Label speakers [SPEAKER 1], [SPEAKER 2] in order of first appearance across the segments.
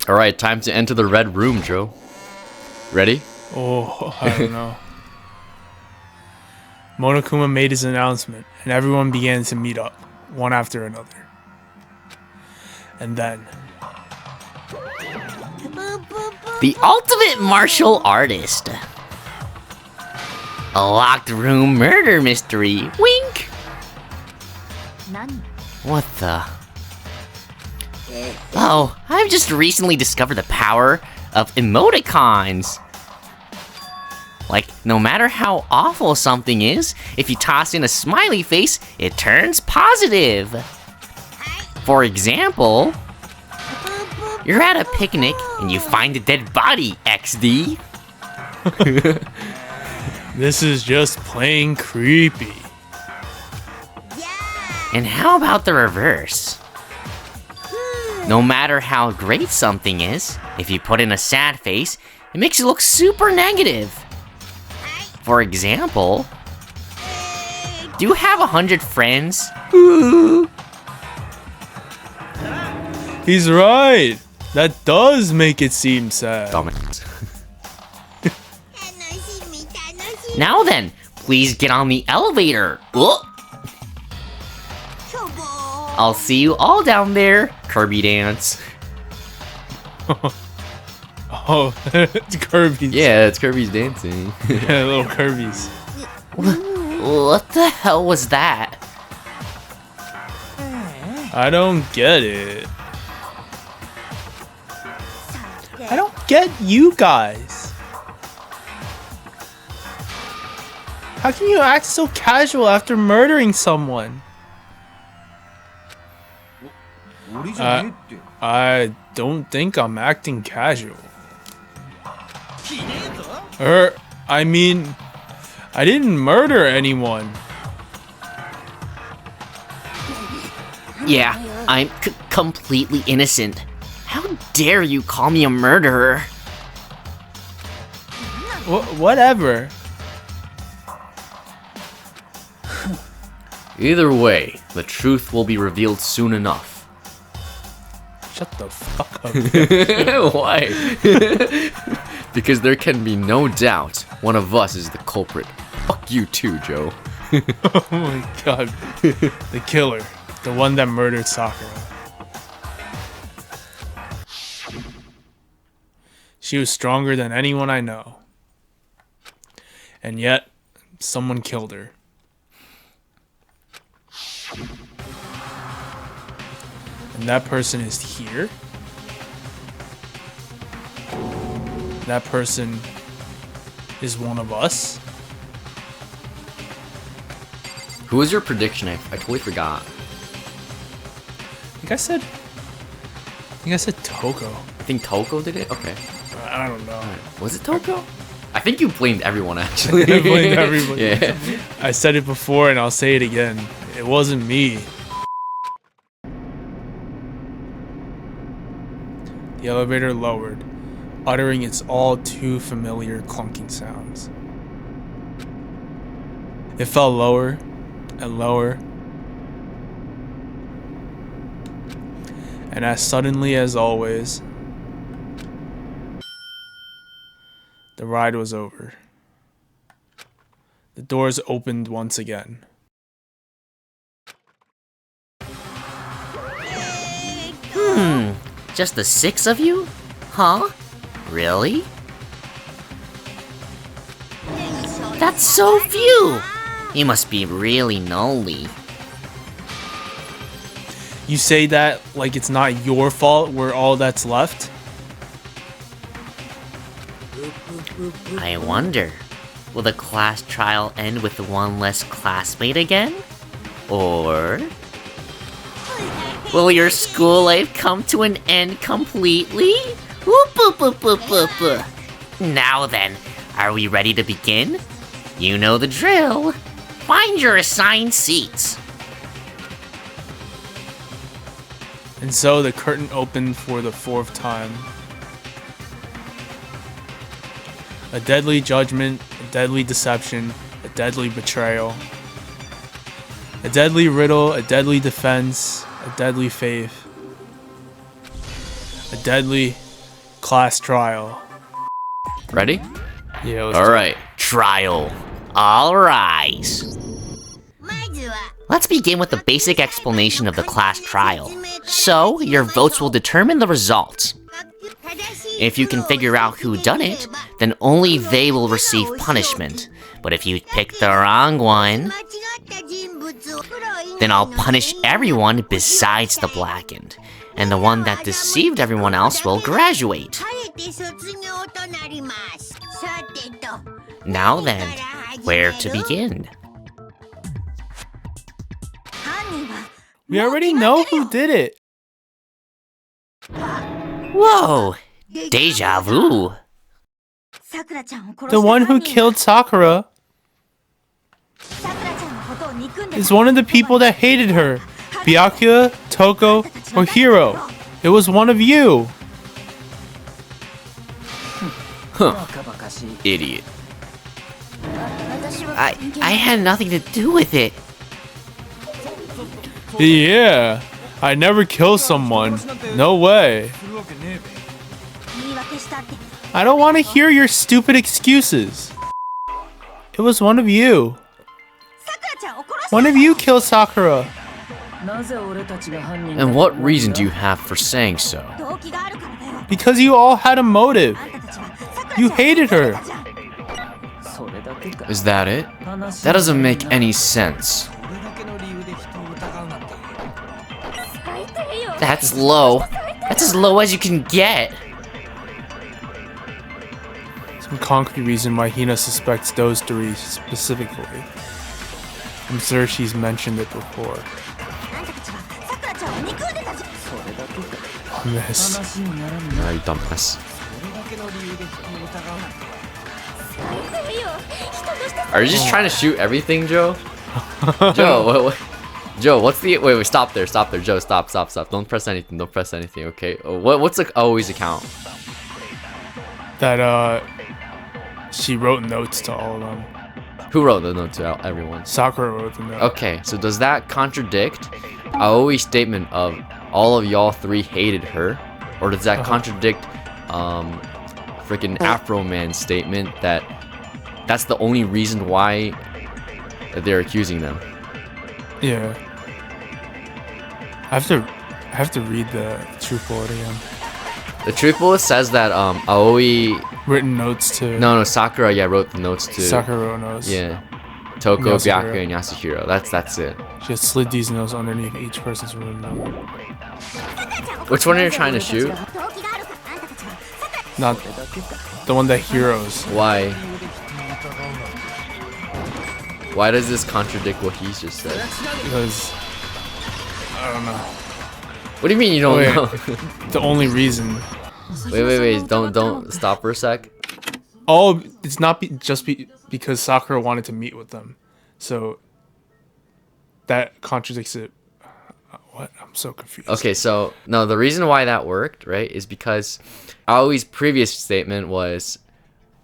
[SPEAKER 1] Alright, time to enter the red room, Joe. Ready?
[SPEAKER 2] Oh, I don't know. Monokuma made his announcement, and everyone began to meet up, one after another. And then...
[SPEAKER 3] The ultimate martial artist. A locked room murder mystery. Wink! What the... Oh, I've just recently discovered the power of emoticons. Like, no matter how awful something is, if you toss in a smiley face, it turns positive. For example, you're at a picnic and you find a dead body, XD.
[SPEAKER 2] This is just plain creepy.
[SPEAKER 3] And how about the reverse? No matter how great something is, if you put in a sad face, it makes it look super negative. For example, do you have 100 friends?
[SPEAKER 2] He's right. That does make it seem sad.
[SPEAKER 1] Dumbass.
[SPEAKER 3] Now then, please get on the elevator. I'll see you all down there. Kirby dance.
[SPEAKER 2] Oh, it's Kirby's.
[SPEAKER 1] Yeah, it's Kirby's dancing.
[SPEAKER 2] Yeah, little Kirby's.
[SPEAKER 3] What the hell was that?
[SPEAKER 2] I don't get it. I don't get you guys. How can you act so casual after murdering someone? I don't think I'm acting casual. I mean, I didn't murder anyone.
[SPEAKER 3] Yeah, I'm completely innocent. How dare you call me a murderer?
[SPEAKER 2] Whatever.
[SPEAKER 1] Either way, the truth will be revealed soon enough.
[SPEAKER 2] Shut the fuck up.
[SPEAKER 1] Why? Because there can be no doubt one of us is the culprit. Fuck you too, Joe.
[SPEAKER 2] Oh my god. The killer. The one that murdered Sakura. She was stronger than anyone I know. And yet, someone killed her. And that person is here. That person is one of us.
[SPEAKER 1] Who was your prediction? I totally forgot.
[SPEAKER 2] I think I said Toko.
[SPEAKER 1] I think Toko did it? Okay.
[SPEAKER 2] I don't know.
[SPEAKER 1] Was it Toko? I think you blamed everyone, actually.
[SPEAKER 2] I blamed everybody.
[SPEAKER 1] Yeah.
[SPEAKER 2] I said it before and I'll say it again. It wasn't me. The elevator lowered, uttering its all too familiar clunking sounds. It fell lower and lower, and as suddenly as always, the ride was over. The doors opened once again.
[SPEAKER 3] Just the 6 of you? Huh? Really? That's so few! You must be really lonely.
[SPEAKER 2] You say that like it's not your fault we're all that's left?
[SPEAKER 3] I wonder, will the class trial end with one less classmate again? Or... will your school life come to an end completely? Now then, are we ready to begin? You know the drill. Find your assigned seats.
[SPEAKER 2] And so the curtain opened for the 4th time. A deadly judgment, a deadly deception, a deadly betrayal. A deadly riddle, a deadly defense, a deadly faith. A deadly class trial.
[SPEAKER 1] Ready?
[SPEAKER 2] Yeah.
[SPEAKER 1] All right.
[SPEAKER 3] Trial. All rise. Let's begin with the basic explanation of the class trial. So, your votes will determine the results. If you can figure out who done it, then only they will receive punishment. But if you pick the wrong one, then I'll punish everyone besides the blackened. And the one that deceived everyone else will graduate. Now then, where to begin?
[SPEAKER 2] We already know who did it.
[SPEAKER 3] Whoa! Deja vu.
[SPEAKER 2] The one who killed Sakura is one of the people that hated her. Byakuya, Toko, or Hiro. It was one of you.
[SPEAKER 1] Idiot.
[SPEAKER 3] I had nothing to do with it.
[SPEAKER 2] Yeah, I never kill someone. No way. I don't want to hear your stupid excuses. It was one of you. One of you killed Sakura.
[SPEAKER 1] And what reason do you have for saying so?
[SPEAKER 2] Because you all had a motive. You hated her.
[SPEAKER 1] Is that it? That doesn't make any sense.
[SPEAKER 3] That's low. That's as low as you can get.
[SPEAKER 2] Some concrete reason why Hina suspects those three specifically. I'm sure she's mentioned it before. Miss.
[SPEAKER 1] No, you dumbass. Are you just trying to shoot everything, Joe? Joe, Joe, what's the wait, stop there, Joe, stop. Don't press anything, okay? What's the always account?
[SPEAKER 2] That she wrote notes to all of them.
[SPEAKER 1] Who wrote the note to everyone?
[SPEAKER 2] Sakura wrote the note.
[SPEAKER 1] Okay, so does that contradict Aoi's statement of all of y'all three hated her? Or does that contradict freaking Afro Man's statement that that's the only reason why they're accusing them?
[SPEAKER 2] Yeah. I have to read the truth bullet again.
[SPEAKER 1] The truth bullet says that Aoi
[SPEAKER 2] Written notes to
[SPEAKER 1] no Sakura wrote the notes to
[SPEAKER 2] Sakura wrote notes.
[SPEAKER 1] Yeah. Toko,
[SPEAKER 2] Yasuhiro.
[SPEAKER 1] Byakuya, and Yasuhiro. That's it.
[SPEAKER 2] She has slid these notes underneath each person's room number.
[SPEAKER 1] Which one are you trying to shoot?
[SPEAKER 2] Not the one that Heroes.
[SPEAKER 1] Why? Why does this contradict what he just said?
[SPEAKER 2] Because I don't know.
[SPEAKER 1] What do you mean you don't know?
[SPEAKER 2] The only reason.
[SPEAKER 1] Wait. Don't stop for a sec.
[SPEAKER 2] Oh, it's not because Sakura wanted to meet with them. So that contradicts it. What? I'm so confused.
[SPEAKER 1] Okay, so no, the reason why that worked, right, is because Aoi's previous statement was,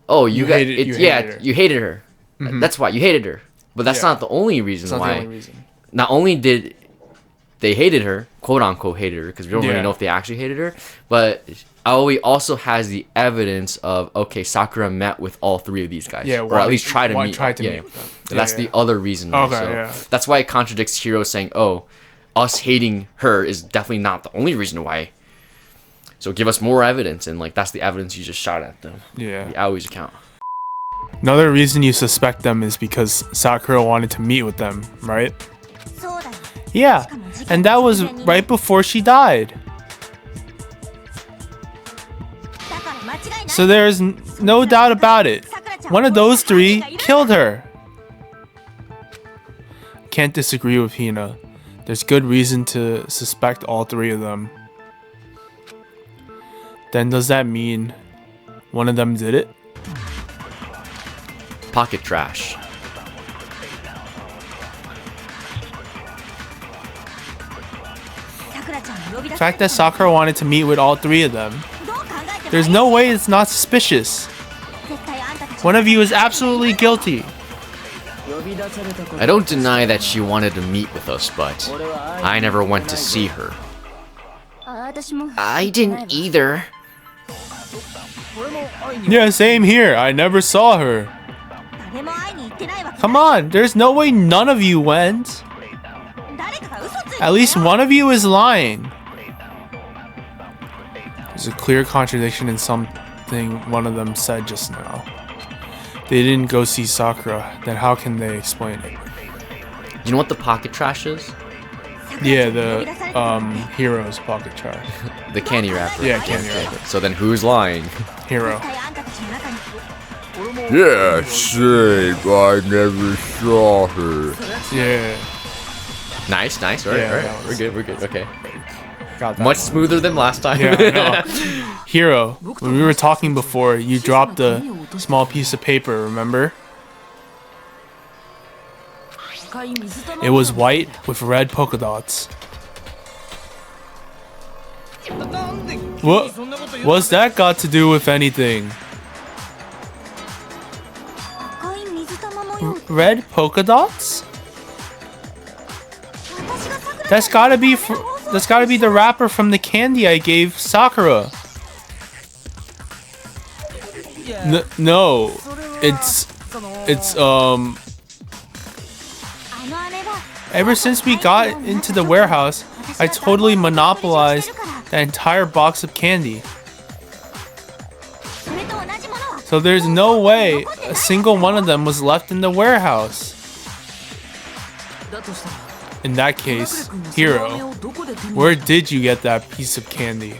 [SPEAKER 1] "Oh, you hated her.
[SPEAKER 2] Mm-hmm.
[SPEAKER 1] That's why you hated her." But that's not the only reason why.
[SPEAKER 2] The only reason.
[SPEAKER 1] Not only did they hated her, quote unquote hated her, because we don't really know if they actually hated her, but Aoi also has the evidence of, okay, Sakura met with all three of these guys, or at least tried to meet with them. That's the other reason. That's why it contradicts Hiro saying, "Oh, us hating her is definitely not the only reason why. So give us more evidence," and like that's the evidence you just shot at them.
[SPEAKER 2] Yeah.
[SPEAKER 1] The Aoi's account.
[SPEAKER 2] Another reason you suspect them is because Sakura wanted to meet with them, right? Yeah, and that was right before she died. So there's no doubt about it. One of those three killed her. Can't disagree with Hina. There's good reason to suspect all three of them. Then does that mean one of them did it?
[SPEAKER 1] Pocket trash.
[SPEAKER 2] The fact that Sakura wanted to meet with all three of them. There's no way it's not suspicious. One of you is absolutely guilty.
[SPEAKER 1] I don't deny that she wanted to meet with us, but I never went to see her.
[SPEAKER 3] I didn't either.
[SPEAKER 2] Yeah, same here. I never saw her. Come on, there's no way none of you went. At least one of you is lying. There's a clear contradiction in something one of them said just now. They didn't go see Sakura, then how can they explain it?
[SPEAKER 1] You know what the pocket trash is?
[SPEAKER 2] Yeah, the Hero's pocket trash.
[SPEAKER 1] The candy wrapper.
[SPEAKER 2] Yeah, candy wrapper.
[SPEAKER 1] So then who's lying?
[SPEAKER 2] Hero.
[SPEAKER 4] Yeah, same. I never saw her.
[SPEAKER 2] Yeah.
[SPEAKER 1] Nice. Alright,
[SPEAKER 2] Yeah,
[SPEAKER 1] alright. We're good. Okay.
[SPEAKER 2] Got that
[SPEAKER 1] Much
[SPEAKER 2] one.
[SPEAKER 1] smoother than last time.
[SPEAKER 2] Yeah, I know. Hero, when we were talking before, you dropped a small piece of paper, remember? It was white with red polka dots. What's that got to do with anything? Red polka dots? That's gotta be the wrapper from the candy I gave Sakura. No, it's ever since we got into the warehouse, I totally monopolized that entire box of candy. So there's no way a single one of them was left in the warehouse. In that case, Hero, where did you get that piece of candy?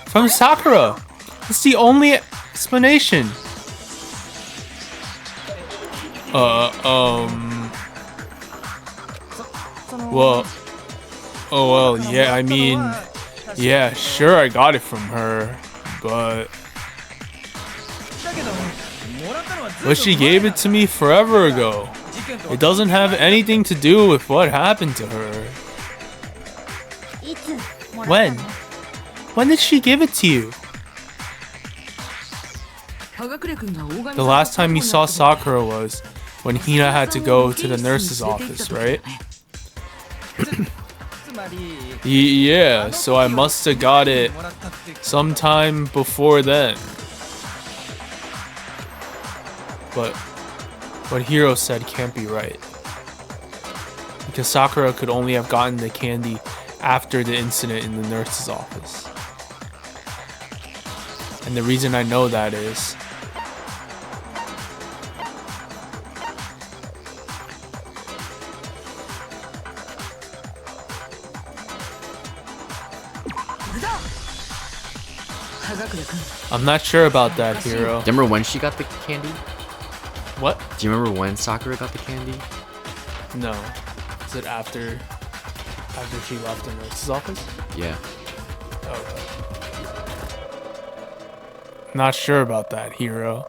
[SPEAKER 2] From Sakura. That's the only explanation. Well, yeah, I mean, yeah, sure, I got it from her, but she gave it to me forever ago. It doesn't have anything to do with what happened to her. When? When did she give it to you? The last time you saw Sakura was when Hina had to go to the nurse's office, right? Yeah, so I must have got it sometime before then. But what Hiro said can't be right. Because Sakura could only have gotten the candy after the incident in the nurse's office. And the reason I know that is I'm not sure about that, Hiro.
[SPEAKER 1] Do you remember when she got the candy?
[SPEAKER 2] What?
[SPEAKER 1] Do you remember when Sakura got the candy?
[SPEAKER 2] No. Is it after she left the nurse's office?
[SPEAKER 1] Yeah.
[SPEAKER 2] Okay. Not sure about that, Hiro.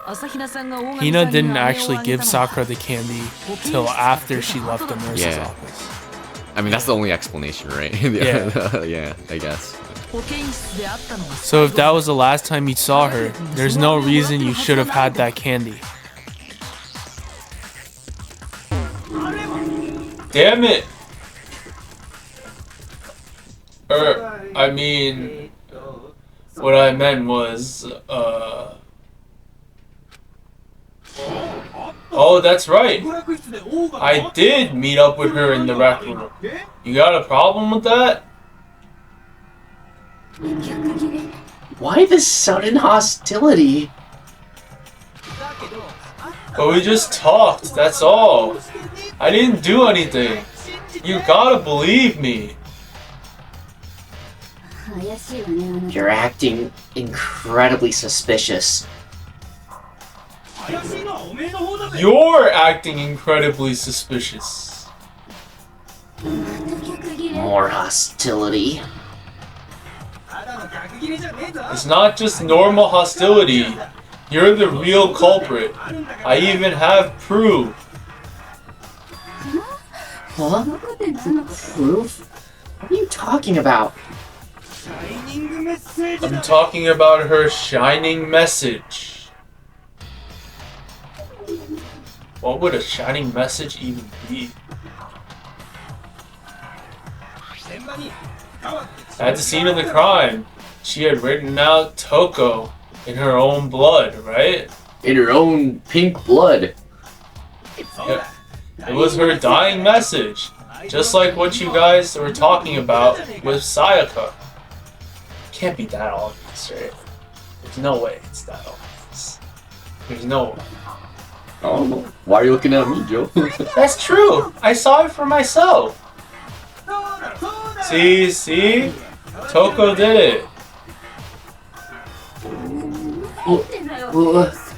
[SPEAKER 2] Hina didn't actually give Sakura the candy till after she left the nurse's office.
[SPEAKER 1] I mean, that's the only explanation, right?
[SPEAKER 2] Yeah.
[SPEAKER 1] Yeah, I guess.
[SPEAKER 2] So if that was the last time you saw her, there's no reason you should have had that candy. Damn it! I mean, what I meant was, oh, that's right. I did meet up with her in the rec room. You got a problem with that?
[SPEAKER 3] Why this sudden hostility?
[SPEAKER 2] But we just talked, that's all. I didn't do anything. You gotta believe me.
[SPEAKER 3] You're acting incredibly suspicious.
[SPEAKER 2] You're acting incredibly suspicious.
[SPEAKER 3] More hostility.
[SPEAKER 2] It's not just normal hostility. You're the real culprit. I even have proof.
[SPEAKER 3] Huh? Proof? What are you talking about?
[SPEAKER 2] I'm talking about her shining message. What would a shining message even be? At the scene of the crime, she had written out Toko in her own blood, right?
[SPEAKER 1] In her own pink blood.
[SPEAKER 2] Yeah. It was her dying message. Just like what you guys were talking about with Sayaka. Can't be that obvious, right? There's no way it's that obvious. There's no way.
[SPEAKER 1] Oh, why are you looking at me, Joe?
[SPEAKER 2] That's true. I saw it for myself. See? Toko did it.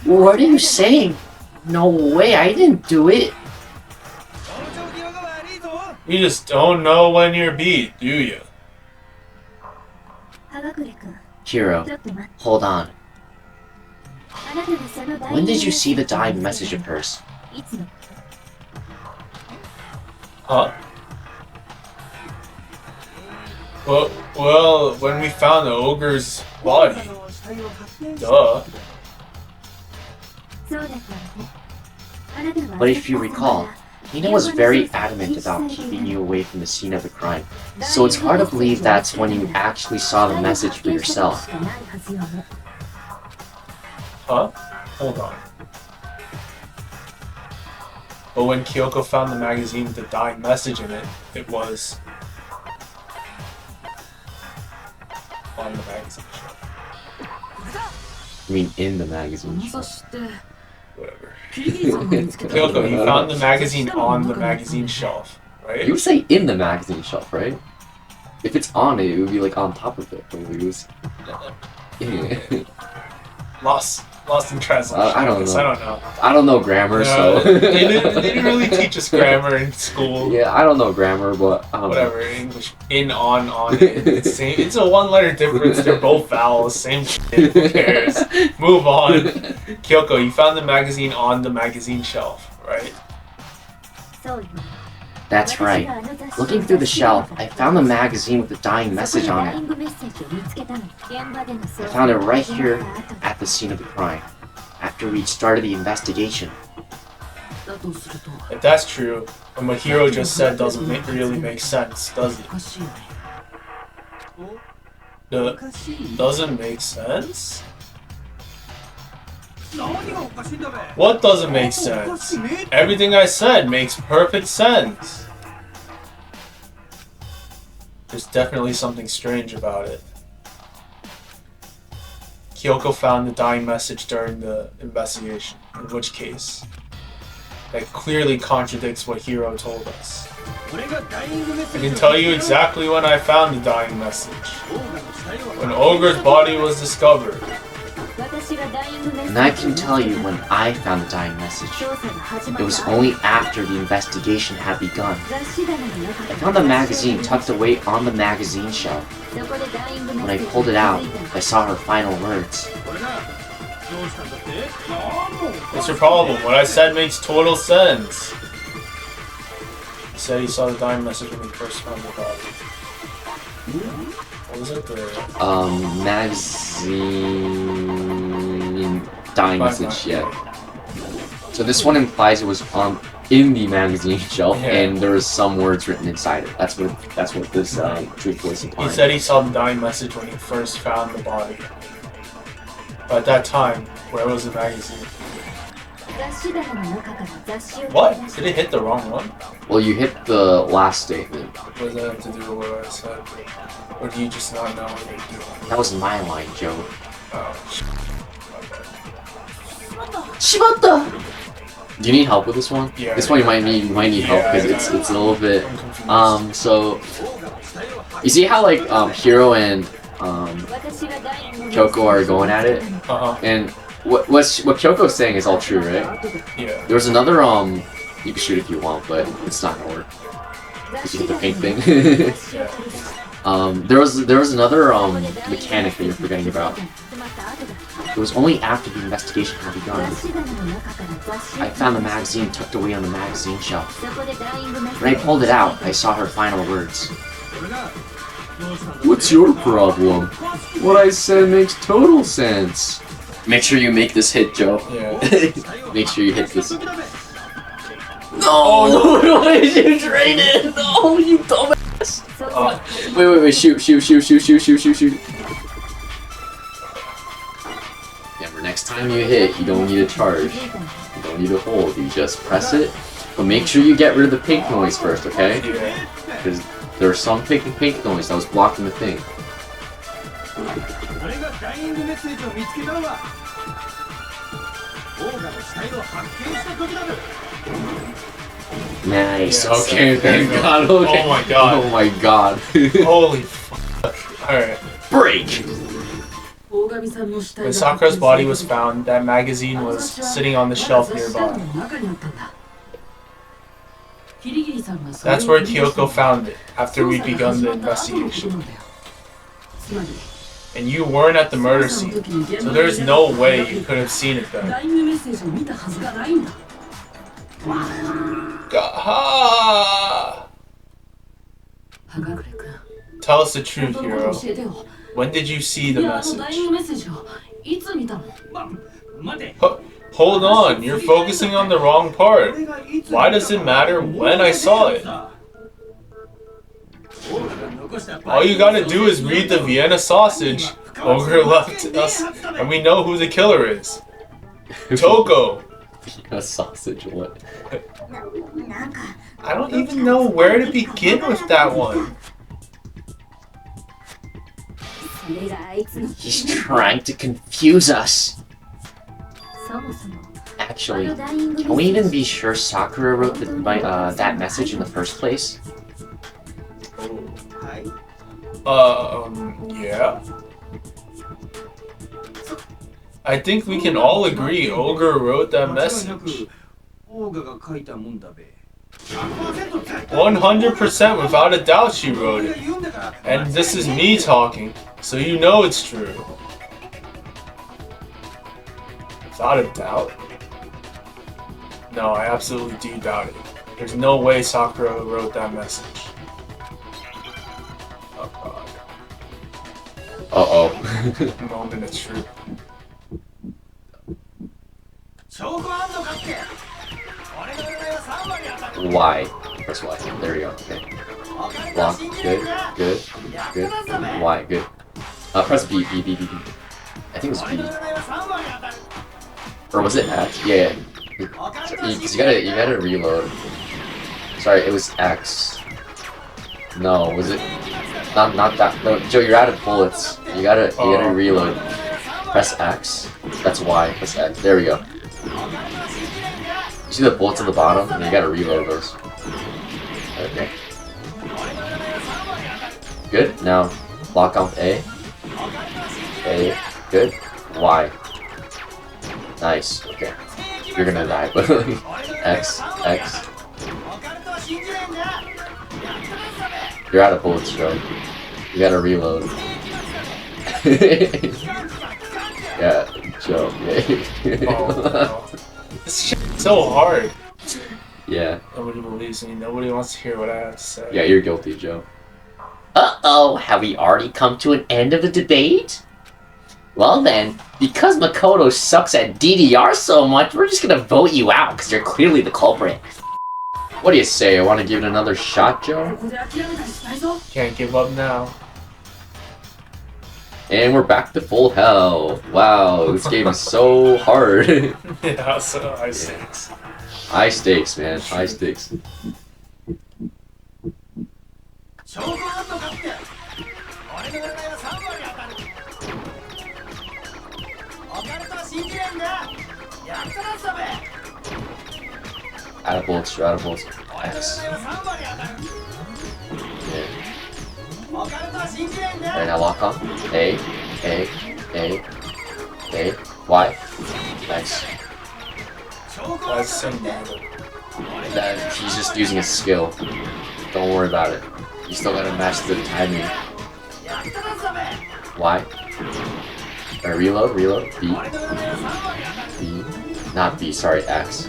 [SPEAKER 3] What are you saying? No way, I didn't do it.
[SPEAKER 2] You just don't know when you're beat, do you?
[SPEAKER 3] Hiro, hold on. When did you see the dying message of hers?
[SPEAKER 2] Huh? Well, when we found the ogre's body. Duh.
[SPEAKER 3] But if you recall, Hina was very adamant about keeping you away from the scene of the crime, so it's hard to believe that's when you actually saw the message for yourself.
[SPEAKER 2] Huh? Hold on. But when Kyoko found the magazine with the dying message in it, it was on the magazine shelf.
[SPEAKER 1] I mean, in the magazine.
[SPEAKER 2] Whatever. Kyoko, you found the magazine on the magazine shelf, right?
[SPEAKER 1] You would say in the magazine shelf, right? If it's on it, it would be like on top of it. Yeah.
[SPEAKER 2] Lost in translation.
[SPEAKER 1] I don't know.
[SPEAKER 2] I don't know.
[SPEAKER 1] I don't know grammar, so.
[SPEAKER 2] They didn't really teach us grammar in school.
[SPEAKER 1] Yeah, I don't know grammar, but
[SPEAKER 2] whatever. English. In, on. It's same. It's a one-letter difference. They're both vowels. Same shit. Who cares? Move on. Kyoko, you found the magazine on the magazine shelf, right?
[SPEAKER 3] That's right. Looking through the shelf, I found the magazine with the dying message on it. I found it right here at the scene of the crime, after we'd started the investigation.
[SPEAKER 2] If that's true, then what Hiro just said doesn't really make sense, does it? Doesn't make sense? What doesn't make sense? Everything I said makes perfect sense. There's definitely something strange about it. Kyoko found the dying message during the investigation, in which case, that clearly contradicts what Hiro told us. I can tell you exactly when I found the dying message. When Ogre's body was discovered.
[SPEAKER 3] And I can tell you when I found the dying message. It was only after the investigation had begun. I found the magazine tucked away on the magazine shelf. When I pulled it out, I saw her final words.
[SPEAKER 2] What's your problem? What I said makes total sense. He said he saw the dying message when he first found the body. What was it?
[SPEAKER 1] Magazine dying message, yeah. So this one implies it was in the magazine shelf, and there was some words written inside it. That's what this truth was implying.
[SPEAKER 2] He said he saw the dying message when he first found the body. But at that time, where was the magazine? What? Did it hit the wrong one?
[SPEAKER 1] Well, you hit the last statement.
[SPEAKER 2] What does that have to do with what I said? Or do you just not know what you're doing?
[SPEAKER 3] That was my line, Joe.
[SPEAKER 2] Oh,
[SPEAKER 3] Shibatta!
[SPEAKER 1] Do you need help with this one?
[SPEAKER 2] Yeah.
[SPEAKER 1] This one you might need help because it's a little bit. So you see how like Hiro and Kyoko are going at it, and what Kyoko's saying is all true, right?
[SPEAKER 2] Yeah.
[SPEAKER 1] There was another you can shoot if you want, but it's not gonna work. If you hit the pink thing. There was another mechanic that you're forgetting about. It was only after the investigation had begun. I found the magazine tucked away on the magazine shelf. When I pulled it out, I saw her final words. What's your problem? What I said makes total sense. Make sure you make this hit, Joe.
[SPEAKER 2] Yeah.
[SPEAKER 1] Make sure you hit this.
[SPEAKER 2] No!
[SPEAKER 1] Why did you drain it? No, you dumbass! Wait, shoot. Remember, next time you hit, you don't need a charge. You don't need to hold, you just press it. But make sure you get rid of the pink noise first, okay? Because there's some pink noise that was blocking the thing. Nice.
[SPEAKER 2] Yes,
[SPEAKER 1] okay, thank God. Okay.
[SPEAKER 2] Oh my God.
[SPEAKER 1] Oh my God.
[SPEAKER 2] Holy fuck. Alright.
[SPEAKER 1] Break!
[SPEAKER 2] When Sakura's body was found, that magazine was sitting on the shelf nearby. That's where Kyoko found it, after we'd begun the investigation. And you weren't at the murder scene, so there's no way you could have seen it then. Tell us the truth, Hiro. When did you see the message? Hold on, you're focusing on the wrong part. Why does it matter when I saw it? All you gotta do is read the Vienna sausage. Ogre left us, and we know who the killer is. Toko!
[SPEAKER 1] Vienna sausage, what?
[SPEAKER 2] I don't even know where to begin with that one.
[SPEAKER 3] He's trying to confuse us. Actually, can we even be sure Sakura wrote that message in the first place?
[SPEAKER 2] Yeah. I think we can all agree Ogre wrote that message. 100% without a doubt she wrote it. And this is me talking, so you know it's true. Without a doubt? No, I absolutely do doubt it. There's no way Sakura wrote that message. Oh God.
[SPEAKER 1] Uh-oh.
[SPEAKER 2] Moment of truth.
[SPEAKER 1] Y. Press Y. There we go. Okay. Block. Good. Y. Good. Press B. B. I think it was B. Or was it X? Yeah. Because you gotta reload. Sorry, it was X. No, was it? Not that. No, Joe, you're out of bullets. You gotta reload. Press X. That's Y. Press X. There we go. You see the bullets on the bottom? And you gotta reload those. Okay. Good. Now, lock on A. A. Good. Y. Nice. Okay. You're gonna die, but X. You're out of bullets, Joe. You gotta reload. Yeah, Joe. Yeah.
[SPEAKER 2] Oh, no. This shit's so hard.
[SPEAKER 1] Yeah.
[SPEAKER 2] Nobody believes me. Nobody wants to hear what I have to say.
[SPEAKER 1] Yeah, you're guilty, Joe.
[SPEAKER 3] Uh-oh, have we already come to an end of the debate? Well then, because Makoto sucks at DDR so much, we're just gonna vote you out, because you're clearly the culprit.
[SPEAKER 1] What do you say? I want to give it another shot, Joe?
[SPEAKER 2] Can't give up now.
[SPEAKER 1] And we're back to full health. Wow, this game is so hard.
[SPEAKER 2] Yeah, so high stakes.
[SPEAKER 1] High stakes, man. High stakes. Out of bullets, you're out of bullets. X. Yeah. Right now, lock on. A. Y. Nice.
[SPEAKER 2] That's
[SPEAKER 1] That he's just using his skill. Don't worry about it. You still gotta match the timing. Y. Reload. B. B. Not B, sorry, X.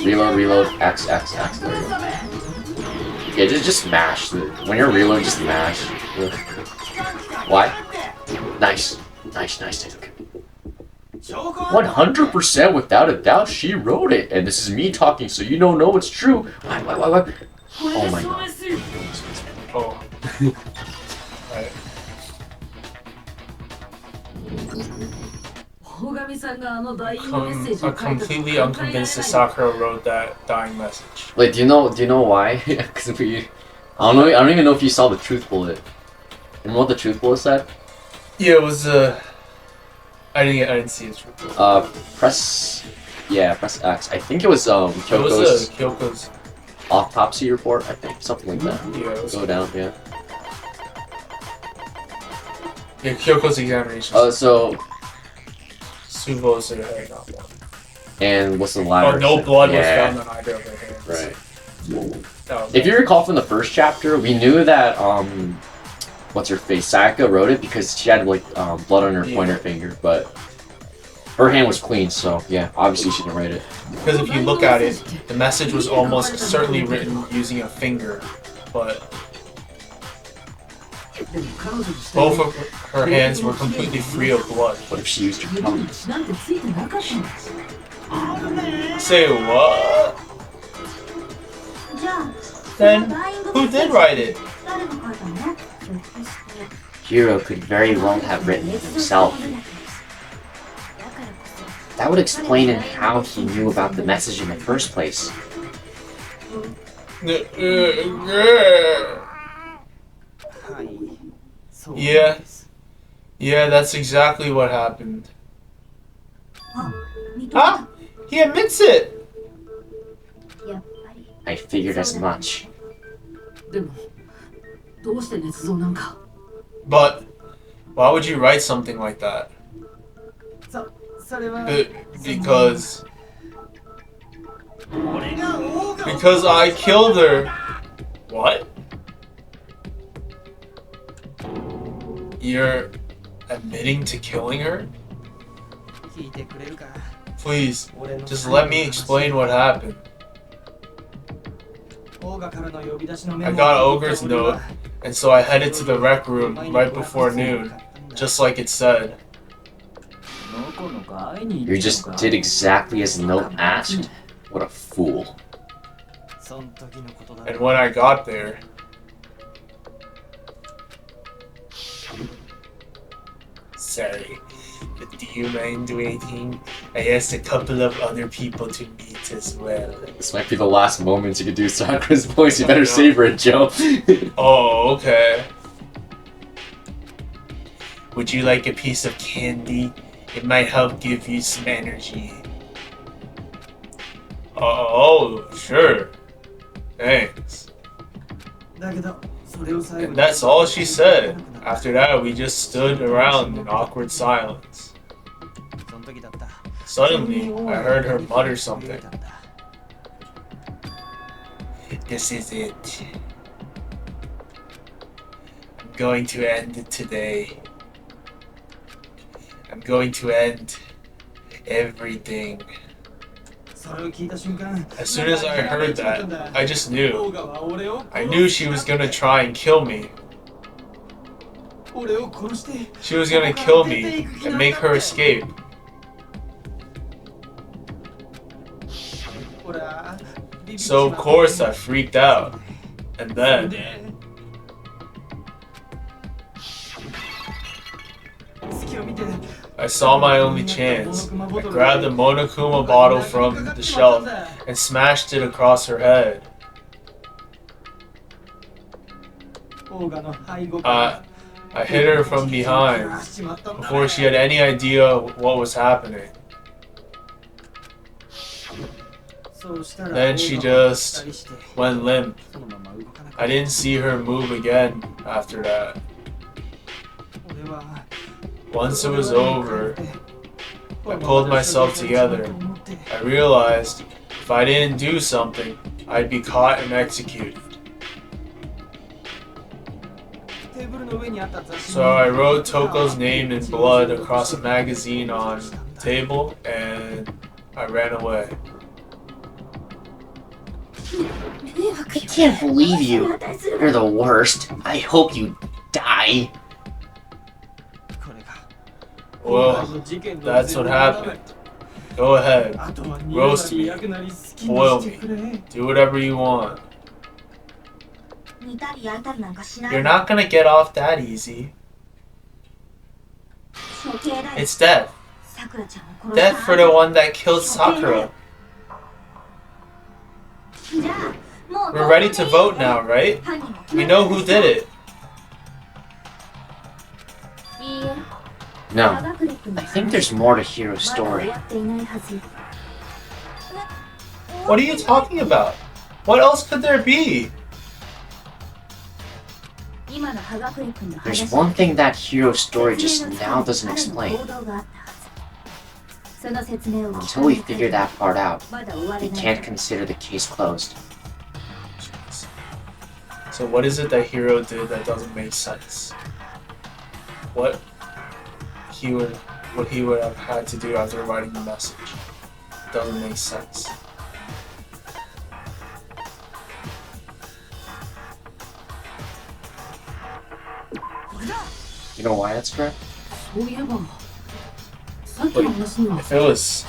[SPEAKER 1] Reload, X. There you go. Yeah, just mash. When you're reloading, just mash. Why? Nice. Okay. 100% without a doubt, she wrote it. And this is me talking, so you don't know it's true. Why? Oh my god.
[SPEAKER 2] Oh. Right. I'm completely unconvinced that Sakura wrote that dying message.
[SPEAKER 1] Wait, do you know why? Because I don't even know if you saw the truth bullet. And what the truth bullet said?
[SPEAKER 2] Yeah, it was I didn't see the truth bullet.
[SPEAKER 1] Press X. I think it was Kyoko's autopsy report. I think something like that.
[SPEAKER 2] Yeah.
[SPEAKER 1] Go down. Yeah.
[SPEAKER 2] Yeah, Kyoko's examination.
[SPEAKER 1] So.
[SPEAKER 2] Suvo's her hair not blood.
[SPEAKER 1] And what's the latter?
[SPEAKER 2] Oh, no blood was found on either of her hands.
[SPEAKER 1] Right. If you recall from the first chapter, we knew that what's her face, Sayaka wrote it because she had like blood on her pointer finger, but her hand was clean, so yeah, obviously she didn't write it.
[SPEAKER 2] Because if you look at it, the message was almost certainly written using a finger, but both of her hands were completely free of blood.
[SPEAKER 1] What if she used her tongue?
[SPEAKER 2] Say what? Then who did write it?
[SPEAKER 3] Hiro could very well have written it himself. That would explain how he knew about the message in the first place.
[SPEAKER 2] Yeah, that's exactly what happened. Huh? He admits it!
[SPEAKER 3] I figured as much.
[SPEAKER 2] But why would you write something like that? Because I killed her. What? You're admitting to killing her? Please, just let me explain what happened. I got Ogre's note, and so I headed to the rec room right before noon, just like it said.
[SPEAKER 3] You just did exactly as the note asked? What a fool.
[SPEAKER 2] And when I got there... Sorry, but do you mind waiting? I asked a couple of other people to meet as well.
[SPEAKER 1] This might be the last moment you could do Sakura's voice. You better savor it, Joe.
[SPEAKER 2] Oh, okay. Would you like a piece of candy? It might help give you some energy. Oh, sure. Thanks. And that's all she said. After that, we just stood around in awkward silence. Suddenly, I heard her mutter something. This is it. I'm going to end it today. I'm going to end everything. As soon as I heard that, I just knew. I knew she was gonna try and kill me. She was gonna kill me and make her escape. So of course I freaked out. And then... I saw my only chance. I grabbed the Monokuma bottle from the shelf and smashed it across her head. I hit her from behind before she had any idea what was happening. Then she just went limp. I didn't see her move again after that. Once it was over, I pulled myself together. I realized if I didn't do something, I'd be caught and executed. So I wrote Toko's name in blood across a magazine on the table and I ran away.
[SPEAKER 3] I can't believe you. You're the worst. I hope you die.
[SPEAKER 2] Well, that's what happened. Go ahead. Roast me. Boil me. Do whatever you want. You're not gonna get off that easy. It's death. Death for the one that killed Sakura. We're ready to vote now, right? We know who did it.
[SPEAKER 3] No, I think there's more to Hiro's story.
[SPEAKER 2] What are you talking about? What else could there be?
[SPEAKER 3] There's one thing that Hiro's story just now doesn't explain. Until we figure that part out, we can't consider the case closed.
[SPEAKER 2] So what is it that Hiro did that doesn't make sense? What he would have had to do after writing the message doesn't make sense.
[SPEAKER 3] You know why that's correct?
[SPEAKER 2] But if it was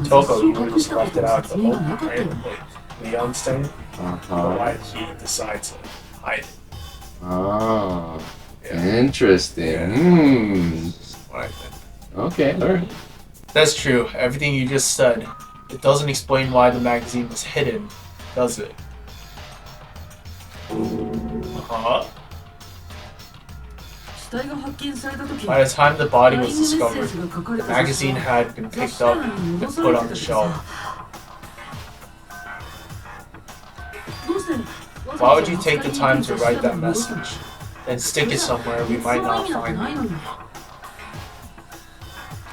[SPEAKER 2] Toko, he would have just left it out the whole right? Like Leon's thing. But why did he decide to hide it?
[SPEAKER 1] Oh, yeah. Interesting.
[SPEAKER 2] Yeah.
[SPEAKER 1] Okay, alright.
[SPEAKER 2] That's true. Everything you just said. It doesn't explain why the magazine was hidden, does it? Huh? By the time the body was discovered, the magazine had been picked up and put on the shelf. Why would you take the time to write that message and stick it somewhere we might not find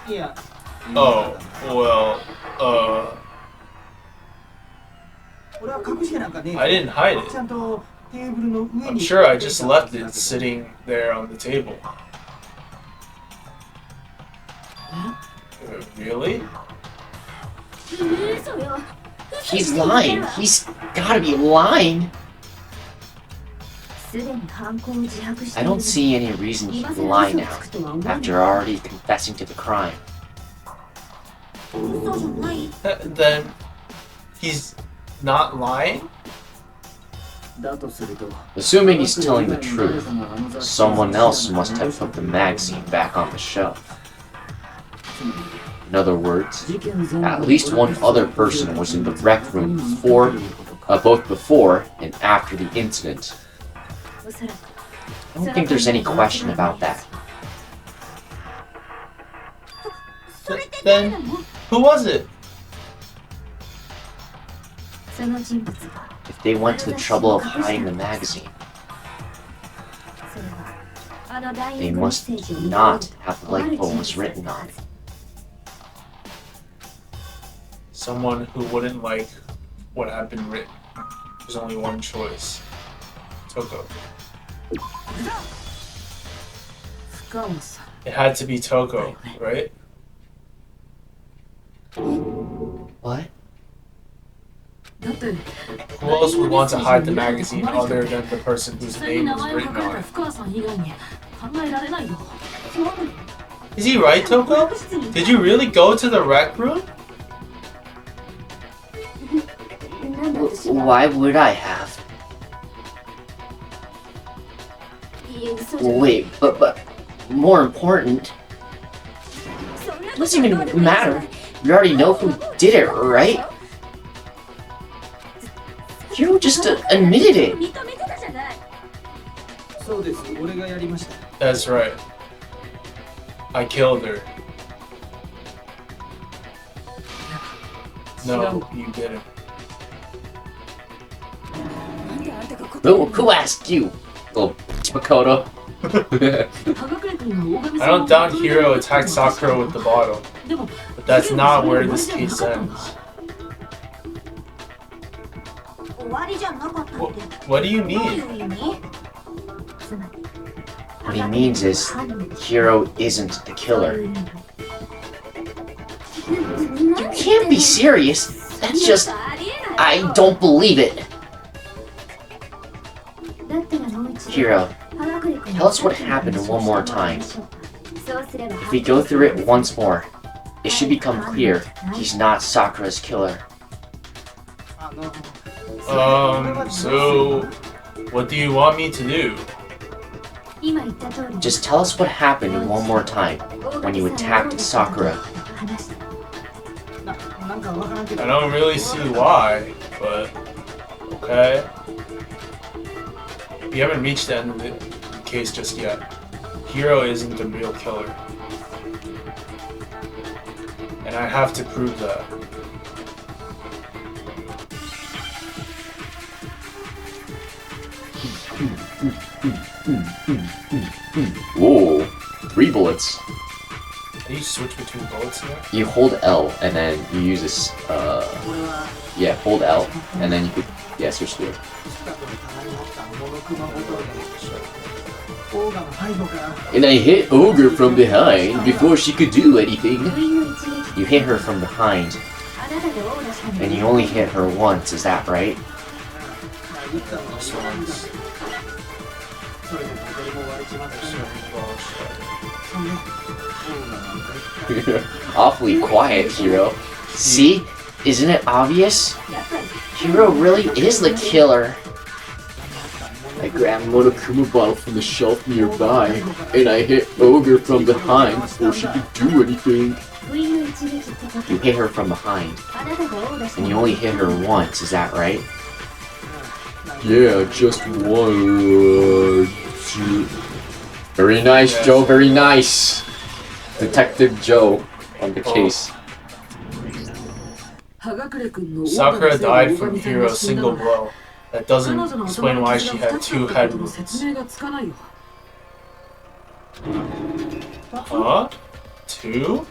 [SPEAKER 2] it? Oh, well, I didn't hide it. I'm sure I just left it sitting there on the table. Really?
[SPEAKER 3] He's lying. He's gotta be lying. I don't see any reason he would lie now, after already confessing to the crime.
[SPEAKER 2] Then he's not lying?
[SPEAKER 3] Assuming he's telling the truth, someone else must have put the magazine back on the shelf. In other words, at least one other person was in the rec room both before and after the incident. I don't think there's any question about that.
[SPEAKER 2] Then, who was it?
[SPEAKER 3] If they went to the trouble of hiding the magazine, they must not have the light poems written on it.
[SPEAKER 2] Someone who wouldn't like what had been written. There's only one choice. Toko. It had to be Toko, right?
[SPEAKER 3] What?
[SPEAKER 2] Who else would want to hide the magazine other than the person whose name was written on it? Is he right, Toko? Did you really go to the rec room?
[SPEAKER 3] Why would I have? Wait, but more important, it doesn't even matter. We already know who did it, right? You just admitted it.
[SPEAKER 2] That's right. I killed her. No, you didn't.
[SPEAKER 3] Who asked you, little Makoto?
[SPEAKER 2] I don't doubt Hiro attacked Sakura with the bottle, but that's not where this case ends. What do you mean?
[SPEAKER 3] What he means is, Hiro isn't the killer. You can't be serious. That's just... I don't believe it. Hiro, tell us what happened one more time. If we go through it once more, it should become clear he's not Sakura's killer.
[SPEAKER 2] So what do you want me to do?
[SPEAKER 3] Just tell us what happened one more time when you attacked Sakura.
[SPEAKER 2] I don't really see why, but okay. We haven't reached the end of the case just yet. Hiro isn't the real killer. And I have to prove that.
[SPEAKER 3] Whoa, 3 bullets.
[SPEAKER 2] Can you switch between bullets here?
[SPEAKER 3] You hold L and then you use this, yeah, hold L and then you could, yeah, switch to it. And I hit Ogre from behind before she could do anything. You hit her from behind. And you only hit her once, is that right? Awfully quiet, Hiro. See? Isn't it obvious? Hiro really is the killer. I grabbed Monokuma bottle from the shelf nearby, and I hit Ogre from behind before she could do anything. You hit her from behind, and you only hit her once, is that right? Yeah, just one. Very nice, Joe, very nice. Detective Joe on the case.
[SPEAKER 2] Sakura died from Hiro's single blow. That doesn't explain why she had 2 head wounds. Huh? 2?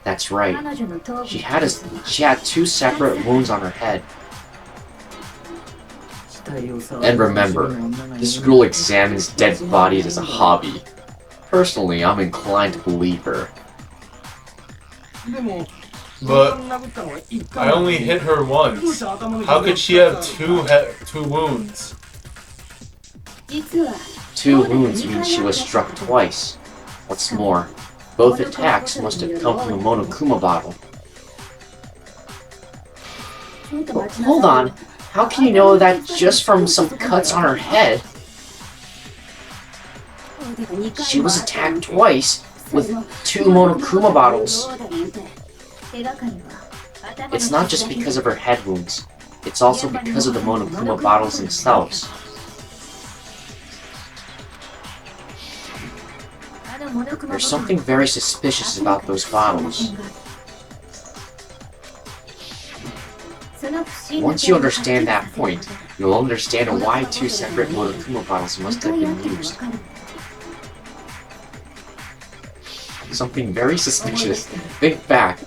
[SPEAKER 3] That's right. She had 2 separate wounds on her head. And remember, this girl examines dead bodies as a hobby. Personally, I'm inclined to believe her.
[SPEAKER 2] But I only hit her once. How could she have 2 wounds?
[SPEAKER 3] 2 wounds means she was struck twice. What's more, both attacks must have come from a Monokuma bottle. But hold on, how can you know that just from some cuts on her head? She was attacked twice with 2 Monokuma bottles. It's not just because of her head wounds. It's also because of the Monokuma bottles themselves. There's something very suspicious about those bottles. Once you understand that point, you'll understand why 2 separate Monokuma bottles must have been used. Something very suspicious. Think back.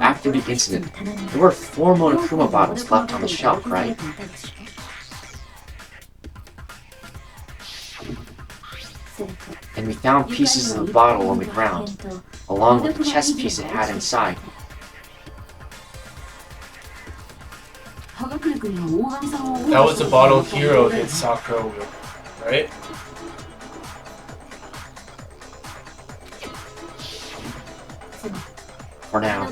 [SPEAKER 3] After the incident, there were 4 Monokuma bottles left on the shelf, right? And we found pieces of the bottle on the ground, along with the chest piece it had inside.
[SPEAKER 2] That was the bottle Hiro hit Sakura with, right?
[SPEAKER 3] For now,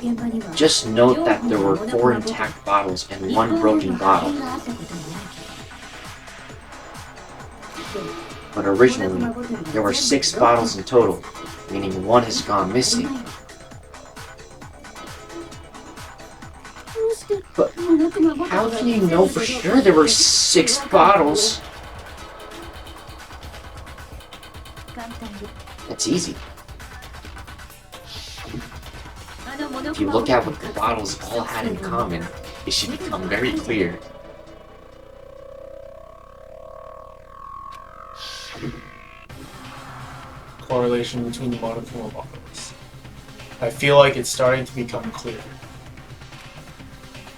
[SPEAKER 3] just note that there were 4 intact bottles and 1 broken bottle. But originally, there were 6 bottles in total, meaning 1 has gone missing. But how can you know for sure there were 6 bottles? It's easy. If you look at what the bottles all had in common, it should become very clear.
[SPEAKER 2] Correlation between the Monokuma bottles. I feel like it's starting to become clear.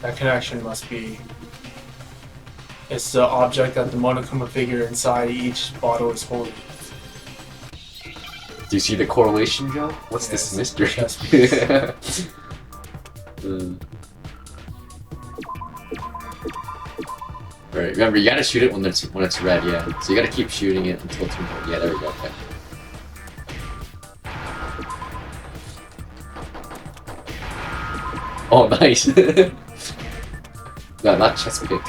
[SPEAKER 2] That connection must be... It's the object that the Monokuma figure inside each bottle is holding.
[SPEAKER 3] Do you see the correlation, Joe? What's this mystery? Right, remember you gotta shoot it when it's red, yeah. So you gotta keep shooting it until it's red. Yeah, there we go. Okay.
[SPEAKER 1] Oh, nice. No, not chest pick.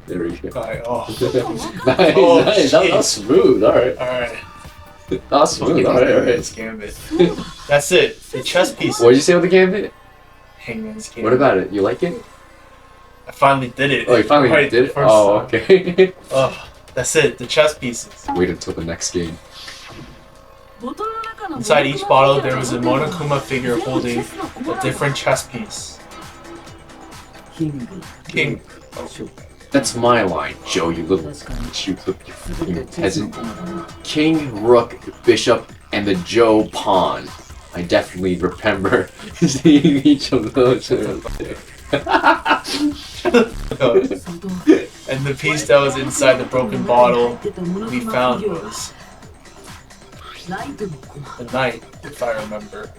[SPEAKER 1] There we go.
[SPEAKER 2] Alright, oh.
[SPEAKER 1] Nice,
[SPEAKER 2] Oh,
[SPEAKER 1] nice. That was smooth. Alright.
[SPEAKER 2] Alright.
[SPEAKER 1] That was smooth. Alright.
[SPEAKER 2] This gambit. That's it. The chess piece.
[SPEAKER 1] What did you say with the gambit?
[SPEAKER 2] Hangman's gambit.
[SPEAKER 1] What about it? You like it?
[SPEAKER 2] I finally did it.
[SPEAKER 1] Oh, you finally did it? Oh, okay.
[SPEAKER 2] Oh, that's it. The chess pieces.
[SPEAKER 1] Wait until the next game.
[SPEAKER 2] Inside each bottle, there was a Monokuma figure holding a different chess piece. King.
[SPEAKER 1] That's my line, Joe, you little you peasant. King, Rook, Bishop, and the Joe Pawn. I definitely remember seeing each of those.
[SPEAKER 2] And the piece that was inside the broken bottle we found was the knight, if I remember.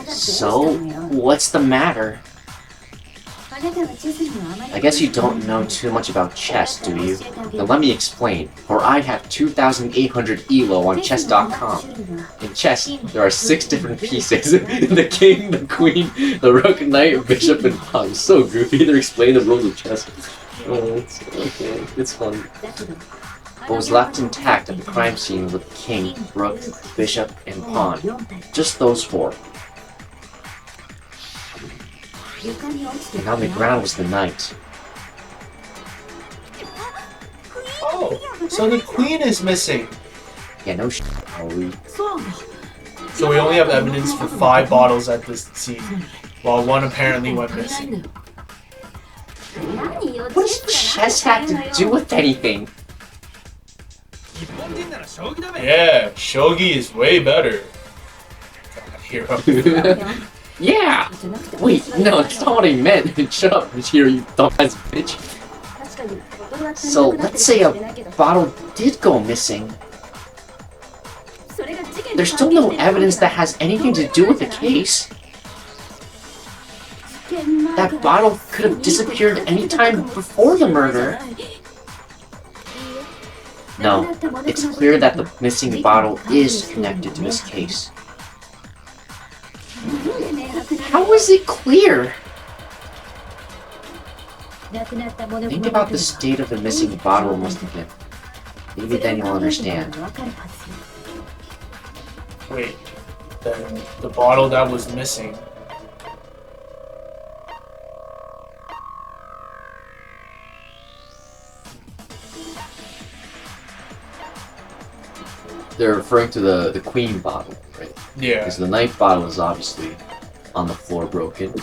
[SPEAKER 3] So, what's the matter? I guess you don't know too much about chess, do you? Then let me explain, for I have 2,800 ELO on chess.com. In chess, there are 6 different pieces. The king, the queen, the rook, knight, bishop, and pawn. So goofy, they're explaining the rules of chess. Oh, it's okay, it's fun. What was left intact at the crime scene was the king, rook, bishop, and pawn. Just those 4. And on the ground was the knight.
[SPEAKER 2] Oh, so the queen is missing.
[SPEAKER 3] Yeah, no shit, Holly.
[SPEAKER 2] So we only have evidence for 5 bottles at this scene, while 1 apparently went missing.
[SPEAKER 3] What does chess have to do with anything?
[SPEAKER 2] Yeah, shogi is way better. Hero.
[SPEAKER 3] Yeah! Wait, no, that's not what I meant. Shut up, Hiro, you dumbass bitch. So, let's say a bottle did go missing. There's still no evidence that has anything to do with the case. That bottle could have disappeared any time before the murder. No, it's clear that the missing bottle is connected to this case. How is it clear? Think about the state of the missing bottle must have been. Maybe then you'll understand.
[SPEAKER 2] Wait, then the bottle that was missing.
[SPEAKER 1] They're referring to the queen bottle, right?
[SPEAKER 2] Yeah.
[SPEAKER 1] Because the knight bottle is obviously on the floor broken.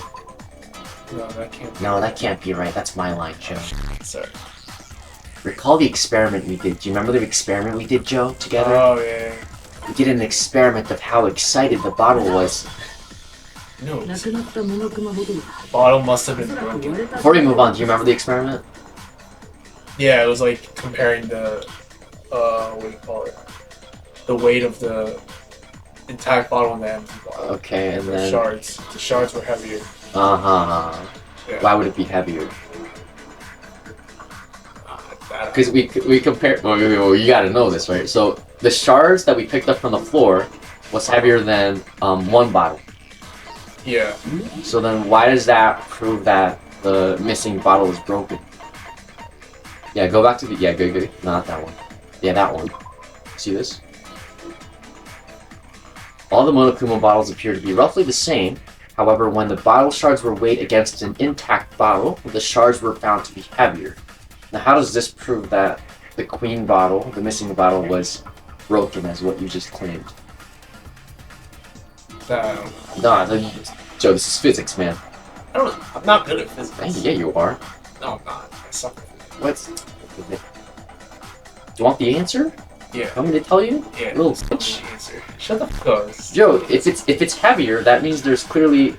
[SPEAKER 2] No,
[SPEAKER 3] that can't be right. That's my line, Joe.
[SPEAKER 2] Sorry.
[SPEAKER 3] Recall the experiment we did. Do you remember the experiment we did, Joe, together?
[SPEAKER 2] Oh, yeah.
[SPEAKER 3] We did an experiment of how excited the bottle was.
[SPEAKER 2] No. The bottle must have been broken.
[SPEAKER 1] Before we move on, do you remember the experiment?
[SPEAKER 2] Yeah, it was like comparing the, what do you call it? The weight of the intact bottle and the empty bottle.
[SPEAKER 1] Okay, and then...
[SPEAKER 2] Shards. The shards were heavier.
[SPEAKER 1] Uh-huh.
[SPEAKER 2] Yeah.
[SPEAKER 1] Why would it be heavier? Because we compare... Well, you gotta know this, right? So, the shards that we picked up from the floor was heavier than 1 bottle.
[SPEAKER 2] Yeah.
[SPEAKER 1] So then why does that prove that the missing bottle is broken? Yeah, go back to the... Yeah, good. No, not that one. Yeah, that one. See this? All the Monokuma bottles appear to be roughly the same. However, when the bottle shards were weighed against an intact bottle, the shards were found to be heavier. Now, how does this prove that the queen bottle, the missing bottle, was broken as what you just claimed? Nah, Joe, this is physics, man.
[SPEAKER 2] I'm not good at physics.
[SPEAKER 1] Yeah, you are.
[SPEAKER 2] No, I'm not. I suck.
[SPEAKER 1] What? Do you want the answer?
[SPEAKER 2] Yeah.
[SPEAKER 1] Want me to tell you?
[SPEAKER 2] Yeah.
[SPEAKER 1] Little
[SPEAKER 2] bitch. Answer. Shut the fuck up.
[SPEAKER 1] Joe, if it's heavier, that means there's clearly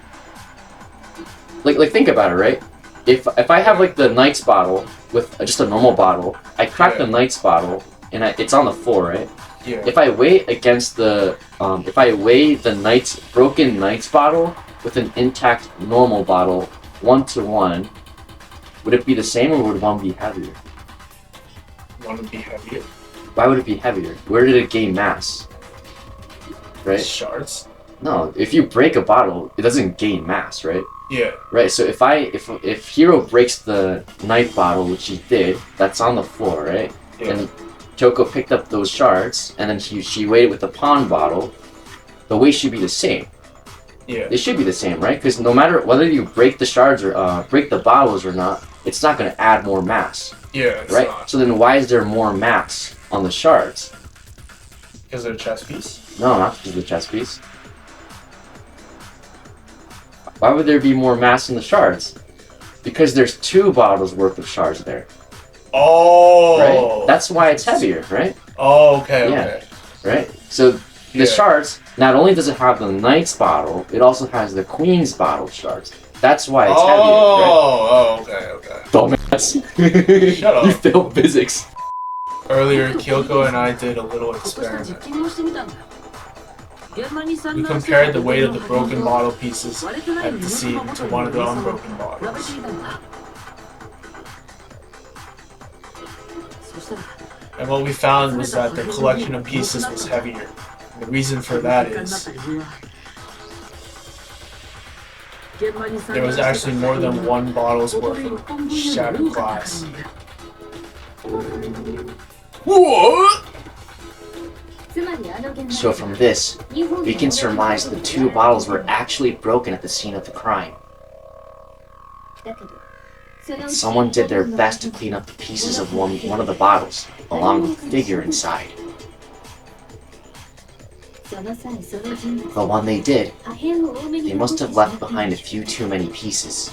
[SPEAKER 1] like think about it, right? If I have like the Knight's bottle with just a normal bottle, I crack the Knight's bottle and it's on the floor, right?
[SPEAKER 2] Yeah.
[SPEAKER 1] If I weigh against the if I weigh the broken Knight's bottle with an intact normal bottle 1-to-1, would it be the same or would one be heavier?
[SPEAKER 2] One would be heavier.
[SPEAKER 1] Why would it be heavier? Where did it gain mass? Right?
[SPEAKER 2] Shards.
[SPEAKER 1] No, if you break a bottle, it doesn't gain mass, right?
[SPEAKER 2] Yeah.
[SPEAKER 1] Right. So if Hiro breaks the knife bottle, which he did, that's on the floor, right?
[SPEAKER 2] Yeah.
[SPEAKER 1] And Kyoko picked up those shards, and then she weighed it with the pond bottle. The weight should be the same.
[SPEAKER 2] Yeah.
[SPEAKER 1] They should be the same, right? Because no matter whether you break the shards or break the bottles or not, it's not going to add more mass.
[SPEAKER 2] Yeah.
[SPEAKER 1] Right.
[SPEAKER 2] Not.
[SPEAKER 1] So then why is there more mass on the shards?
[SPEAKER 2] Because they're a chess piece?
[SPEAKER 1] No, not because of the chess piece. Why would there be more mass in the shards? Because there's 2 bottles worth of shards there.
[SPEAKER 2] Oh.
[SPEAKER 1] Right? That's why it's heavier, right?
[SPEAKER 2] Oh, okay,
[SPEAKER 1] yeah.
[SPEAKER 2] okay.
[SPEAKER 1] Right? So the shards, not only does it have the knight's bottle, it also has the queen's bottle shards. That's why it's heavier, right?
[SPEAKER 2] Oh, okay.
[SPEAKER 1] Dumbass.
[SPEAKER 2] Shut up.
[SPEAKER 1] You failed physics.
[SPEAKER 2] Earlier, Kyoko and I did a little experiment. We compared the weight of the broken bottle pieces at the scene to one of the unbroken bottles. And what we found was that the collection of pieces was heavier. And the reason for that is there was actually more than 1 bottle's worth of shattered glass.
[SPEAKER 1] What? So from this, we can surmise the 2 bottles were actually broken at the scene of the crime. Someone did their best to clean up the pieces of one of the bottles, along with the figure inside. The one they did, they must have left behind a few too many pieces.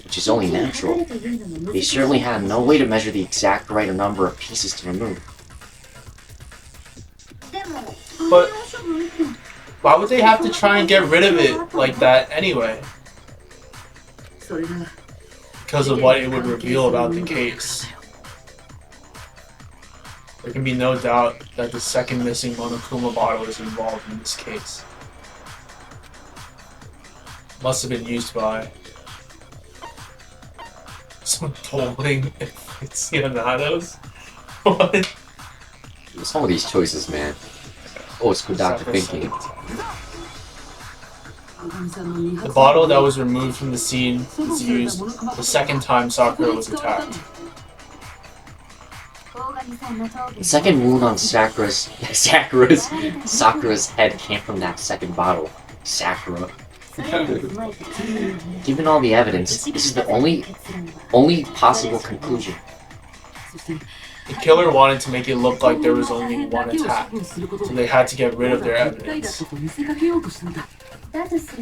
[SPEAKER 1] Which is only natural. They certainly had no way to measure the exact right number of pieces to remove.
[SPEAKER 2] But why would they have to try and get rid of it like that anyway? Because of what it would reveal about the case. There can be no doubt that the second missing Monokuma bottle is involved in this case. Must have been used by someone bowling aficionados? What?
[SPEAKER 1] Some of these choices, man. Oh, it's Kodaka thinking.
[SPEAKER 2] The bottle that was removed from the scene was used the second time Sakura was attacked.
[SPEAKER 1] The second wound on Sakura's head came from that second bottle. Sakura. Given all the evidence, this is the only possible conclusion.
[SPEAKER 2] The killer wanted to make it look like there was only 1 attack, so they had to get rid of their evidence.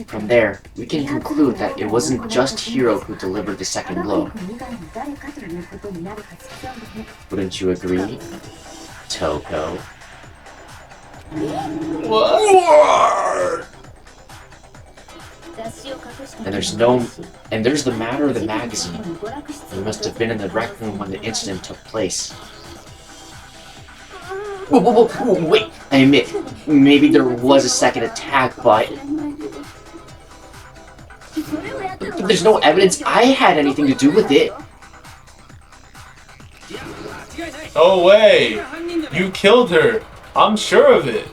[SPEAKER 1] From there, we can conclude that it wasn't just Hiro who delivered the second blow. Wouldn't you agree, Toko?
[SPEAKER 2] What?
[SPEAKER 1] And there's the matter of the magazine. He must have been in the rec room when the incident took place. Whoa, wait! I admit, maybe there was a second attack, but there's no evidence I had anything to do with it.
[SPEAKER 2] Oh way! You killed her! I'm sure of it!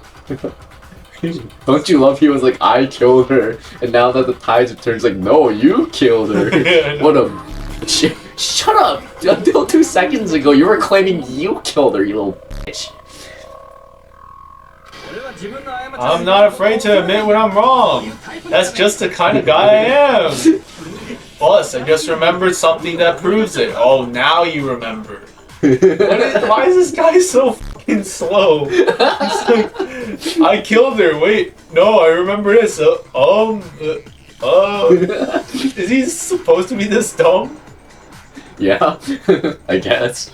[SPEAKER 1] Don't you love he was like, I killed her, and now that the tides have turned, it's like, no, you killed her. What a... Shut up! Until 2 seconds ago, you were claiming you killed her, you little bitch.
[SPEAKER 2] I'm not afraid to admit when I'm wrong. That's just the kind of guy I am. Plus, I just remembered something that proves it. Oh, now you remember. Why is this guy so fucking slow? He's like, I killed her. Wait, no, I remember this. Is he supposed to be this dumb?
[SPEAKER 1] Yeah, I guess.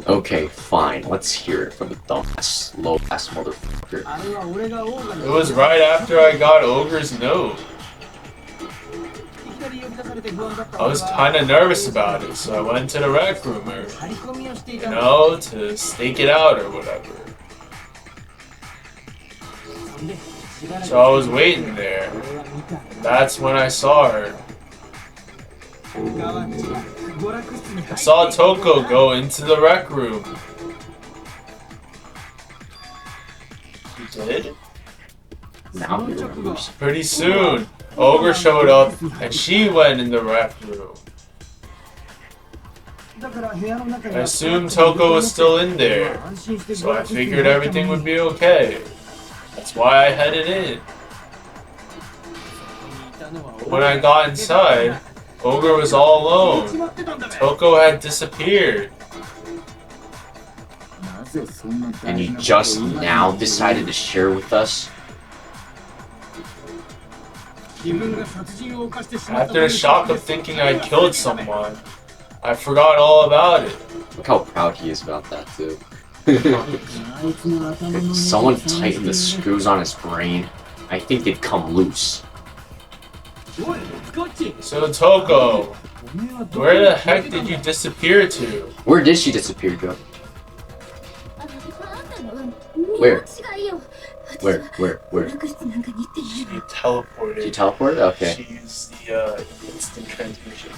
[SPEAKER 1] Okay, fine. Let's hear it from the dumbass, slow-ass motherfucker.
[SPEAKER 2] It was right after I got Ogre's note. I was kinda nervous about it, so I went to the rec room, to stake it out or whatever. So I was waiting there, and that's when I saw her. I saw Toko go into the rec room. did?
[SPEAKER 1] Now he remembers.
[SPEAKER 2] Pretty soon, Ogre showed up and she went in the rec room. I assumed Toko was still in there, so I figured everything would be okay. That's why I headed in. When I got inside, Ogre was all alone. Toko had disappeared.
[SPEAKER 1] And you just now decided to share with us?
[SPEAKER 2] After the shock of thinking I killed someone, I forgot all about it.
[SPEAKER 1] Look how proud he is about that, too. If someone tightened the screws on his brain, I think they'd come loose.
[SPEAKER 2] So Toko, where the heck did you disappear to?
[SPEAKER 1] Where did she disappear, Joe? Where? Where?
[SPEAKER 2] She teleported.
[SPEAKER 1] She teleported? Okay.
[SPEAKER 2] She used the instant transmission.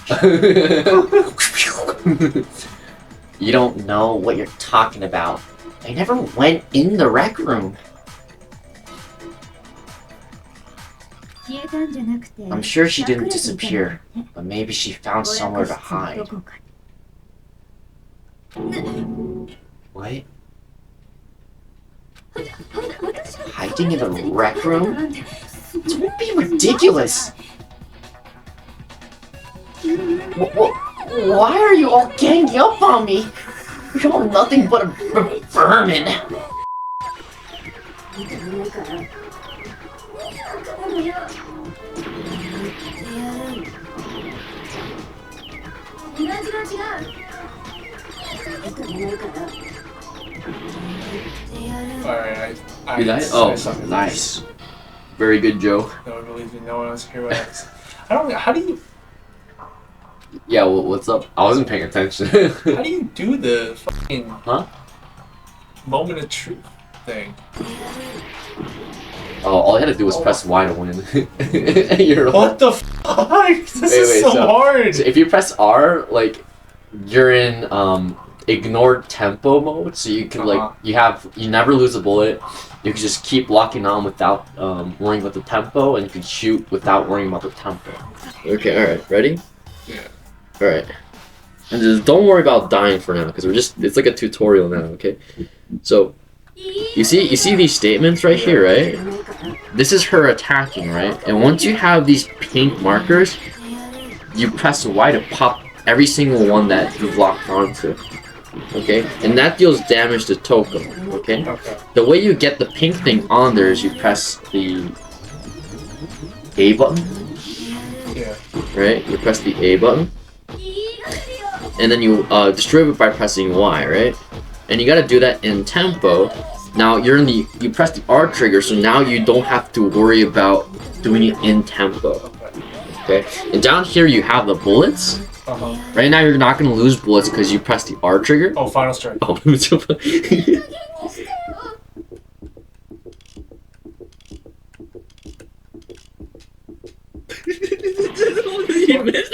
[SPEAKER 1] You don't know what you're talking about. I never went in the rec room. I'm sure she didn't disappear, but maybe she found somewhere to hide. What? Hiding in the rec room? Don't be ridiculous! Why are you all ganging up on me? You're all nothing but a vermin.
[SPEAKER 2] Alright, I
[SPEAKER 1] You died? Oh, nice. Very good, Joe.
[SPEAKER 2] No one believes me. No one else here. I don't. How do you?
[SPEAKER 1] Yeah, well, what's up? I wasn't paying attention.
[SPEAKER 2] How do you do the fucking moment of truth thing?
[SPEAKER 1] Oh, all I had to do was press Y to win.
[SPEAKER 2] What the fuck? This is so hard.
[SPEAKER 1] So if you press R, like, you're in ignore tempo mode, so you can you never lose a bullet. You can just keep locking on without worrying about the tempo, and you can shoot without worrying about the tempo. Okay, all right, ready?
[SPEAKER 2] Yeah.
[SPEAKER 1] All right, and just don't worry about dying for now, because it's like a tutorial now. Okay, so you see these statements right here, right? This is her attacking, right? And once you have these pink markers, you press Y to pop every single one that you've locked onto. Okay, and that deals damage to Toko. Okay? The way you get the pink thing on there is you press the A button.
[SPEAKER 2] Yeah.
[SPEAKER 1] Right? You press the A button, and then you distribute it by pressing Y. Right? And you gotta do that in tempo. Now you press the R trigger, so now you don't have to worry about doing it in tempo. Okay? And down here you have the bullets. Right now you're not going to lose bullets because you pressed the R trigger.
[SPEAKER 2] Oh, final strike.
[SPEAKER 1] Oh,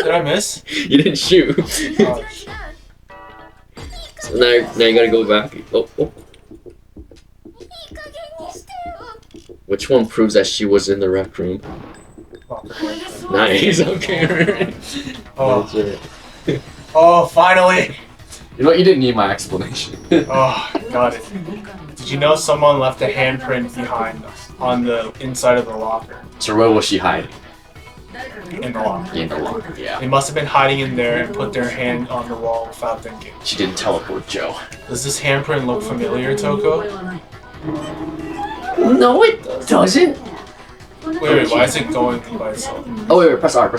[SPEAKER 2] Did I miss?
[SPEAKER 1] You didn't shoot.
[SPEAKER 2] Oh.
[SPEAKER 1] So now you gotta go back. Oh. Which one proves that she was in the rec room? Nice, okay.
[SPEAKER 2] Oh, finally!
[SPEAKER 1] You know what, you didn't need my explanation.
[SPEAKER 2] Oh, got it. Did you know someone left a handprint behind on the inside of the locker?
[SPEAKER 1] So where was she hiding?
[SPEAKER 2] In the locker.
[SPEAKER 1] In the locker, yeah.
[SPEAKER 2] They must have been hiding in there and put their hand on the wall without thinking.
[SPEAKER 1] She didn't teleport Joe.
[SPEAKER 2] Does this handprint look familiar, Toko?
[SPEAKER 1] No, it doesn't.
[SPEAKER 2] Wait, why is it going by itself?
[SPEAKER 1] Oh, wait, press R.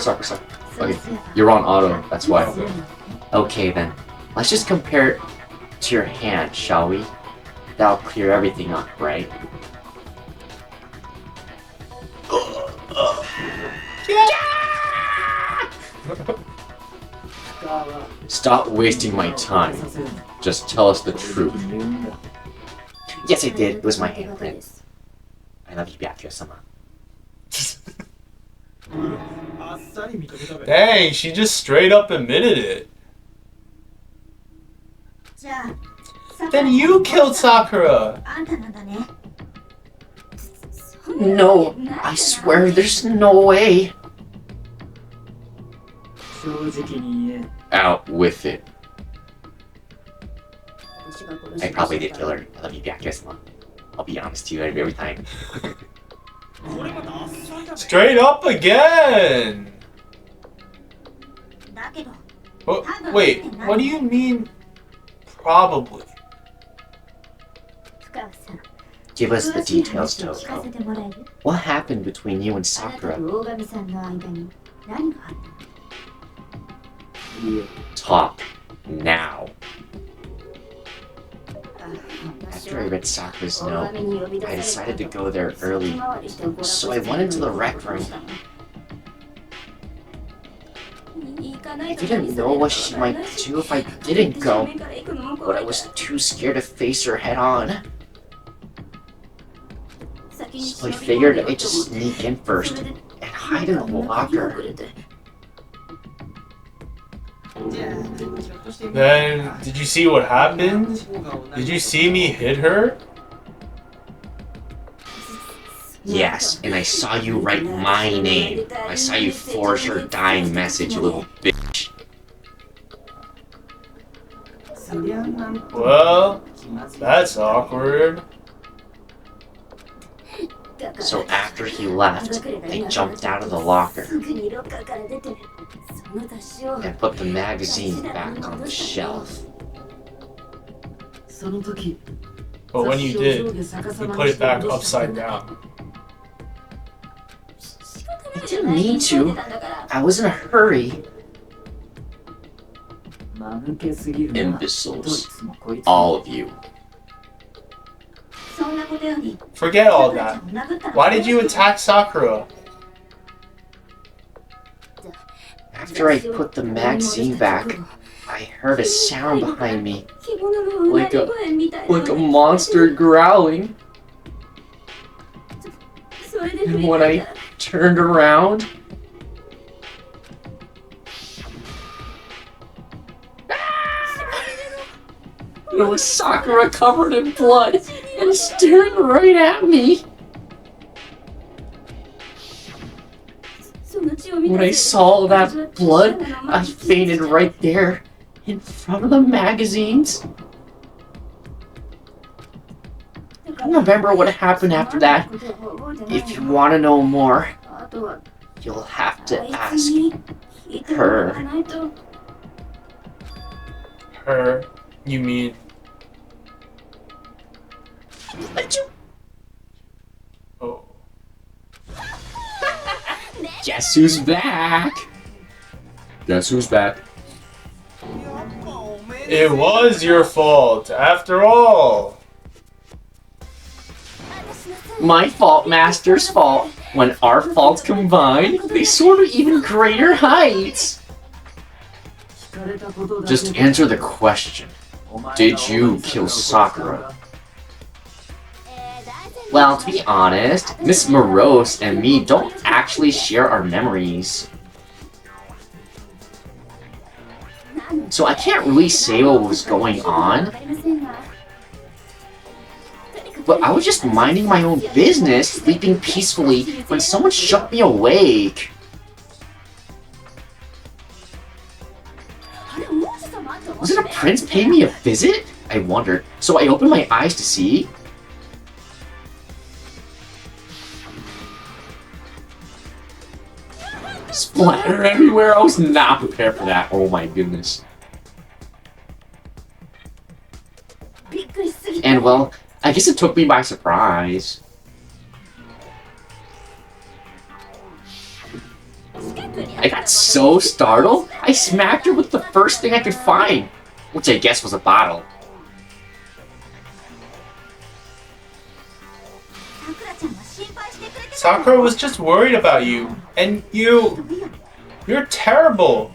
[SPEAKER 1] Okay, you're on auto, that's why. Okay then, let's just compare it to your hand, shall we? That'll clear everything up, right? Stop wasting my time. Just tell us the truth. Yes, I did. It was my handprint. I love you, Beatrice-sama.
[SPEAKER 2] Dang, she just straight up admitted it. Then you killed Sakura!
[SPEAKER 3] No, I swear there's no way. Out with it. I probably did kill her. I love you back, yes, Mom. I'll be honest to you every time.
[SPEAKER 2] Straight up again! Wait, what do you mean, probably?
[SPEAKER 3] Give us the details, Toko. What happened between you and Sakura? Talk now. After I read Sakura's note, I decided to go there early, so I went into the rec room. I didn't know what she might do if I didn't go, but I was too scared to face her head on. So I figured I'd just sneak in first and hide in the locker.
[SPEAKER 2] Then, did you see what happened? Did you see me hit her?
[SPEAKER 3] Yes, and I saw you write my name. I saw you forge her dying message, you little bitch.
[SPEAKER 2] Well, that's awkward.
[SPEAKER 3] So after he left, I jumped out of the locker and put the magazine back on the shelf.
[SPEAKER 2] But when you did, you put it back upside down.
[SPEAKER 3] I didn't mean to. I was in a hurry. Imbeciles. All of you.
[SPEAKER 2] Forget all that. Why did you attack Sakura?
[SPEAKER 3] After I put the magazine back, I heard a sound behind me. Like a monster growling. And when I turned around, it was Sakura covered in blood and staring right at me. When I saw that blood, I fainted right there in front of the magazines. I don't remember what happened after that. If you want to know more, you'll have to ask her.
[SPEAKER 2] Her? You mean? Oh.
[SPEAKER 3] Guess who's back? Guess who's back?
[SPEAKER 2] It was your fault, after all.
[SPEAKER 3] My fault, Master's fault. When our faults combine, they soar to even greater heights. Just answer the question. Did you kill Sakura? Well, to be honest, Miss Morose and me don't actually share our memories. So I can't really say what was going on. But I was just minding my own business, sleeping peacefully, when someone shook me awake. Was it a prince paying me a visit? I wondered, so I opened my eyes to see. Splatter everywhere, I was not prepared for that, oh my goodness. And well, I guess it took me by surprise. I got so startled, I smacked her with the first thing I could find, which I guess was a bottle.
[SPEAKER 2] Sakura was just worried about you, and you're terrible.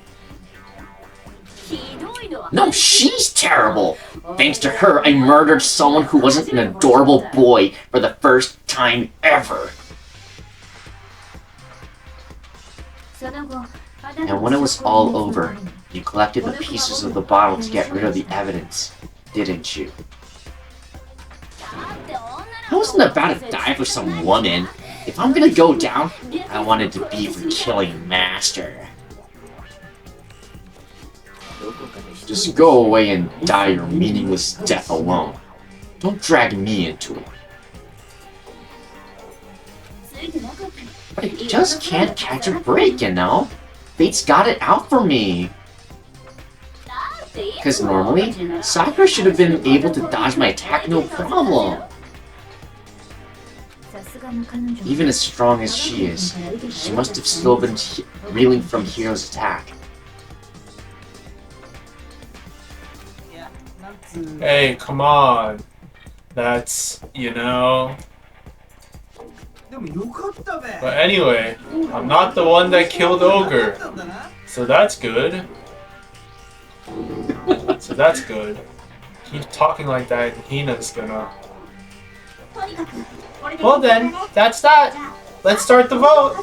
[SPEAKER 3] No, she's terrible! Thanks to her, I murdered someone who wasn't an adorable boy for the first time ever. And when it was all over, you collected the pieces of the bottle to get rid of the evidence, didn't you? I wasn't about to die for some woman. If I'm gonna go down, I want it to be for killing Master. Just go away and die your meaningless death alone. Don't drag me into it. But I just can't catch a break, you know? Fate's got it out for me. Because normally, Sakura should have been able to dodge my attack no problem. Even as strong as she is, she must have still been reeling from Hiro's attack.
[SPEAKER 2] Hey, come on. That's, you know... But anyway, I'm not the one that killed Ogre. So that's good. Keep talking like that and Hina's gonna... Well then, that's that. Let's start the vote.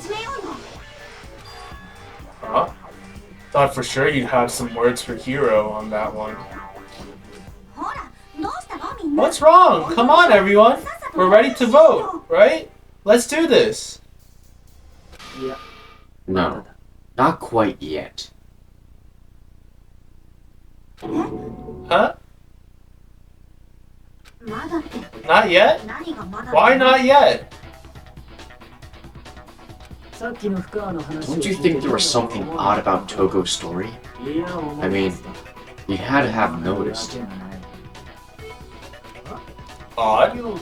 [SPEAKER 2] Huh? Thought for sure you'd have some words for Hiro on that one. What's wrong? Come on everyone. We're ready to vote, right? Let's do this.
[SPEAKER 3] No, not quite yet.
[SPEAKER 2] Huh? Not yet? Why not yet?
[SPEAKER 3] Don't you think there was something odd about Togo's story? I mean, you had to have noticed.
[SPEAKER 2] Odd?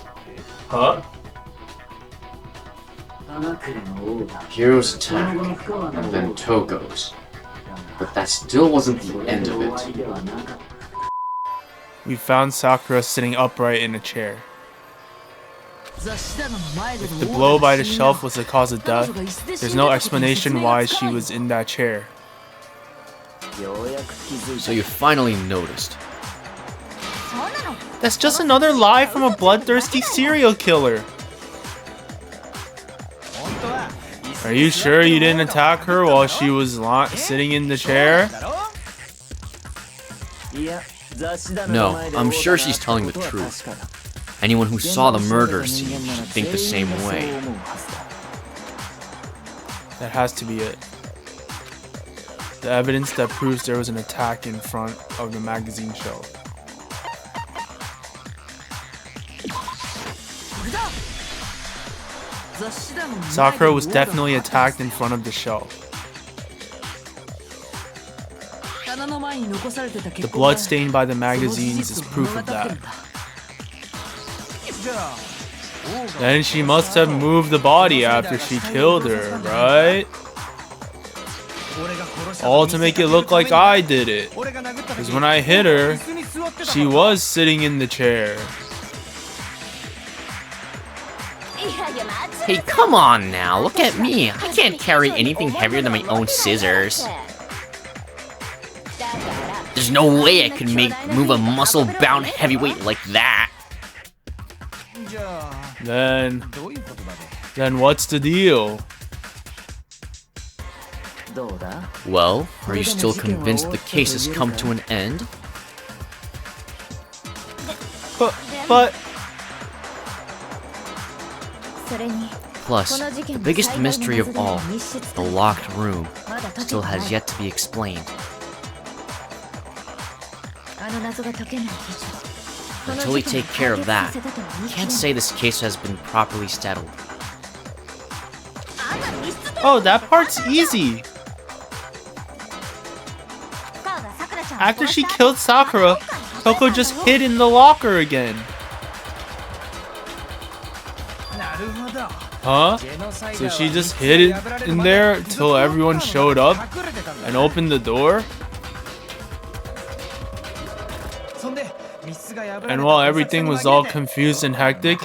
[SPEAKER 2] Huh?
[SPEAKER 3] Hiro's attack, and then Togo's. But that still wasn't the end of it.
[SPEAKER 2] We found Sakura sitting upright in a chair. If the blow by the shelf was the cause of death, there's no explanation why she was in that chair.
[SPEAKER 1] So you finally noticed.
[SPEAKER 2] That's just another lie from a bloodthirsty serial killer. Are you sure you didn't attack her while she was sitting in the chair?
[SPEAKER 1] No, I'm sure she's telling the truth. Anyone who saw the murder scene should think the same way.
[SPEAKER 2] That has to be it. The evidence that proves there was an attack in front of the magazine shelf. Sakura was definitely attacked in front of the shelf. The blood stained by the magazines is proof of that. Then she must have moved the body after she killed her, right? All to make it look like I did it. Because when I hit her, she was sitting in the chair.
[SPEAKER 3] Hey, come on now, look at me. I can't carry anything heavier than my own scissors. There's no way I could move a muscle-bound heavyweight like that.
[SPEAKER 2] Then what's the deal?
[SPEAKER 1] Well, are you still convinced the case has come to an end?
[SPEAKER 2] But...
[SPEAKER 1] Plus, the biggest mystery of all, the locked room, still has yet to be explained. Until we take care of that, we can't say this case has been properly settled.
[SPEAKER 2] Oh, that part's easy. After she killed Sakura, Toko just hid in the locker again. Huh? So she just hid it in there until everyone showed up and opened the door? And while everything was all confused and hectic,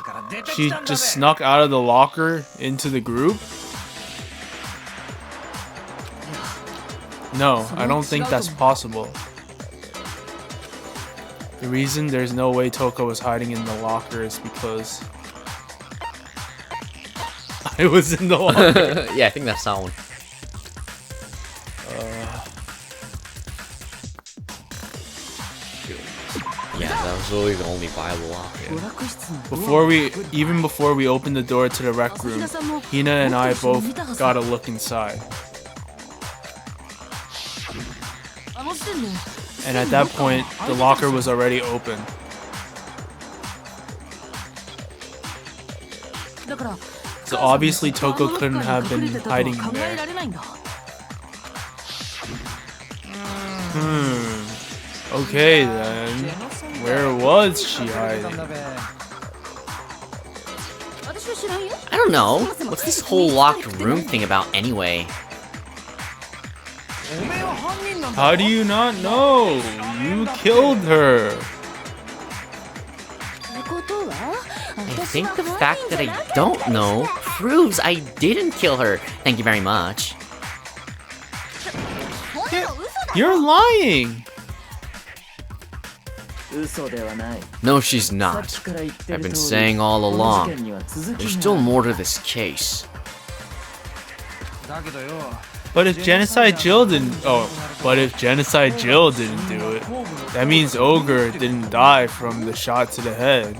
[SPEAKER 2] she just snuck out of the locker into the group? No, I don't think that's possible. The reason there's no way Toko was hiding in the locker is because I was in the locker.
[SPEAKER 1] Yeah, I think that's that one. Yeah, that was really the only viable option.
[SPEAKER 2] Before we opened the door to the rec room, Hina and I both got a look inside. And at that point, the locker was already open. So obviously Toko couldn't have been hiding in there. Okay then. Where was she hiding?
[SPEAKER 3] I don't know. What's this whole locked room thing about anyway?
[SPEAKER 2] How do you not know? You killed her.
[SPEAKER 3] I think the fact that I don't know proves I didn't kill her. Thank you very much.
[SPEAKER 2] You're lying.
[SPEAKER 1] No, she's not. I've been saying all along. There's still more to this case.
[SPEAKER 2] But if Genocide Jill didn't do it, that means Ogre didn't die from the shot to the head.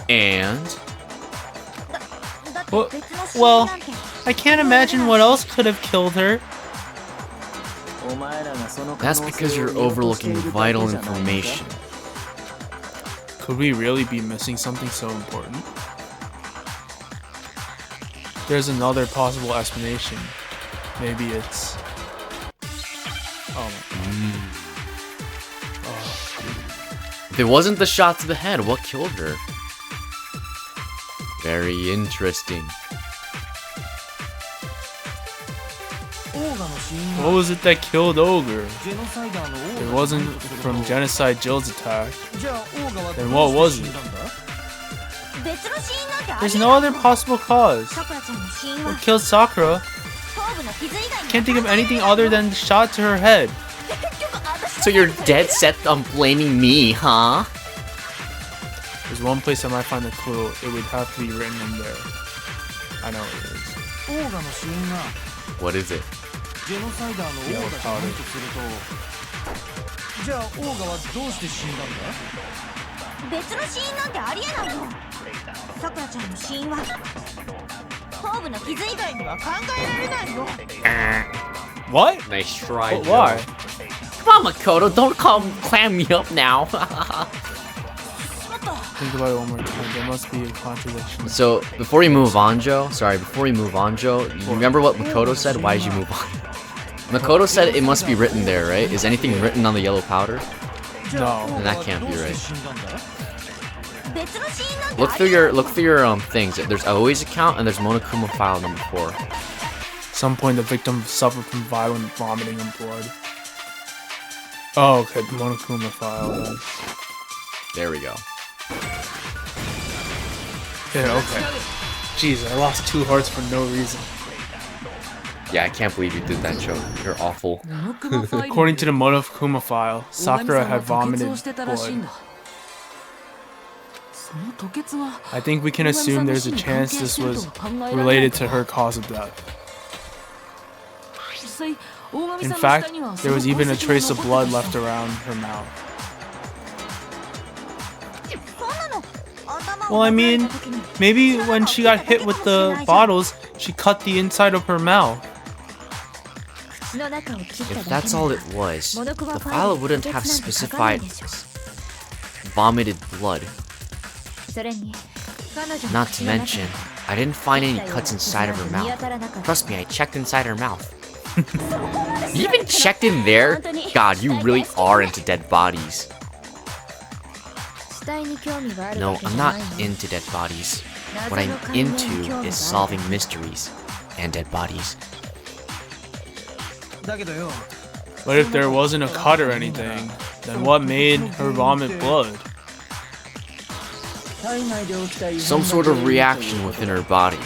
[SPEAKER 1] And?
[SPEAKER 2] Well, I can't imagine what else could have killed her.
[SPEAKER 1] That's because you're overlooking vital information.
[SPEAKER 2] Could we really be missing something so important? There's another possible explanation. Maybe it's...
[SPEAKER 1] If it wasn't the shot to the head, what killed her? Very interesting.
[SPEAKER 2] What was it that killed Ogre? It wasn't from Genocide Jill's attack. Then what was it? There's no other possible cause. What killed Sakura? Can't think of anything other than the shot to her head.
[SPEAKER 3] So you're dead set on blaming me, huh?
[SPEAKER 2] There's one place I might find a clue. It would have to be written in there. I know what it is.
[SPEAKER 1] What is it?
[SPEAKER 2] Yellow powder. What?
[SPEAKER 1] Nice try.
[SPEAKER 2] Why?
[SPEAKER 3] Come on, Makoto, don't clam me up now.
[SPEAKER 2] Think about it one more time. There must be a contradiction.
[SPEAKER 1] So, before we move on, Joe, you remember what Makoto said? Why did you move on? Makoto said it must be written there, right? Is anything written on the yellow powder?
[SPEAKER 2] No.
[SPEAKER 1] Then that can't be right. Look through your things. There's Aoi's account and there's Monokuma file number 4.
[SPEAKER 2] At some point the victim suffered from violent vomiting and blood. Oh, okay, the Monokuma file then.
[SPEAKER 1] There we go.
[SPEAKER 2] Yeah, okay. Jeez, I lost 2 hearts for no reason.
[SPEAKER 1] Yeah, I can't believe you did that, Joe. You're awful.
[SPEAKER 2] According to the Monokuma file, Sakura had vomited blood. I think we can assume there's a chance this was related to her cause of death. In fact, there was even a trace of blood left around her mouth. Well, I mean, maybe when she got hit with the bottles, she cut the inside of her mouth.
[SPEAKER 1] If that's all it was, the file wouldn't have specified vomited blood. Not to mention, I didn't find any cuts inside of her mouth. Trust me, I checked inside her mouth. You even checked in there? God, you really are into dead bodies. No, I'm not into dead bodies. What I'm into is solving mysteries and dead bodies.
[SPEAKER 2] But if there wasn't a cut or anything, then what made her vomit blood?
[SPEAKER 1] Some sort of reaction within her body.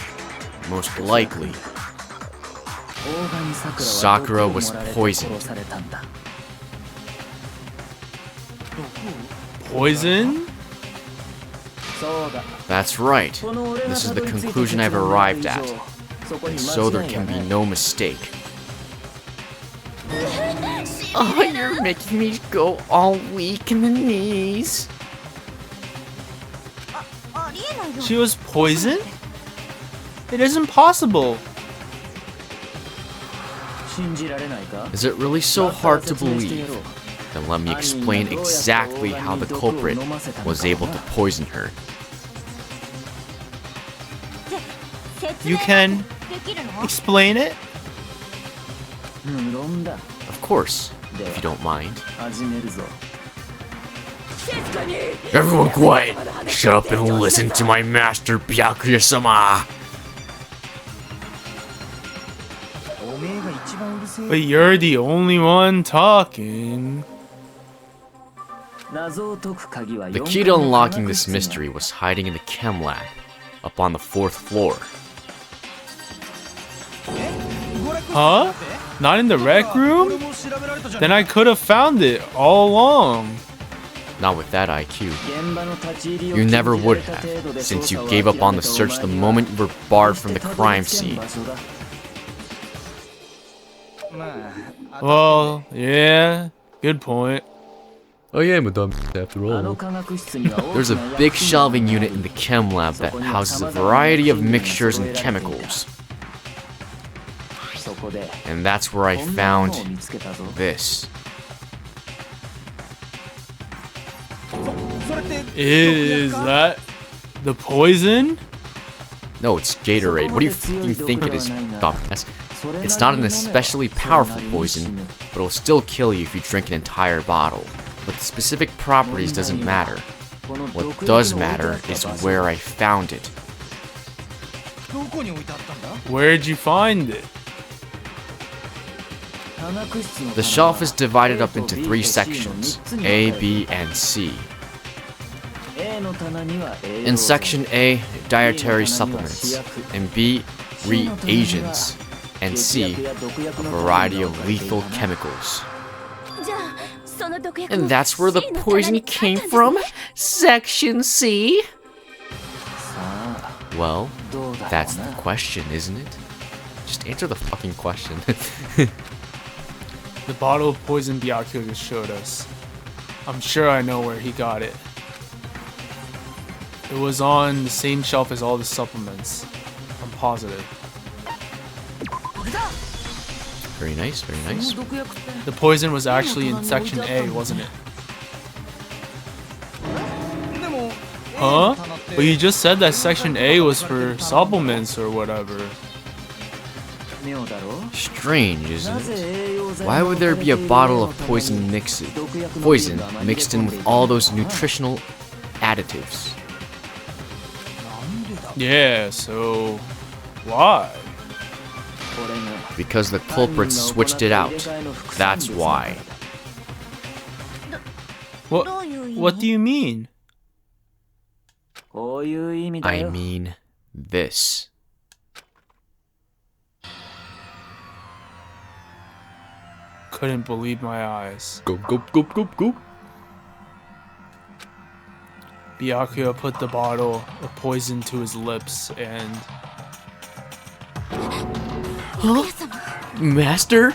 [SPEAKER 1] Most likely. Sakura was poisoned.
[SPEAKER 2] Poison?
[SPEAKER 1] That's right. This is the conclusion I've arrived at. And so there can be no mistake.
[SPEAKER 3] Oh, you're making me go all weak in the knees.
[SPEAKER 2] She was poisoned? It isn't possible.
[SPEAKER 1] Is it really so hard to believe? Then let me explain exactly how the culprit was able to poison her.
[SPEAKER 2] You can explain it?
[SPEAKER 1] Of course, if you don't mind. Everyone quiet! Shut up and listen to my master, Byakuya-sama!
[SPEAKER 2] But you're the only one talking.
[SPEAKER 1] The key to unlocking this mystery was hiding in the chem lab, up on the 4th floor.
[SPEAKER 2] Huh? Not in the rec room? Then I could have found it all along.
[SPEAKER 1] Not with that IQ. You never would have, since you gave up on the search the moment you were barred from the crime scene.
[SPEAKER 2] Well, yeah, good point.
[SPEAKER 1] Oh yeah, Madame, after all. There's a big shelving unit in the chem lab that houses a variety of mixtures and chemicals. And that's where I found this.
[SPEAKER 2] Is that the poison?
[SPEAKER 1] No, it's Gatorade. What do you think it is, dumbass? It's not an especially powerful poison, but it'll still kill you if you drink an entire bottle. But the specific properties doesn't matter. What does matter is where I found it.
[SPEAKER 2] Where'd you find it?
[SPEAKER 1] The shelf is divided up into 3 sections, A, B, and C. In section A, dietary supplements, and B, reagents, and C, a variety of lethal chemicals.
[SPEAKER 3] And that's where the poison came from? Section C?
[SPEAKER 1] Well, that's the question, isn't it? Just answer the fucking question.
[SPEAKER 2] The bottle of poison Byakuya just showed us. I'm sure I know where he got it. It was on the same shelf as all the supplements. I'm positive.
[SPEAKER 1] Very nice, very nice.
[SPEAKER 2] The poison was actually in section A, wasn't it? Huh? But you just said that section A was for supplements or whatever.
[SPEAKER 1] Strange, isn't it? Why would there be a bottle of poison mixed in with all those nutritional additives?
[SPEAKER 2] Yeah, so why?
[SPEAKER 1] Because the culprits switched it out. That's why.
[SPEAKER 2] What do you mean?
[SPEAKER 1] I mean this.
[SPEAKER 2] Couldn't believe my eyes.
[SPEAKER 1] Go, go, go, go, go.
[SPEAKER 2] Byakuya put the bottle of poison to his lips and...
[SPEAKER 3] Huh? Master?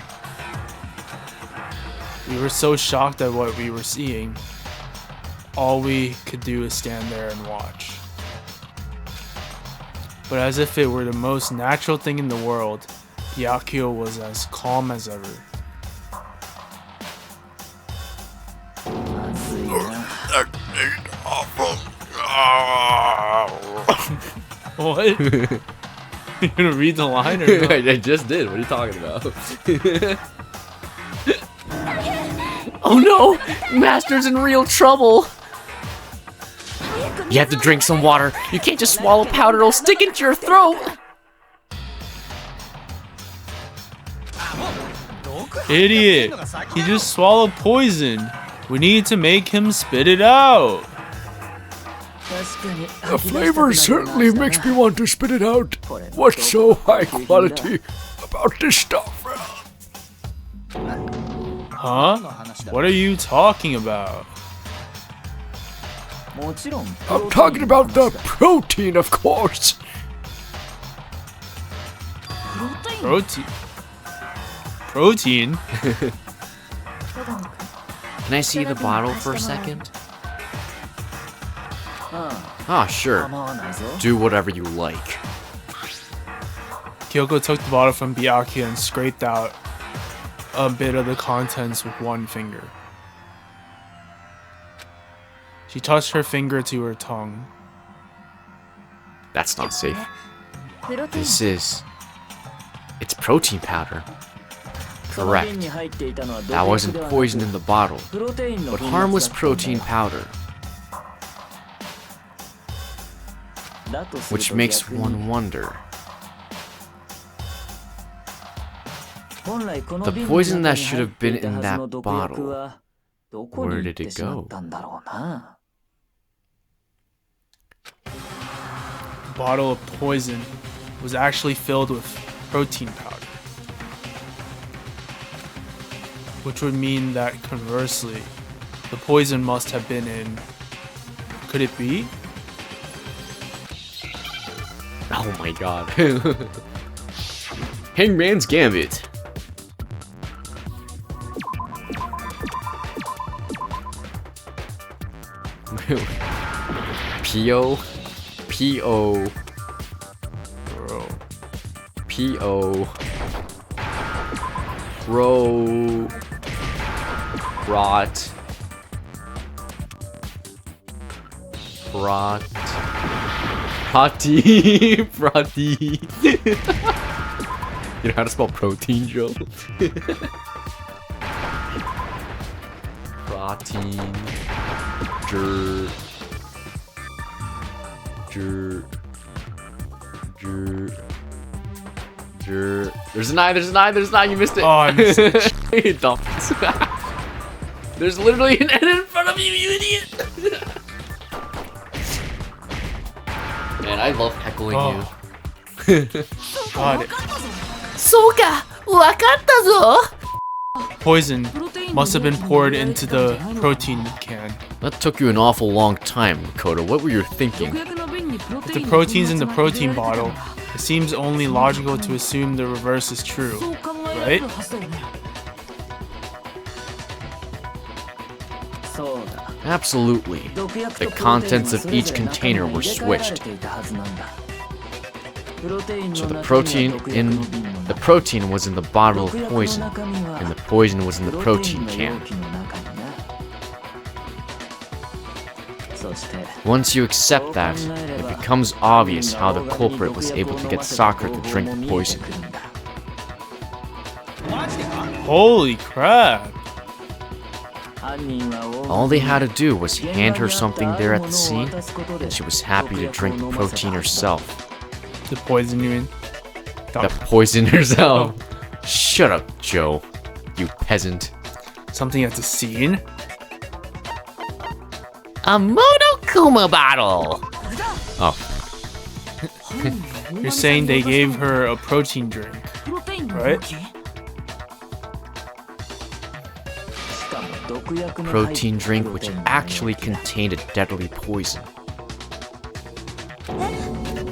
[SPEAKER 2] We were so shocked at what we were seeing. All we could do is stand there and watch. But as if it were the most natural thing in the world, Byakuya was as calm as ever. What? You gonna read the line or not?
[SPEAKER 1] I just did. What are you talking about?
[SPEAKER 3] Oh no! Master's in real trouble! You have to drink some water. You can't just swallow powder, it'll stick into your throat!
[SPEAKER 2] Idiot! He just swallowed poison. We need to make him spit it out.
[SPEAKER 4] The flavor certainly makes me want to spit it out. What's so high quality about this stuff?
[SPEAKER 2] Huh? What are you talking about?
[SPEAKER 4] I'm talking about the protein, of course.
[SPEAKER 2] Protein? Protein?
[SPEAKER 1] Can I see the bottle for a second? Ah, sure. Do whatever you like.
[SPEAKER 2] Kyoko took the bottle from Byakuya and scraped out a bit of the contents with one finger. She touched her finger to her tongue.
[SPEAKER 1] That's not safe. It's protein powder. Correct. That wasn't poison in the bottle, but harmless protein powder. Which makes one wonder. The poison that should have been in that bottle, where did it go?
[SPEAKER 2] The bottle of poison was actually filled with protein powder. Which would mean that conversely, the poison must have been in... Could it be?
[SPEAKER 1] Oh my god. Hangman's Gambit. P.O. P.O.
[SPEAKER 2] Bro.
[SPEAKER 1] P.O. Bro. Rot. Proti. Proti. You know how to spell protein, Joe? Protein. There's an I, you missed it.
[SPEAKER 2] Oh, I missed it.
[SPEAKER 1] You dumbass. There's literally an N in front of you, you idiot. Man, I love heckling you.
[SPEAKER 2] Got it.
[SPEAKER 3] Soka, wakatta zo.
[SPEAKER 2] Poison must have been poured into the protein can.
[SPEAKER 1] That took you an awful long time, Makoto. What were you thinking?
[SPEAKER 2] If the protein's in the protein bottle, it seems only logical to assume the reverse is true, right?
[SPEAKER 1] Absolutely. The contents of each container were switched. So the protein was in the bottle of poison, and the poison was in the protein can. Once you accept that, it becomes obvious how the culprit was able to get Sakura to drink the poison.
[SPEAKER 2] Holy crap!
[SPEAKER 1] All they had to do was hand her something there at the scene, and she was happy to drink the protein herself.
[SPEAKER 2] The poison, you mean?
[SPEAKER 1] The poison herself? Shut up, Joe. You peasant.
[SPEAKER 2] Something at the scene?
[SPEAKER 3] A Monokuma bottle.
[SPEAKER 1] Oh.
[SPEAKER 2] You're saying they gave her a protein drink, right?
[SPEAKER 1] Protein drink which actually contained a deadly poison.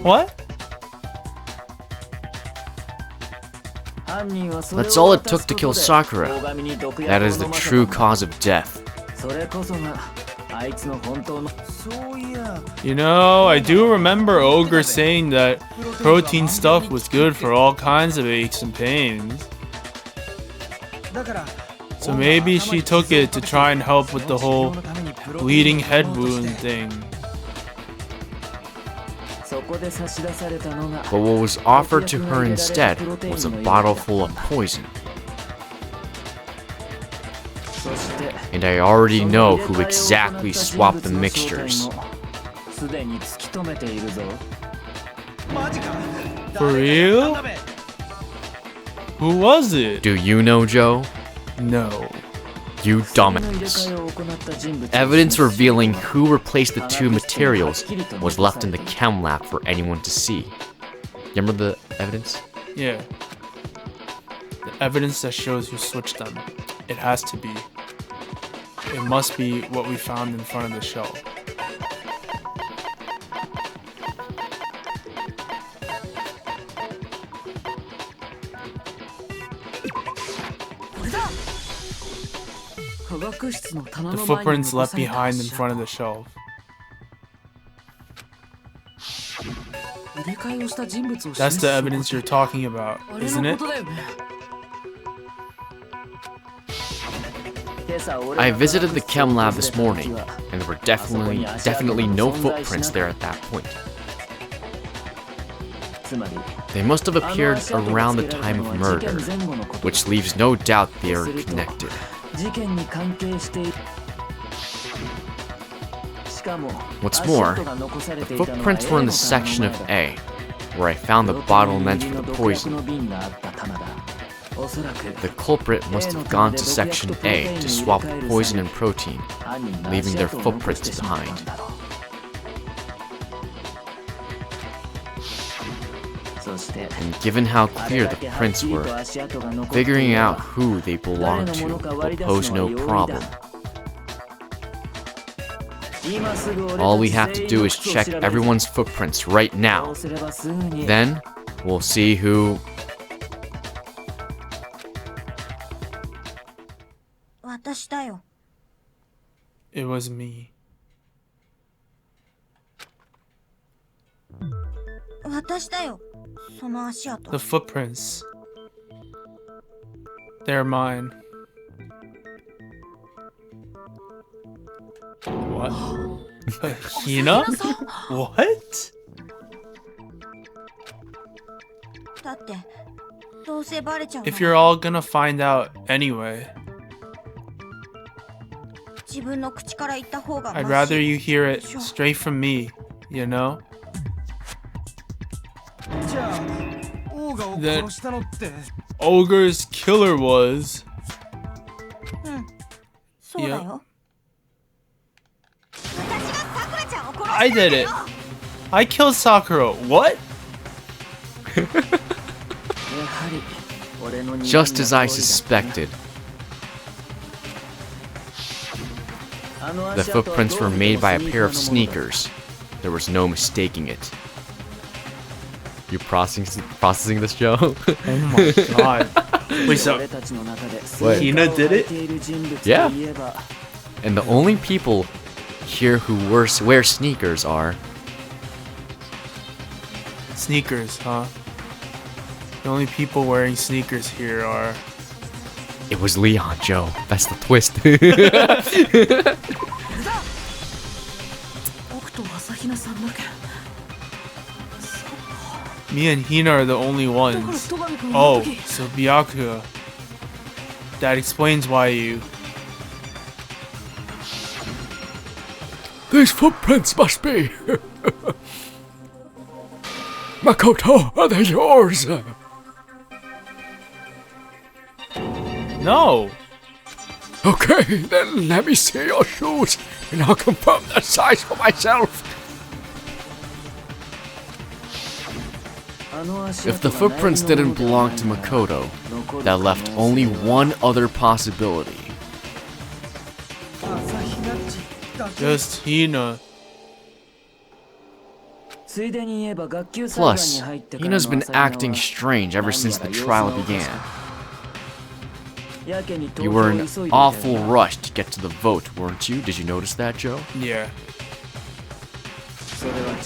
[SPEAKER 2] What?
[SPEAKER 1] That's all it took to kill Sakura. That is the true cause of death.
[SPEAKER 2] You know, I do remember Ogre saying that protein stuff was good for all kinds of aches and pains. So maybe she took it to try and help with the whole bleeding head wound thing.
[SPEAKER 1] But what was offered to her instead was a bottle full of poison. And I already know who exactly swapped the mixtures.
[SPEAKER 2] For real? Who was it?
[SPEAKER 1] Do you know, Joe?
[SPEAKER 2] No.
[SPEAKER 1] You dumbass. Evidence revealing who replaced the two materials was left in the chem lab for anyone to see. Remember the evidence?
[SPEAKER 2] Yeah. The evidence that shows who switched them. It has to be. It must be what we found in front of the shelf. The footprints left behind in front of the shelf. That's the evidence you're talking about, isn't it?
[SPEAKER 1] I visited the chem lab this morning, and there were definitely no footprints there at that point. They must have appeared around the time of murder, which leaves no doubt they are connected. What's more, the footprints were in the section of A, where I found the bottle meant for the poison. The culprit must have gone to section A to swap the poison and protein, leaving their footprints behind. And given how clear the prints were, figuring out who they belonged to will pose no problem. All we have to do is check everyone's footprints right now. Then, we'll see who...
[SPEAKER 2] It was me. The footprints. They're mine. What? Hina? What? If you're all gonna find out anyway, I'd rather you hear it straight from me, you know? Then Ogre's killer was... Yeah. I did it. I killed Sakura. What?
[SPEAKER 1] Just as I suspected. The footprints were made by a pair of sneakers. There was no mistaking it. You processing this, Joe?
[SPEAKER 2] Oh my god. Wait, so
[SPEAKER 1] what?
[SPEAKER 2] Hina did it?
[SPEAKER 1] Yeah. And the only people here who wear sneakers are...
[SPEAKER 2] Sneakers, huh? The only people wearing sneakers here are...
[SPEAKER 1] It was Leon, Joe. That's the twist.
[SPEAKER 2] Me and Hina are the only ones. Oh, so Byakuya. That explains why you...
[SPEAKER 4] These footprints must be... Makoto, are they yours?
[SPEAKER 2] No!
[SPEAKER 4] Okay, then let me see your shoes, and I'll confirm the size for myself.
[SPEAKER 1] If the footprints didn't belong to Makoto, that left only one other possibility.
[SPEAKER 2] Just Hina.
[SPEAKER 1] Plus, Hina's been acting strange ever since the trial began. You were in an awful rush to get to the vote, weren't you? Did you notice that, Joe?
[SPEAKER 2] Yeah.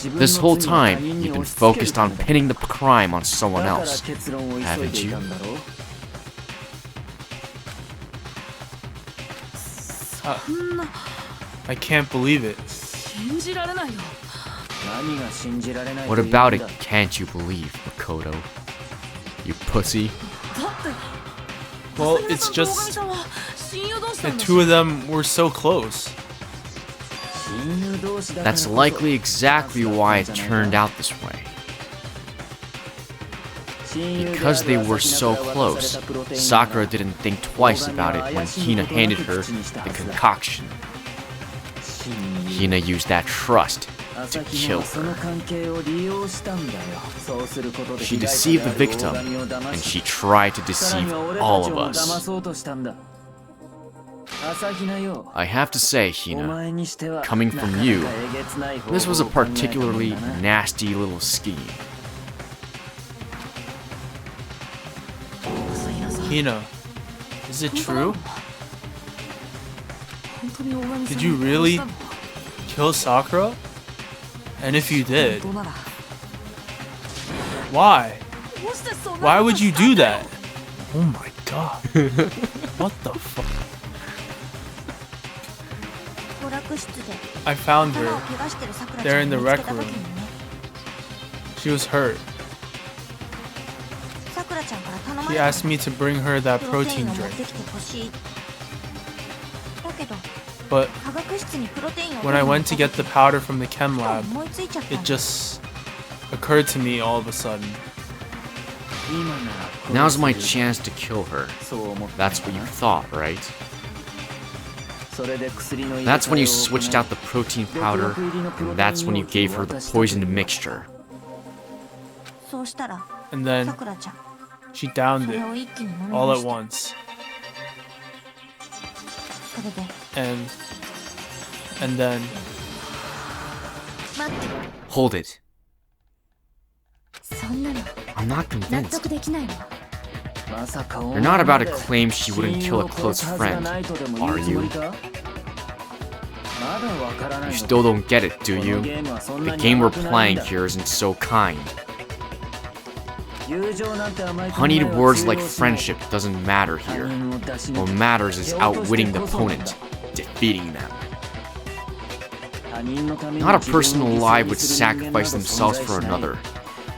[SPEAKER 1] This whole time, you've been focused on pinning the crime on someone else, haven't you?
[SPEAKER 2] I can't believe it.
[SPEAKER 1] What about it can't you believe, Makoto? You pussy.
[SPEAKER 2] Well, it's just... the two of them were so close.
[SPEAKER 1] That's likely exactly why it turned out this way. Because they were so close, Sakura didn't think twice about it when Hina handed her the concoction. Hina used that trust to kill her. She deceived the victim, and she tried to deceive all of us. I have to say, Hina, coming from you, this was a particularly nasty little scheme.
[SPEAKER 2] Hina, is it true? Did you really kill Sakura? And if you did, why? Why would you do that? Oh my god. What the fuck? I found her there in the rec room. She was hurt. She asked me to bring her that protein drink. But when I went to get the powder from the chem lab, it just occurred to me all of a sudden.
[SPEAKER 1] Now's my chance to kill her. That's what you thought, right? That's when you switched out the protein powder, and that's when you gave her the poisoned mixture.
[SPEAKER 2] And then she downed it all at once. And then...
[SPEAKER 1] Hold it. I'm not convinced. You're not about to claim she wouldn't kill a close friend, are you? You still don't get it, do you? The game we're playing here isn't so kind. Honeyed words like friendship doesn't matter here. What matters is outwitting the opponent, defeating them. Not a person alive would sacrifice themselves for another.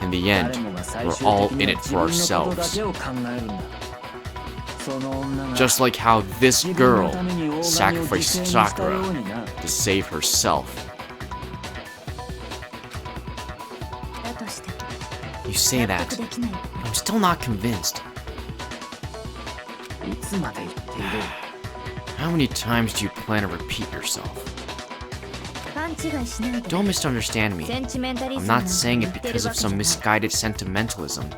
[SPEAKER 1] In the end, we're all in it for ourselves. Just like how this girl sacrificed Sakura to save herself. You say that, but I'm still not convinced. How many times do you plan to repeat yourself? Don't misunderstand me. I'm not saying it because of some misguided sentimentalism.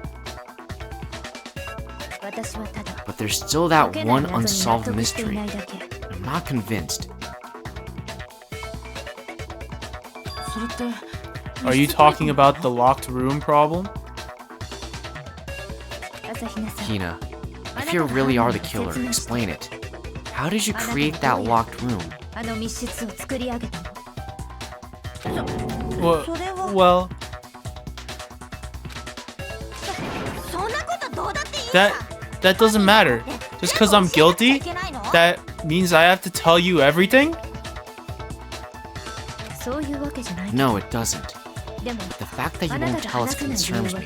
[SPEAKER 1] But there's still that one unsolved mystery. I'm not convinced.
[SPEAKER 2] Are you talking about the locked room problem?
[SPEAKER 1] Hina, if you really are the killer, explain it. How did you create that locked room?
[SPEAKER 2] Well, that doesn't matter. Just because I'm guilty, that means I have to tell you everything?
[SPEAKER 1] No, it doesn't. The fact that you won't tell us concerns me.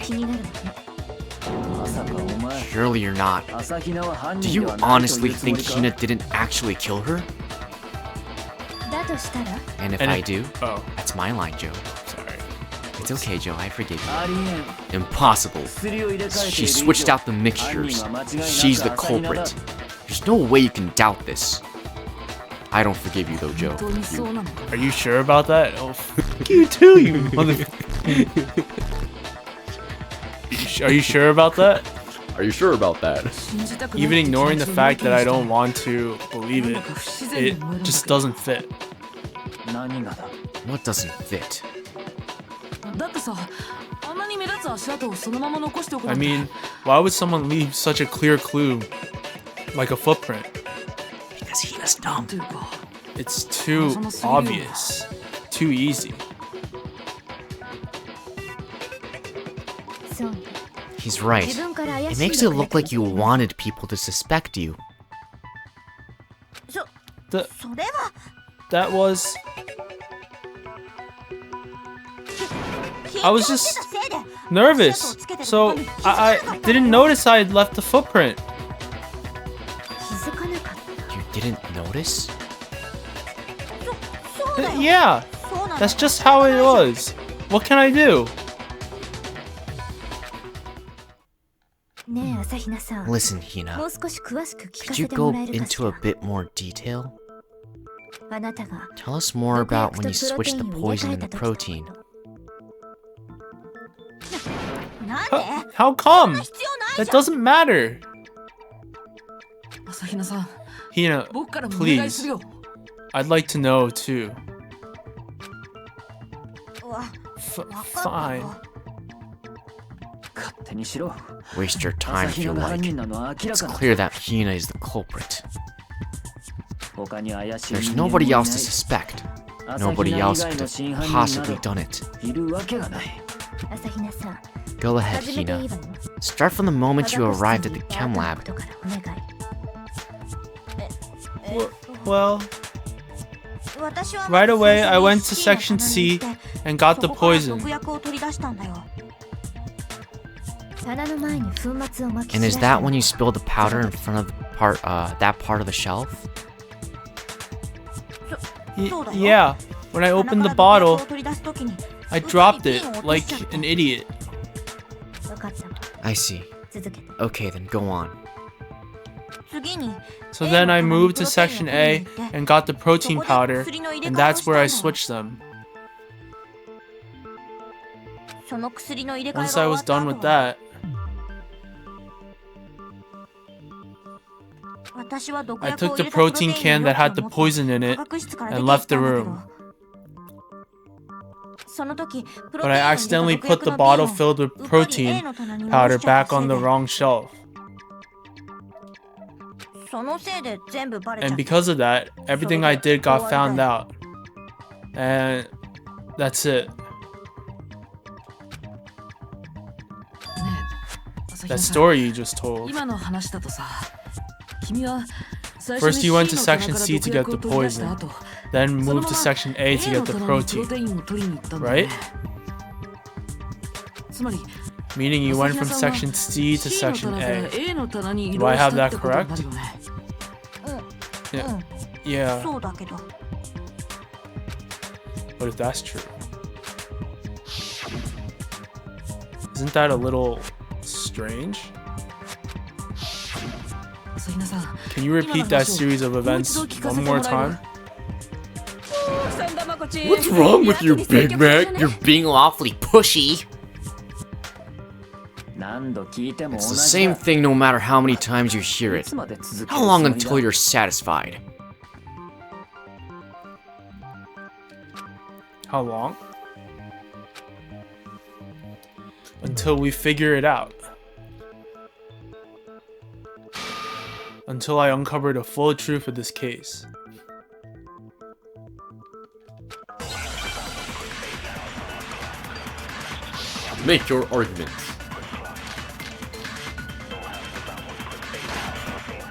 [SPEAKER 1] Surely you're not. Do you honestly think Hina didn't actually kill her? And if I do, that's my line, Joe.
[SPEAKER 2] Sorry.
[SPEAKER 1] It's okay, Joe, I forgive you. Impossible. She switched out the mixtures. She's the culprit. There's no way you can doubt this. I don't forgive you though, Joe.
[SPEAKER 2] Are you sure about that? Oh, fuck you too, you mother... Are you sure about that?
[SPEAKER 1] Are you sure about that?
[SPEAKER 2] Even ignoring the fact that I don't want to believe it, it just doesn't fit.
[SPEAKER 1] What doesn't fit?
[SPEAKER 2] I mean, why would someone leave such a clear clue, like a footprint?
[SPEAKER 1] Because Hina's dumb.
[SPEAKER 2] It's too obvious, too easy.
[SPEAKER 1] He's right. It makes it look like you wanted people to suspect you.
[SPEAKER 2] That was... I was just nervous, so I didn't notice I had left the footprint.
[SPEAKER 1] You didn't notice?
[SPEAKER 2] Yeah, that's just how it was. What can I do?
[SPEAKER 1] Listen, Hina. Could you go into a bit more detail? Tell us more about when you switched the poison in the protein.
[SPEAKER 2] How come? That doesn't matter. Hina, please. I'd like to know too. Fine.
[SPEAKER 1] Waste your time if you like. It's clear that Hina is the culprit. There's nobody else to suspect. Nobody else could have possibly done it. Go ahead, Hina. Start from the moment you arrived at the chem lab.
[SPEAKER 2] Well, right away I went to section C and got the poison.
[SPEAKER 1] And is that when you spilled the powder in front of the that part of the shelf?
[SPEAKER 2] Yeah, when I opened the bottle, I dropped it like an idiot.
[SPEAKER 1] I see. Okay, then go on.
[SPEAKER 2] So then I moved to section A and got the protein powder, and that's where I switched them. Once I was done with that, I took the protein can that had the poison in it and left the room. But I accidentally put the bottle filled with protein powder back on the wrong shelf. And because of that, everything I did got found out. And that's it. That story you just told. First you went to section C to get the poison, then moved to section A to get the protein, right? Meaning you went from section C to section A. Do I have that correct? Yeah. But if that's true, isn't that a little strange? Can you repeat that series of events one more time?
[SPEAKER 1] What's wrong with you, Big Mac?
[SPEAKER 3] You're being awfully pushy.
[SPEAKER 1] It's the same thing no matter how many times you hear it. How long until you're satisfied?
[SPEAKER 2] How long? Until we figure it out. Until I uncover the full truth of this case.
[SPEAKER 1] Make your argument.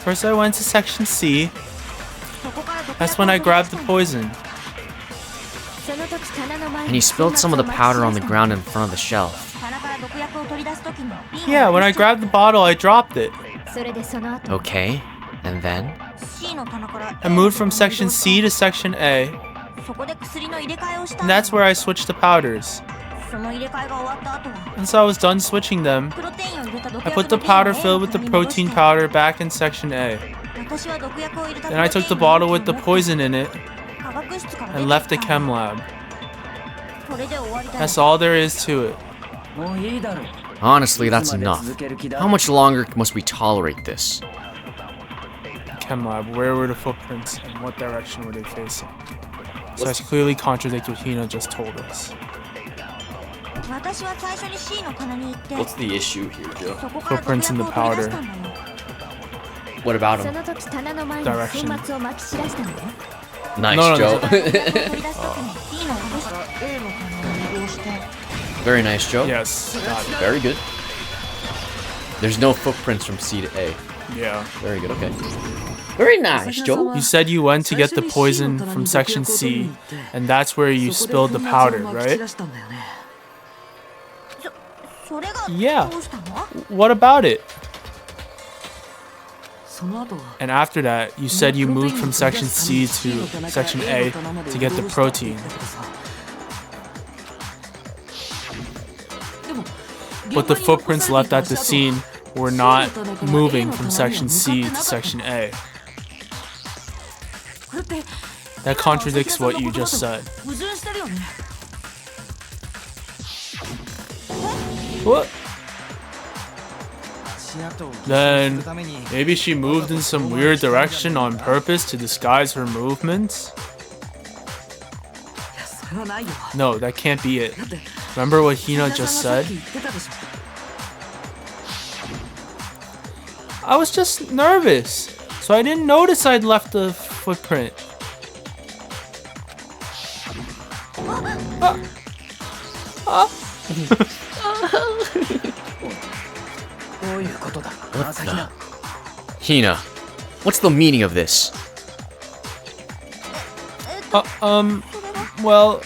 [SPEAKER 2] First I went to section C. That's when I grabbed the poison.
[SPEAKER 1] And you spilled some of the powder on the ground in front of the shelf.
[SPEAKER 2] Yeah, when I grabbed the bottle, I dropped it.
[SPEAKER 1] Okay, and then?
[SPEAKER 2] I moved from section C to section A. And that's where I switched the powders. Once I was done switching them, I put the powder filled with the protein powder back in section A. Then I took the bottle with the poison in it and left the chem lab. That's all there is to it.
[SPEAKER 1] Honestly, that's enough. How much longer must we tolerate this?
[SPEAKER 2] Chem lab, where were the footprints and what direction were they facing? So that's clearly contradict what Hina just told us.
[SPEAKER 1] What's the issue here, Joe?
[SPEAKER 2] Footprints in the powder.
[SPEAKER 1] What about him?
[SPEAKER 2] Direction.
[SPEAKER 1] Nice, Joe. Very nice, Joe.
[SPEAKER 2] Yes, got it.
[SPEAKER 1] Very good. There's no footprints from C to A.
[SPEAKER 2] Yeah.
[SPEAKER 1] Very good, okay. Very nice, Joe.
[SPEAKER 2] You said you went to get the poison from section C, and that's where you spilled the powder, right? Yeah. What about it? And after that, you said you moved from section C to section A to get the protein. But the footprints left at the scene were not moving from section C to section A. That contradicts what you just said. What? Then maybe she moved in some weird direction on purpose to disguise her movements? No, that can't be it. Remember what Hina just said? I was just nervous, so I didn't notice I'd left the footprint.
[SPEAKER 1] What the? Hina, what's the meaning of this?
[SPEAKER 2] Well...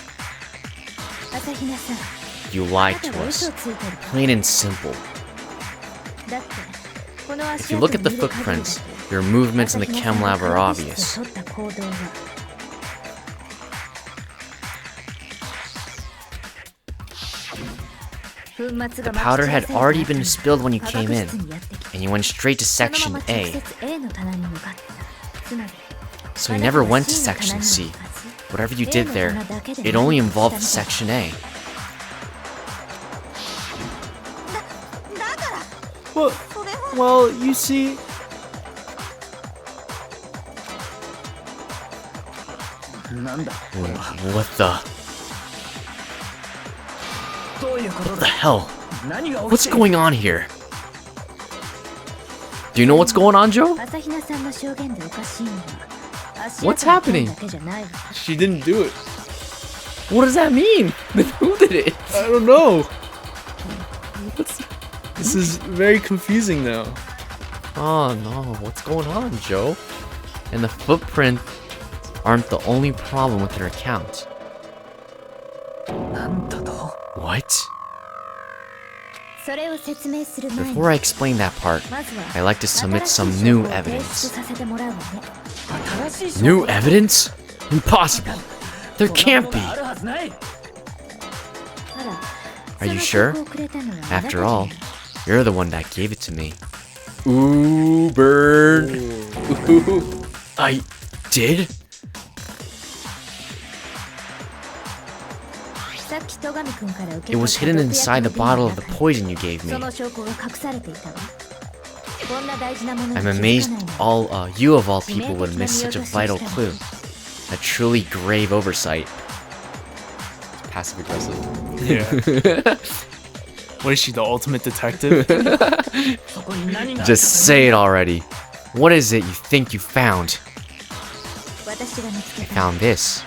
[SPEAKER 1] You lied to us. Plain and simple. If you look at the footprints, your movements in the chem lab are obvious. The powder had already been spilled when you came in, and you went straight to Section A. So you never went to Section C. Whatever you did there, it only involved Section A.
[SPEAKER 2] Well, you see...
[SPEAKER 1] What the? What the hell? What's going on here? Do you know what's going on, Joe? What's happening?
[SPEAKER 2] She didn't do it.
[SPEAKER 1] What does that mean? Who did it?
[SPEAKER 2] I don't know. This is very confusing now.
[SPEAKER 1] Oh no, what's going on, Joe? And the footprints aren't the only problem with her account. What? Before I explain that part, I'd like to submit some new evidence. New evidence? Impossible! There can't be! Are you sure? After all, you're the one that gave it to me. Ooh, burn! Ooh. I did? It was hidden inside the bottle of the poison you gave me. I'm amazed you of all people would miss such a vital clue. A truly grave oversight. It's passive aggressive.
[SPEAKER 2] Yeah. What is she, the ultimate detective?
[SPEAKER 1] Just say it already. What is it you think you found? I found this.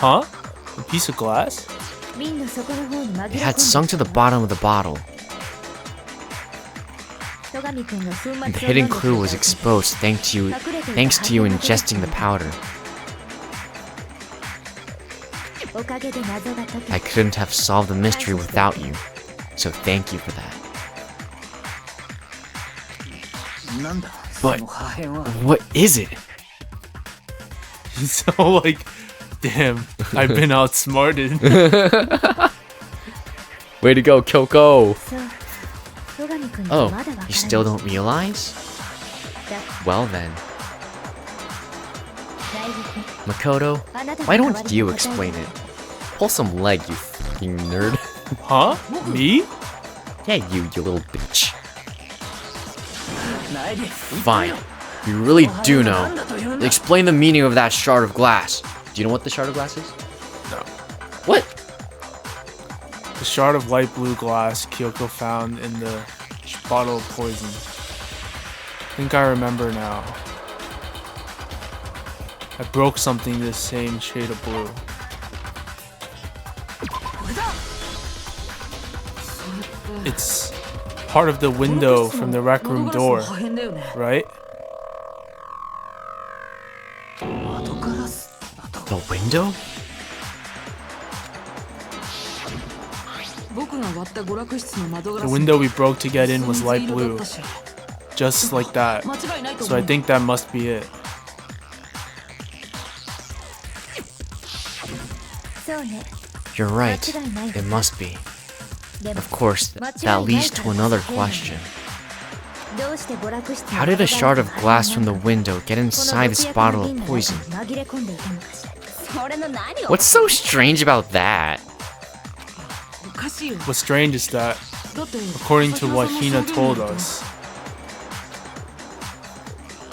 [SPEAKER 2] Huh? A piece of glass?
[SPEAKER 1] It had sunk to the bottom of the bottle. And the hidden clue was exposed thanks to you ingesting the powder. I couldn't have solved the mystery without you, so thank you for that. But what is it?
[SPEAKER 2] So like, damn, I've been outsmarted.
[SPEAKER 1] Way to go, Kyoko! Oh, you still don't realize? Well then. Makoto, why don't you explain it? Pull some leg, you fucking nerd.
[SPEAKER 2] Huh? Me?
[SPEAKER 1] Yeah, you little bitch. Fine. You really do know. Explain the meaning of that shard of glass. Do you know what the shard of glass is?
[SPEAKER 2] No.
[SPEAKER 1] What?
[SPEAKER 2] The shard of light blue glass Kyoko found in the bottle of poison. I think I remember now. I broke something this same shade of blue. It's part of the window from the rec room door, right?
[SPEAKER 1] The window?
[SPEAKER 2] The window we broke to get in was light blue. Just like that. So I think that must be it.
[SPEAKER 1] You're right. It must be. Of course, that leads to another question. How did a shard of glass from the window get inside this bottle of poison? What's so strange about that?
[SPEAKER 2] What's strange is that, according to what Hina told us,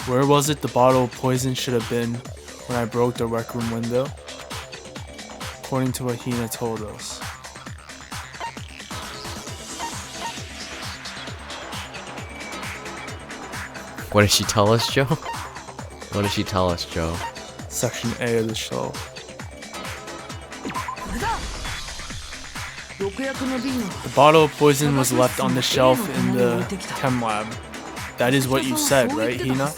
[SPEAKER 2] where was it the bottle of poison should have been when I broke the rec room window? According to what Hina told us.
[SPEAKER 1] What did she tell us, Joe? What did she tell us, Joe?
[SPEAKER 2] Section A of the show. The bottle of poison was left on the shelf in the chem lab. That is what you said, right, Hina?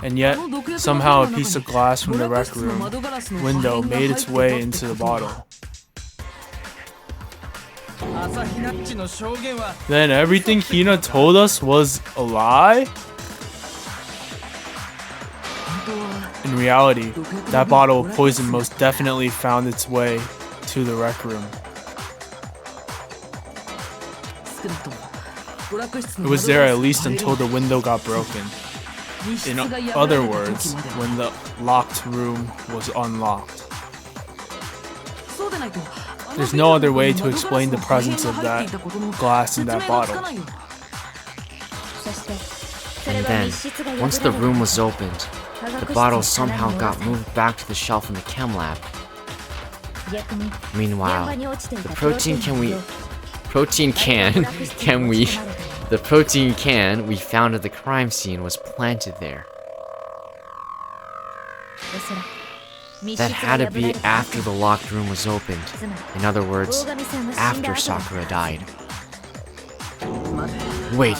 [SPEAKER 2] And yet, somehow a piece of glass from the rec room window made its way into the bottle. Then everything Hina told us was a lie? In reality, that bottle of poison most definitely found its way to the rec room. It was there at least until the window got broken. In other words, when the locked room was unlocked. There's no other way to explain the presence of that glass in that bottle.
[SPEAKER 1] And then, once the room was opened, the bottle somehow got moved back to the shelf in the chem lab. Meanwhile, the protein can we found at the crime scene was planted there. That had to be after the locked room was opened. In other words, after Sakura died. Wait,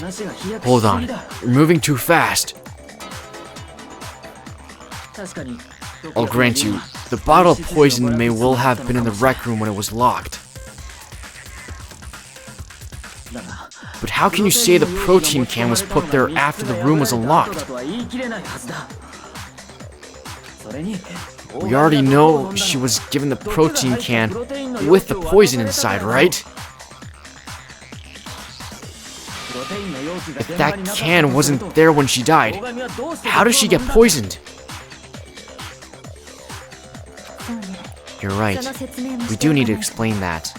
[SPEAKER 1] hold on. You're moving too fast. I'll grant you, the bottle of poison may well have been in the rec room when it was locked. But how can you say the protein can was put there after the room was unlocked? We already know she was given the protein can with the poison inside, right? If that can wasn't there when she died, how did she get poisoned? You're right. We do need to explain that.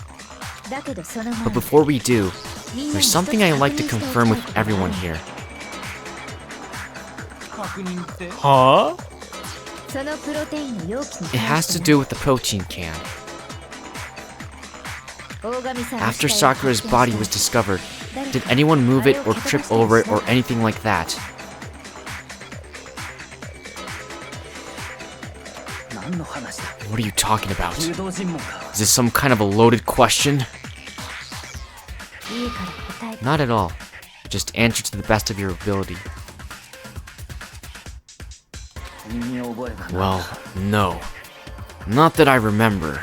[SPEAKER 1] But before we do, there's something I'd like to confirm with everyone here.
[SPEAKER 2] Huh?
[SPEAKER 1] It has to do with the protein can. After Sakura's body was discovered, did anyone move it or trip over it or anything like that? What are you talking about? Is this some kind of a loaded question? Not at all. Just answer to the best of your ability. Well, no. Not that I remember.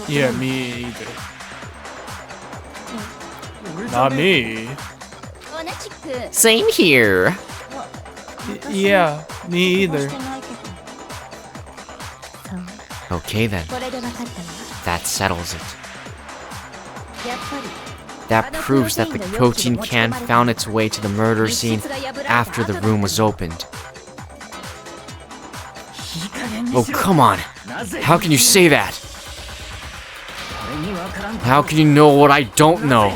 [SPEAKER 2] Yeah, me either. Not me.
[SPEAKER 3] Same here.
[SPEAKER 2] Yeah, me either.
[SPEAKER 1] Okay then. That settles it. That proves that the protein can found its way to the murder scene after the room was opened. Oh, come on! How can you say that? How can you know what I don't know?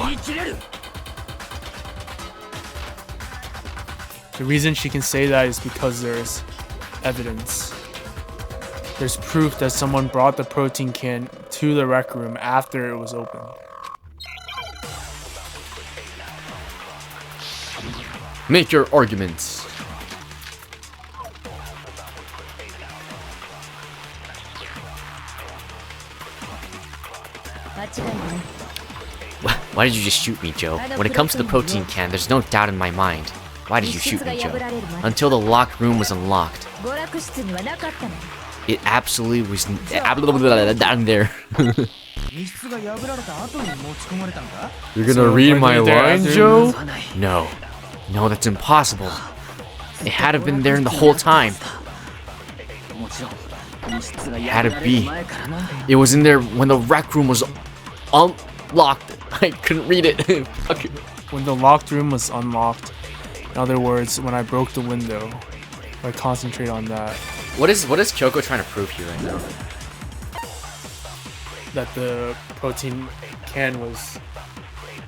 [SPEAKER 2] The reason she can say that is because there's evidence. There's proof that someone brought the protein can to the rec room after it was opened.
[SPEAKER 1] Make your arguments. Why did you just shoot me, Joe? When it comes to the protein can, there's no doubt in my mind. Why did you shoot me, Joe? Until the locked room was unlocked. It absolutely was down there. You're gonna read my line, Joe? No. No, that's impossible. It had to have been there the whole time. It had to be. It was in there when the rec room was unlocked. I couldn't read it.
[SPEAKER 2] When the locked room was unlocked. In other words, when I broke the window. I concentrate on that.
[SPEAKER 1] What is Kyoko trying to prove here right now?
[SPEAKER 2] That the protein can was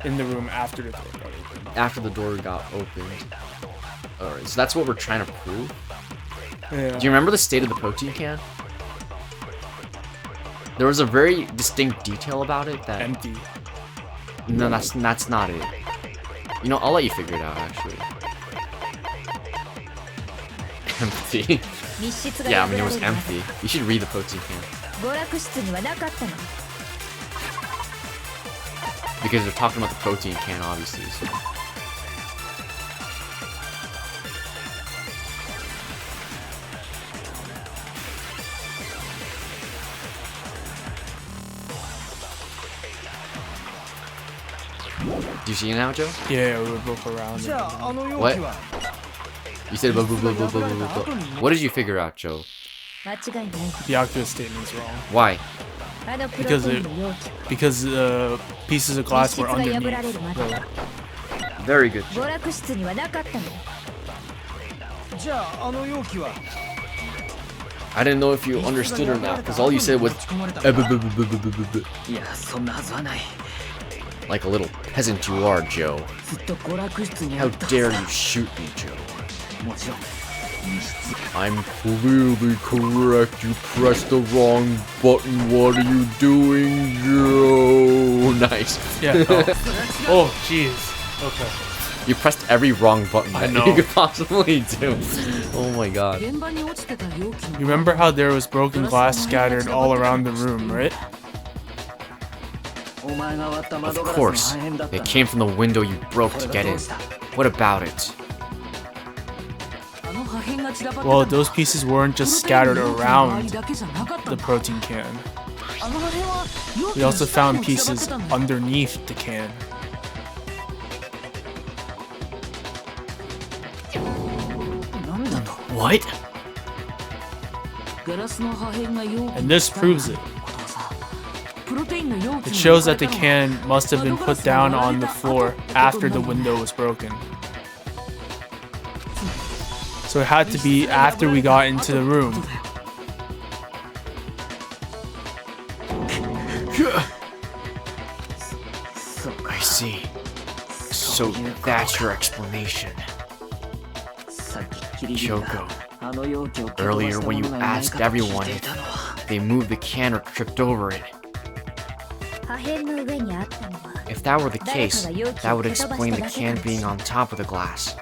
[SPEAKER 2] in the room after the door got opened.
[SPEAKER 1] After the door got opened. Alright, so that's what we're trying to prove? Do you remember the state of the protein can? There was a very distinct detail about it that...
[SPEAKER 2] Empty.
[SPEAKER 1] No, that's not it. You know, I'll let you figure it out, actually. Empty. Yeah, I mean, it was empty. You should read the protein can. Because they're talking about the protein can, obviously. So. Do you see it now, Joe?
[SPEAKER 2] Yeah, we were both around.
[SPEAKER 1] What? You said blah, blah, blah, blah, blah, blah, blah. What did you figure out, Joe?
[SPEAKER 2] The actual statement's wrong.
[SPEAKER 1] Why?
[SPEAKER 2] Because pieces of glass were underneath.
[SPEAKER 1] Very good. I didn't know if you understood or not, because all you said was like a little peasant you are, Joe. How dare you shoot me, Joe? I'm clearly correct. You pressed the wrong button. What are you doing, Joe? Nice.
[SPEAKER 2] Yeah. Oh, jeez. Okay.
[SPEAKER 1] You pressed every wrong button that you could possibly do. Oh my god.
[SPEAKER 2] You remember how there was broken glass scattered all around the room, right?
[SPEAKER 1] Of course. It came from the window you broke to get in. What about it?
[SPEAKER 2] Well, those pieces weren't just scattered around the protein can. We also found pieces underneath the can.
[SPEAKER 1] What?
[SPEAKER 2] And this proves it. It shows that the can must have been put down on the floor after the window was broken. So it had to be after we got into the room.
[SPEAKER 1] I see. So that's your explanation. Kyoko, earlier when you asked everyone if they moved the can or tripped over it. If that were the case, that would explain the can being on top of the glass.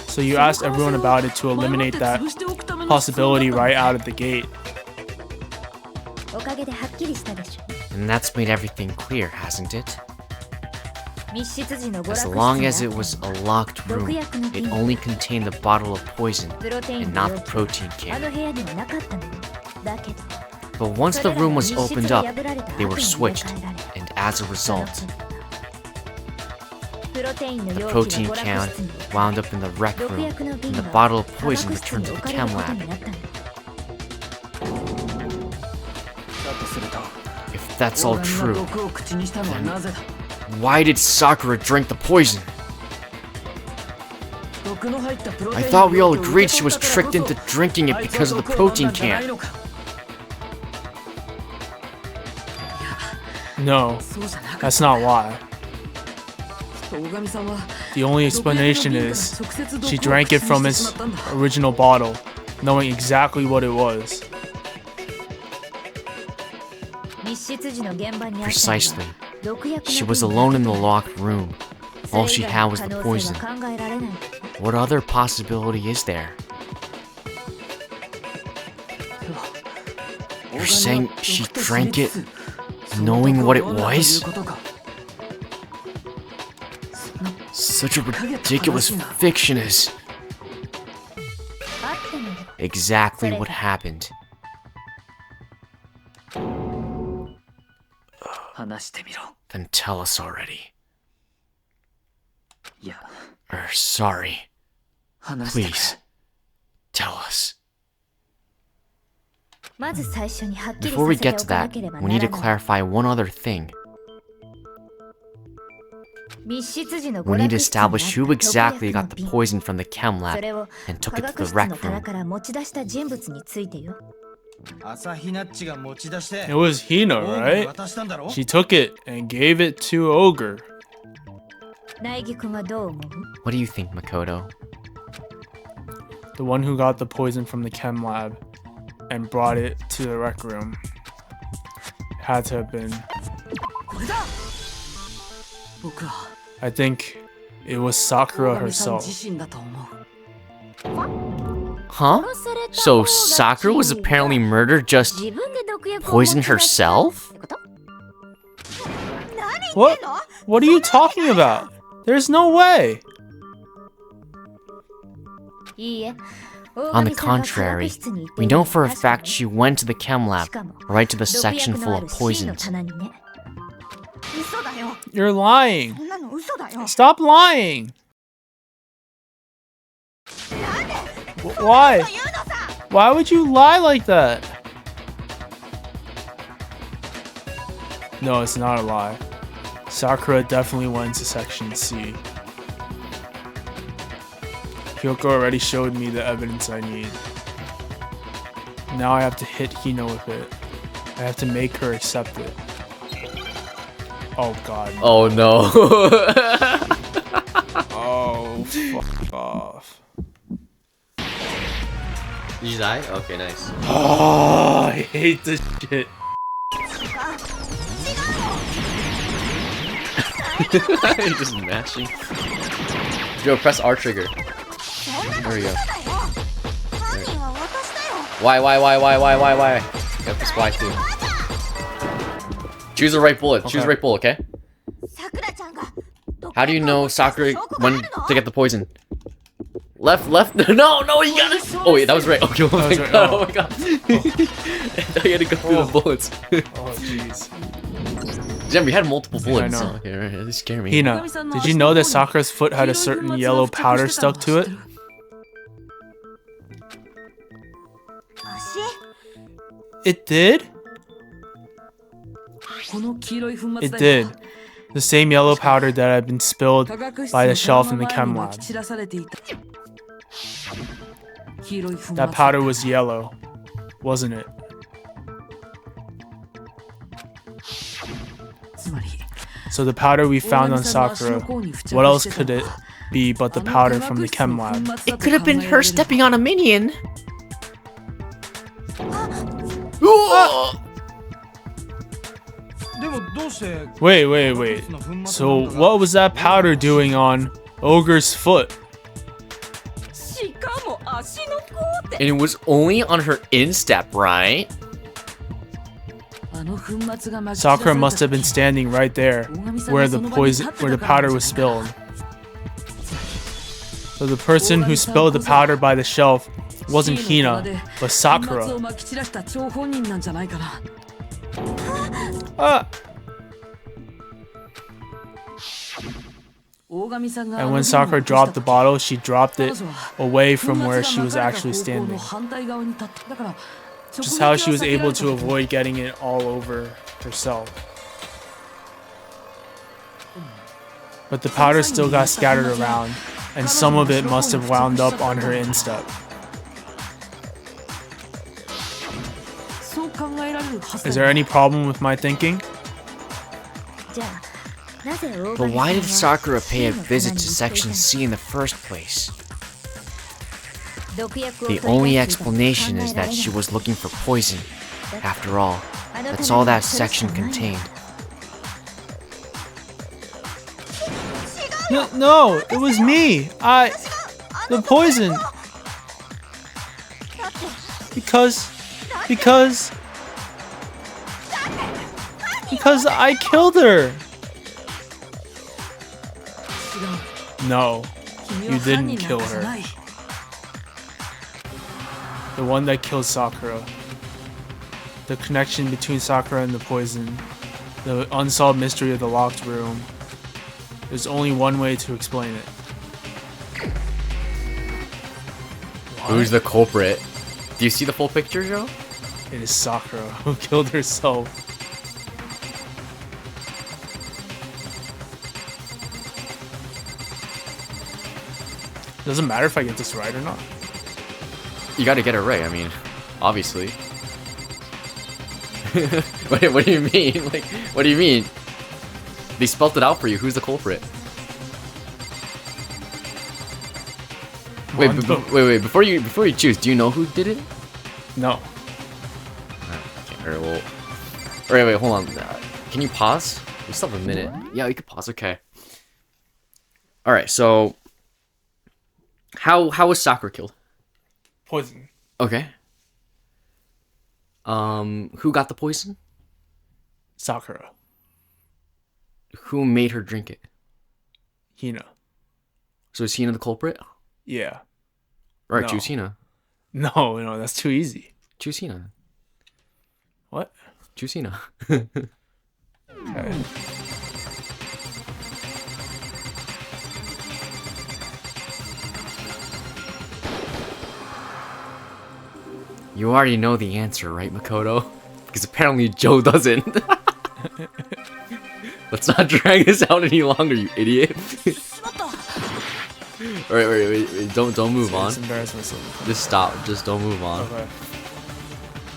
[SPEAKER 2] So you asked everyone about it to eliminate that possibility right out of the gate.
[SPEAKER 1] And that's made everything clear, hasn't it? As long as it was a locked room, it only contained the bottle of poison and not the protein can. But once the room was opened up, they were switched, and as a result, the protein can wound up in the rec room, and the bottle of poison returned to the chem lab. If that's all true, then why did Sakura drink the poison? I thought we all agreed she was tricked into drinking it because of the protein can.
[SPEAKER 2] No, that's not why. The only explanation is she drank it from its original bottle, knowing exactly what it was.
[SPEAKER 1] Precisely. She was alone in the locked room. All she had was the poison. What other possibility is there? You're saying she drank it knowing what it was? Such a ridiculous fiction is exactly what happened. Then tell us already. Sorry. Please, tell us. Before we get to that, we need to clarify one other thing. We need to establish who exactly got the poison from the chem lab and took it to the rec room.
[SPEAKER 2] It was Hina, right? She took it and gave it to Ogre.
[SPEAKER 1] What do you think, Makoto?
[SPEAKER 2] The one who got the poison from the chem lab and brought it to the rec room. Had to have been. I think it was Sakura herself.
[SPEAKER 3] Huh? So Sakura was apparently murdered, just poisoned herself?
[SPEAKER 2] What? What are you talking about? There's no way.
[SPEAKER 3] On the contrary, we know for a fact she went to the chem lab, right to the section full of poisons.
[SPEAKER 2] You're lying. Stop lying. Why? Why would you lie like that? No, it's not a lie. Sakura definitely went to section C. Kyoko already showed me the evidence I need. Now I have to hit Hina with it. I have to make her accept it. Oh god. No.
[SPEAKER 1] Oh no.
[SPEAKER 2] Oh, fuck off.
[SPEAKER 1] Did you die? Okay, nice.
[SPEAKER 2] Oh, I hate this shit.
[SPEAKER 1] Just mashing. Yo, press R trigger. There we go. Why? You gotta press Y too. Choose the right bullet. Okay. Choose the right bullet, okay? How do you know Sakura when to get the poison? Left. No, you got it. Oh wait, that was right. Okay, oh my god. Oh my god. I thought you had to go through the bullets.
[SPEAKER 2] Oh jeez.
[SPEAKER 1] Jim, we had multiple bullets.
[SPEAKER 2] Yeah, I know.
[SPEAKER 1] So, okay, right. This scared me.
[SPEAKER 2] Hina, did you know that Sakura's foot had a certain yellow powder stuck to it? It did? It did. The same yellow powder that had been spilled by the shelf in the chem lab. That powder was yellow, wasn't it? So the powder we found on Sakura, what else could it be but the powder from the chem lab?
[SPEAKER 3] It could have been her stepping on a minion.
[SPEAKER 2] Wait. So what was that powder doing on Ogre's foot?
[SPEAKER 1] And it was only on her instep, right?
[SPEAKER 2] Sakura must have been standing right there where the powder was spilled. So the person who spilled the powder by the shelf wasn't Hina, but Sakura. And when Sakura dropped the bottle, she dropped it away from where she was actually standing. Just how she was able to avoid getting it all over herself. But the powder still got scattered around, and some of it must have wound up on her instep. Is there any problem with my thinking?
[SPEAKER 3] But why did Sakura pay a visit to Section C in the first place? The only explanation is that she was looking for poison. After all, that's all that section contained.
[SPEAKER 2] No, it was me. The poison. Because I killed her. No, you didn't kill her. The one that killed Sakura. The connection between Sakura and the poison. The unsolved mystery of the locked room. There's only one way to explain it.
[SPEAKER 1] Who's the culprit? Do you see the full picture, Joe?
[SPEAKER 2] It is Sakura who killed herself. Doesn't matter if I get this right or not.
[SPEAKER 1] You gotta get it right, I mean, obviously. What do you mean? Like, what do you mean? They spelled it out for you. Who's the culprit? Wait, wait. Before you choose, do you know who did it?
[SPEAKER 2] No.
[SPEAKER 1] Alright, well. Wait, hold on. Can you pause? We still have a minute. Yeah, we could pause. Okay. Alright, so how was Sakura killed?
[SPEAKER 2] Poison.
[SPEAKER 1] Okay. Who got the poison?
[SPEAKER 2] Sakura.
[SPEAKER 1] Who made her drink it?
[SPEAKER 2] Hina.
[SPEAKER 1] So is Hina the culprit?
[SPEAKER 2] Yeah.
[SPEAKER 1] Right,
[SPEAKER 2] No.
[SPEAKER 1] choose Hina.
[SPEAKER 2] No, that's too easy.
[SPEAKER 1] Choose Hina.
[SPEAKER 2] What?
[SPEAKER 1] Choose Hina.
[SPEAKER 2] Okay.
[SPEAKER 1] You already know the answer, right, Makoto? Because apparently Joe doesn't. Let's not drag this out any longer, you idiot. Wait. Don't move on. Just stop. Just don't move on.
[SPEAKER 2] Okay.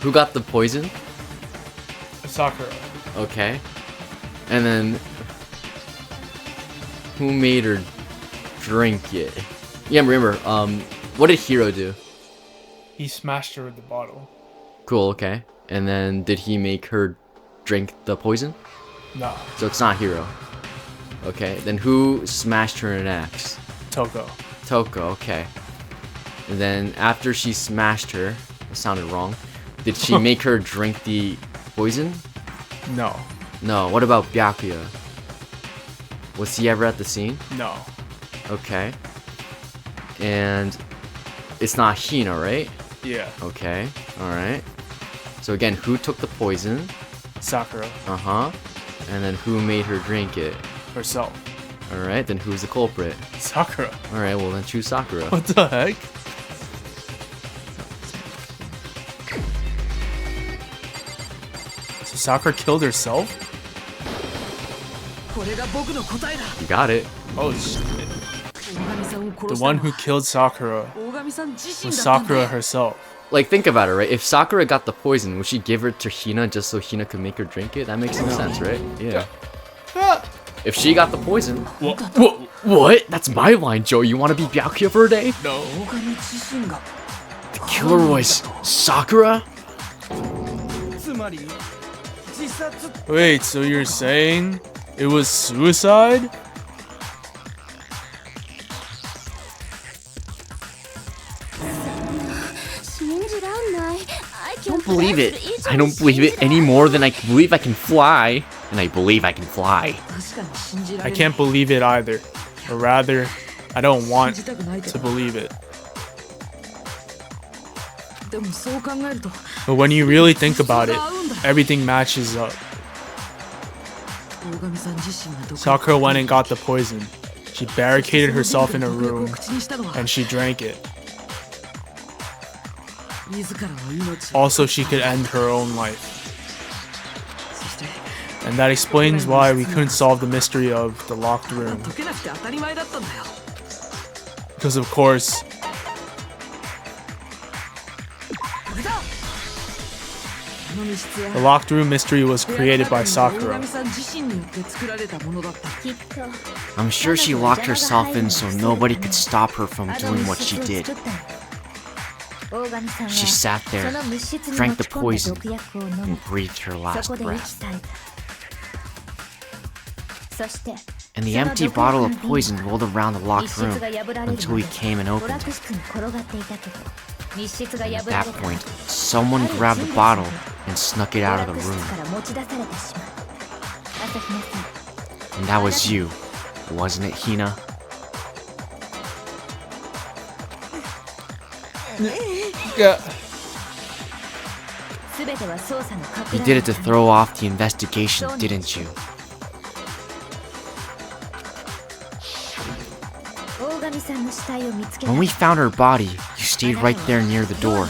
[SPEAKER 1] Who got the poison?
[SPEAKER 2] Sakura.
[SPEAKER 1] Okay. And then who made her drink it? Yeah, remember, what did Hiro do?
[SPEAKER 2] He smashed her with the bottle.
[SPEAKER 1] Cool, okay. And then did he make her drink the poison?
[SPEAKER 2] No.
[SPEAKER 1] So it's not Hiro. Okay, then who smashed her next?
[SPEAKER 2] Toko.
[SPEAKER 1] Toko, okay. And then after she smashed her, that sounded wrong, did she make her drink the poison?
[SPEAKER 2] No.
[SPEAKER 1] No, what about Byakuya? Was he ever at the scene?
[SPEAKER 2] No.
[SPEAKER 1] Okay. And it's not Hina, right?
[SPEAKER 2] Yeah.
[SPEAKER 1] Okay, alright. So again, who took the poison?
[SPEAKER 2] Sakura.
[SPEAKER 1] Uh-huh. And then who made her drink it?
[SPEAKER 2] Herself.
[SPEAKER 1] Alright, then who's the culprit?
[SPEAKER 2] Sakura.
[SPEAKER 1] Alright, well then choose Sakura.
[SPEAKER 2] What the heck? So Sakura killed herself?
[SPEAKER 1] You got it.
[SPEAKER 2] Oh shit. The one who killed Sakura was Sakura herself.
[SPEAKER 1] Like, think about it, right? If Sakura got the poison, would she give it to Hina just so Hina could make her drink it? That makes no sense, right? Yeah. If she got the poison... What? That's my line, Joe. You want to be Byakuya for a day?
[SPEAKER 2] No.
[SPEAKER 1] The killer was Sakura?
[SPEAKER 2] Wait, so you're saying it was suicide?
[SPEAKER 1] I don't believe it. I don't believe it any more than I believe I can fly. And I believe I can fly.
[SPEAKER 2] I can't believe it either. Or rather, I don't want to believe it. But when you really think about it, everything matches up. Sakura went and got the poison. She barricaded herself in a room, and she drank it. Also, she could end her own life. And that explains why we couldn't solve the mystery of the locked room. Because of course, the locked room mystery was created by Sakura.
[SPEAKER 3] I'm sure she locked herself in so nobody could stop her from doing what she did. She sat there, drank the poison, and breathed her last breath. And the empty bottle of poison rolled around the locked room until we came and opened it. And at that point, someone grabbed the bottle and snuck it out of the room. And that was you, wasn't it, Hina?
[SPEAKER 2] Yeah.
[SPEAKER 3] You did it to throw off the investigation, didn't you? When we found her body, you stayed right there near the door.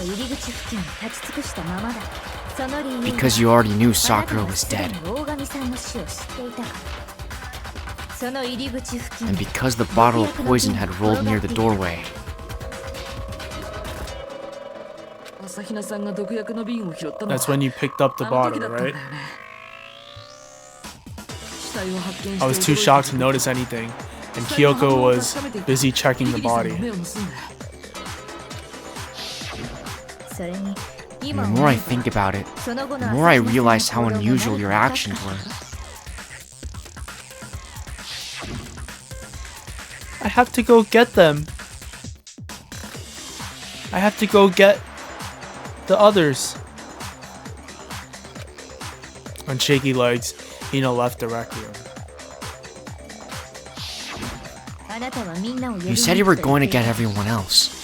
[SPEAKER 3] Because you already knew Sakura was dead. And because the bottle of poison had rolled near the doorway.
[SPEAKER 2] That's when you picked up the bottle, right? I was too shocked to notice anything, and Kyoko was busy checking the body.
[SPEAKER 3] And the more I think about it, the more I realize how unusual your actions were.
[SPEAKER 2] I have to go get them. I have to go get the others. On shaky legs, Hina left the rec room.
[SPEAKER 3] You said you were going to get everyone else.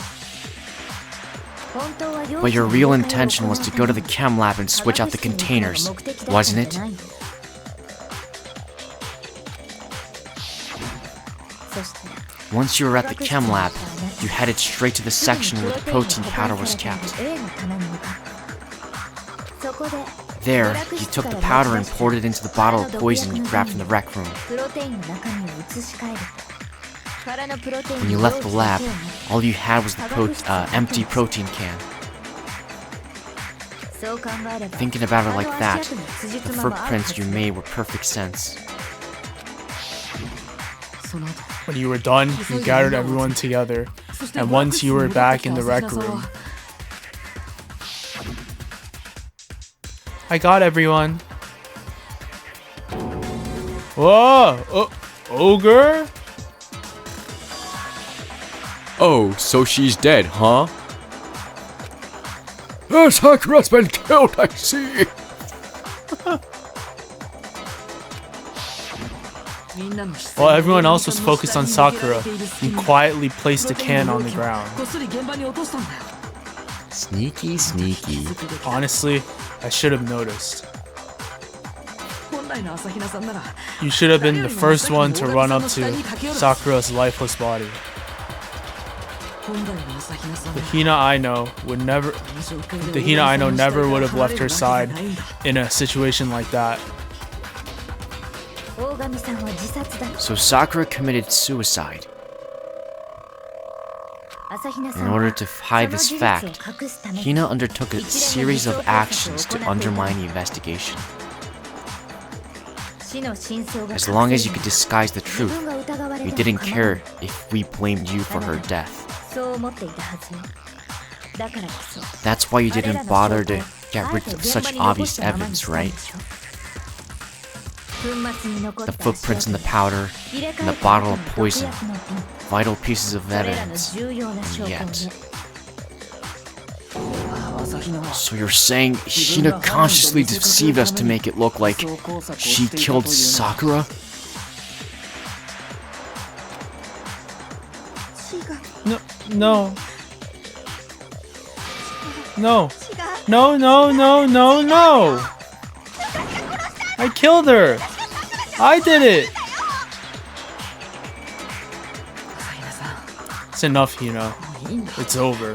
[SPEAKER 3] But your real intention was to go to the chem lab and switch out the containers, wasn't it? Once you were at the chem lab, you headed straight to the section where the protein powder was kept. There, you took the powder and poured it into the bottle of poison you grabbed from the rec room. When you left the lab, all you had was the empty protein can. Thinking about it like that, the footprints you made were perfect sense.
[SPEAKER 2] When you were done, you gathered everyone together, and once you were back in the rec room, I got everyone. Whoa! Ogre?
[SPEAKER 1] Oh, so she's dead, huh?
[SPEAKER 4] Sakura's been killed, I see.
[SPEAKER 2] While everyone else was focused on Sakura, you quietly placed the can on the ground.
[SPEAKER 3] Sneaky, sneaky.
[SPEAKER 2] Honestly, I should have noticed. You should have been the first one to run up to Sakura's lifeless body. The Hina I know never would have left her side in a situation like that.
[SPEAKER 3] So Sakura committed suicide. In order to hide this fact, Hina undertook a series of actions to undermine the investigation. As long as you could disguise the truth, we didn't care if we blamed you for her death. That's why you didn't bother to get rid of such obvious evidence, right? The footprints in the powder, and the bottle of poison. Vital pieces of evidence. And yet... So you're saying Hina consciously deceived us to make it look like she killed Sakura?
[SPEAKER 2] No. No. No, no, no, no, no! I killed her! I did it! It's enough, Hina. It's over.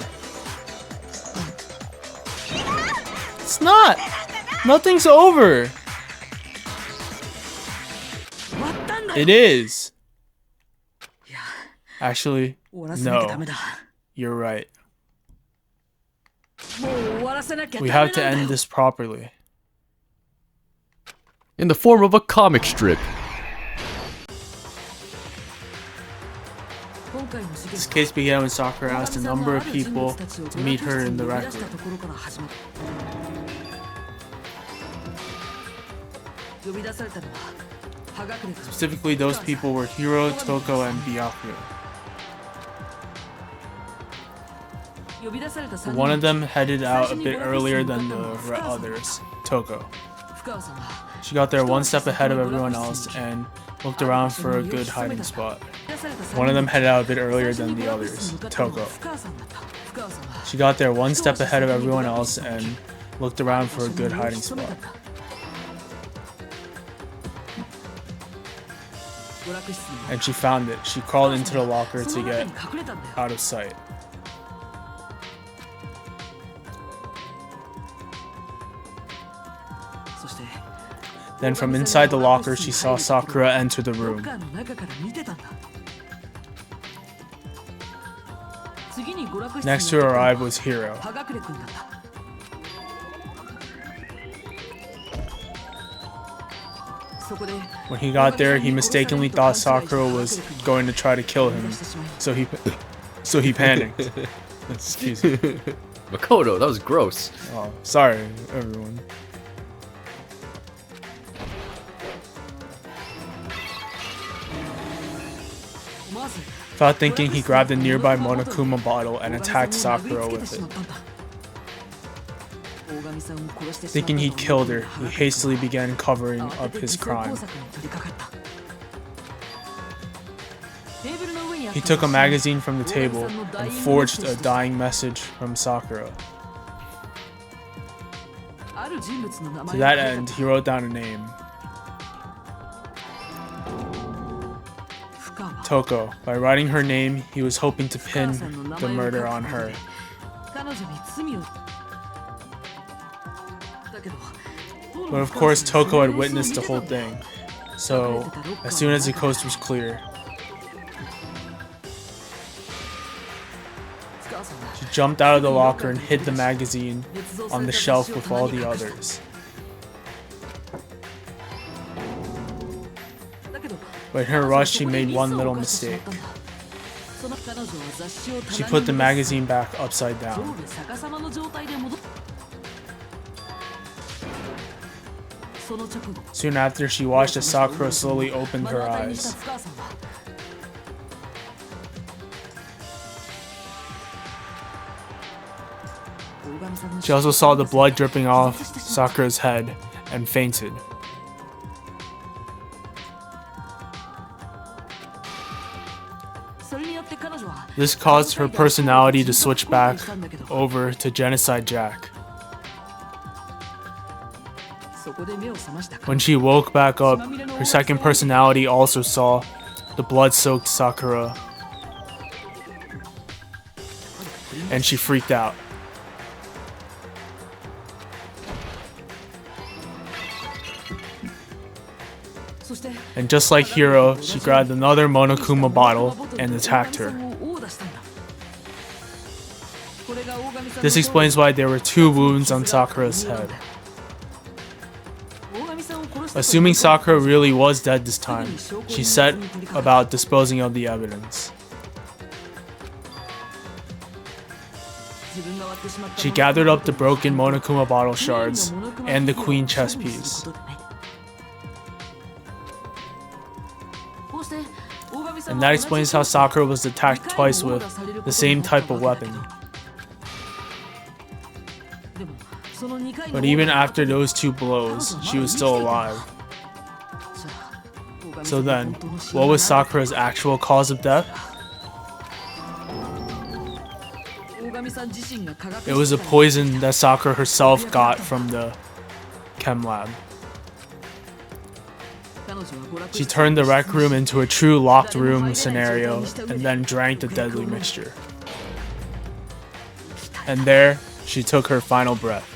[SPEAKER 2] It's not! Nothing's over! It is! Actually, no. You're right. We have to end this properly.
[SPEAKER 1] In the form of a comic strip.
[SPEAKER 2] This case began when Sakura asked a number of people to meet her in the rec room. Specifically, those people were Hiro, Toko, and Byakuya. One of them headed out a bit earlier than the others, Toko. She got there one step ahead of everyone else and looked around for a good hiding spot. One of them headed out a bit earlier than the others, Toko. She got there one step ahead of everyone else and looked around for a good hiding spot. And she found it. She crawled into the locker to get out of sight. Then from inside the locker, she saw Sakura enter the room. Next to arrive was Hiro. When he got there, he mistakenly thought Sakura was going to try to kill him, so he panicked. Excuse me.
[SPEAKER 1] Makoto, that was gross.
[SPEAKER 2] Oh, sorry, everyone. Without thinking, he grabbed a nearby Monokuma bottle and attacked Sakura with it. Thinking he'd killed her, he hastily began covering up his crime. He took a magazine from the table and forged a dying message from Sakura. To that end, he wrote down a name. Toko. By writing her name, he was hoping to pin the murder on her. But of course, Toko had witnessed the whole thing, so as soon as the coast was clear, she jumped out of the locker and hid the magazine on the shelf with all the others. But in her rush, she made one little mistake. She put the magazine back upside down. Soon after, she watched as Sakura slowly opened her eyes. She also saw the blood dripping off Sakura's head and fainted. This caused her personality to switch back over to Genocide Jack. When she woke back up, her second personality also saw the blood-soaked Sakura, and she freaked out. And just like Hiro, she grabbed another Monokuma bottle and attacked her. This explains why there were 2 wounds on Sakura's head. Assuming Sakura really was dead this time, she set about disposing of the evidence. She gathered up the broken Monokuma bottle shards and the queen chess piece. And that explains how Sakura was attacked twice with the same type of weapon. But even after those 2 blows, she was still alive. So then, what was Sakura's actual cause of death? It was a poison that Sakura herself got from the chem lab. She turned the rec room into a true locked room scenario and then drank the deadly mixture. And there, she took her final breath.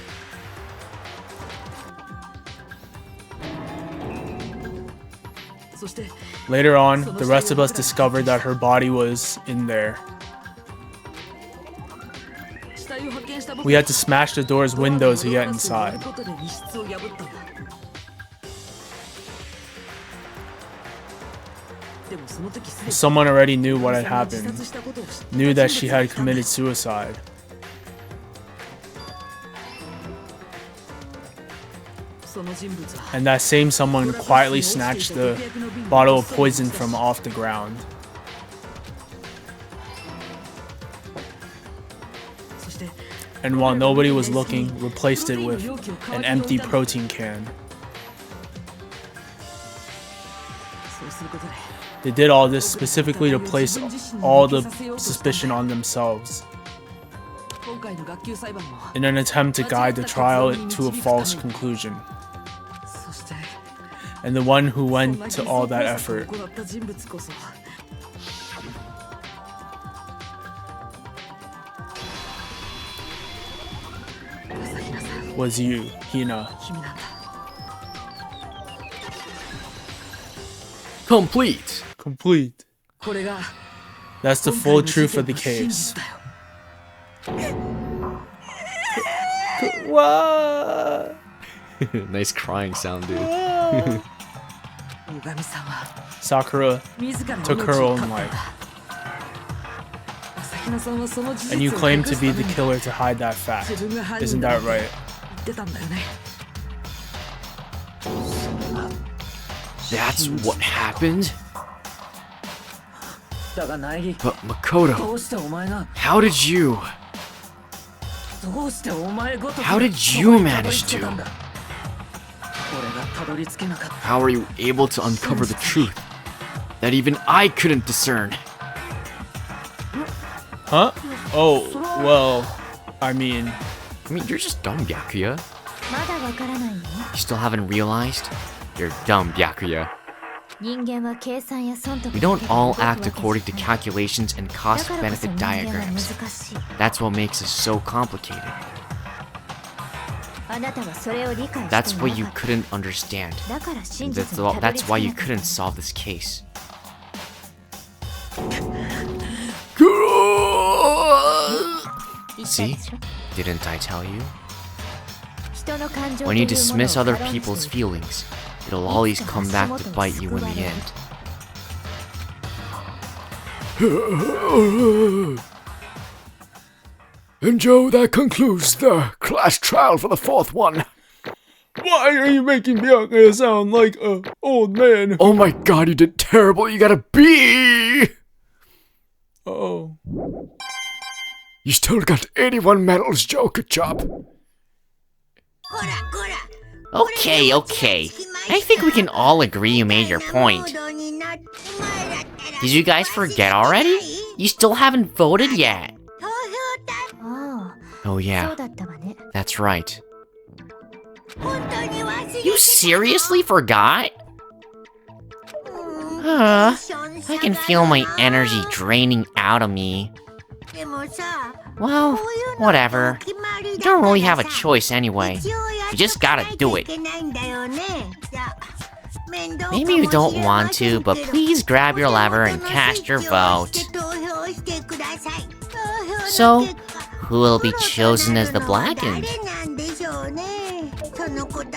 [SPEAKER 2] Later on, the rest of us discovered that her body was in there. We had to smash the door's windows to get inside. Someone already knew what had happened, knew that she had committed suicide. And that same someone quietly snatched the bottle of poison from off the ground. And while nobody was looking, replaced it with an empty protein can. They did all this specifically to place all the suspicion on themselves, in an attempt to guide the trial to a false conclusion. And the one who went to all that effort was you, Hina.
[SPEAKER 1] Complete.
[SPEAKER 2] Complete. That's the full truth of the case. What?
[SPEAKER 1] Nice crying sound, dude.
[SPEAKER 2] Sakura took her own life. And you claim to be the killer to hide that fact. Isn't that right?
[SPEAKER 1] That's what happened? But Makoto, how did you manage to? How are you able to uncover the truth that even I couldn't discern?
[SPEAKER 2] Huh? Oh, well, I mean,
[SPEAKER 1] you're just dumb, Byakuya. You still haven't realized? You're dumb, Byakuya. We don't all act according to calculations and cost-benefit diagrams. That's what makes us so complicated. That's what you couldn't understand. That's why you couldn't solve this case. See? Didn't I tell you? When you dismiss other people's feelings, it'll always come back to bite you in the end.
[SPEAKER 4] And Joe, that concludes the class trial for the fourth one. Why are you making Bianca sound like an old man? Oh my god, you did terrible. You got a B!
[SPEAKER 2] Oh.
[SPEAKER 4] You still got 81 medals, Joe. Good job.
[SPEAKER 3] Okay. I think we can all agree you made your point. Did you guys forget already? You still haven't voted yet.
[SPEAKER 1] Oh yeah, that's right.
[SPEAKER 3] You seriously forgot? I can feel my energy draining out of me. Well, whatever. You don't really have a choice anyway. You just gotta do it. Maybe you don't want to, but please grab your lever and cast your vote. So, who will be chosen as the blackened?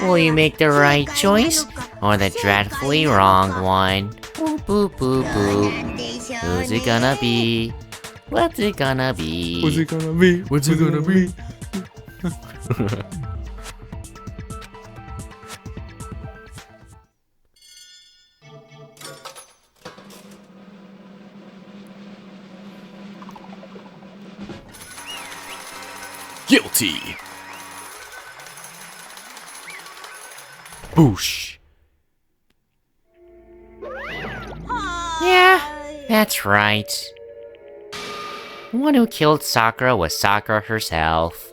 [SPEAKER 3] Will you make the right choice, or the dreadfully wrong one? Boop, boop, boop, boop. Who's it gonna be? What's it gonna be?
[SPEAKER 2] What's it gonna be? What's it gonna be?
[SPEAKER 1] Guilty. Boosh.
[SPEAKER 3] Yeah, that's right. The one who killed Sakura was Sakura herself.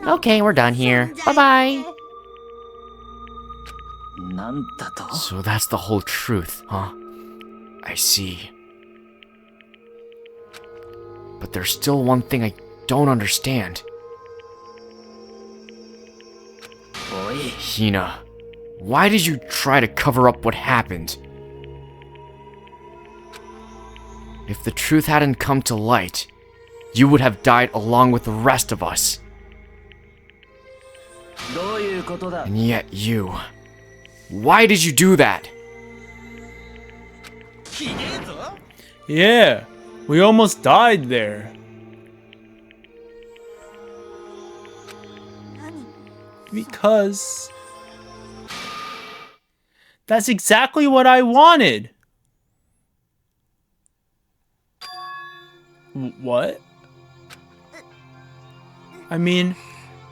[SPEAKER 3] Okay, we're done here. Bye-bye.
[SPEAKER 1] So that's the whole truth, huh? I see. But there's still one thing I don't understand. Hina, why did you try to cover up what happened? If the truth hadn't come to light, you would have died along with the rest of us. And yet you... Why did you do that?
[SPEAKER 2] Yeah, we almost died there. Because... that's exactly what I wanted. What? I mean,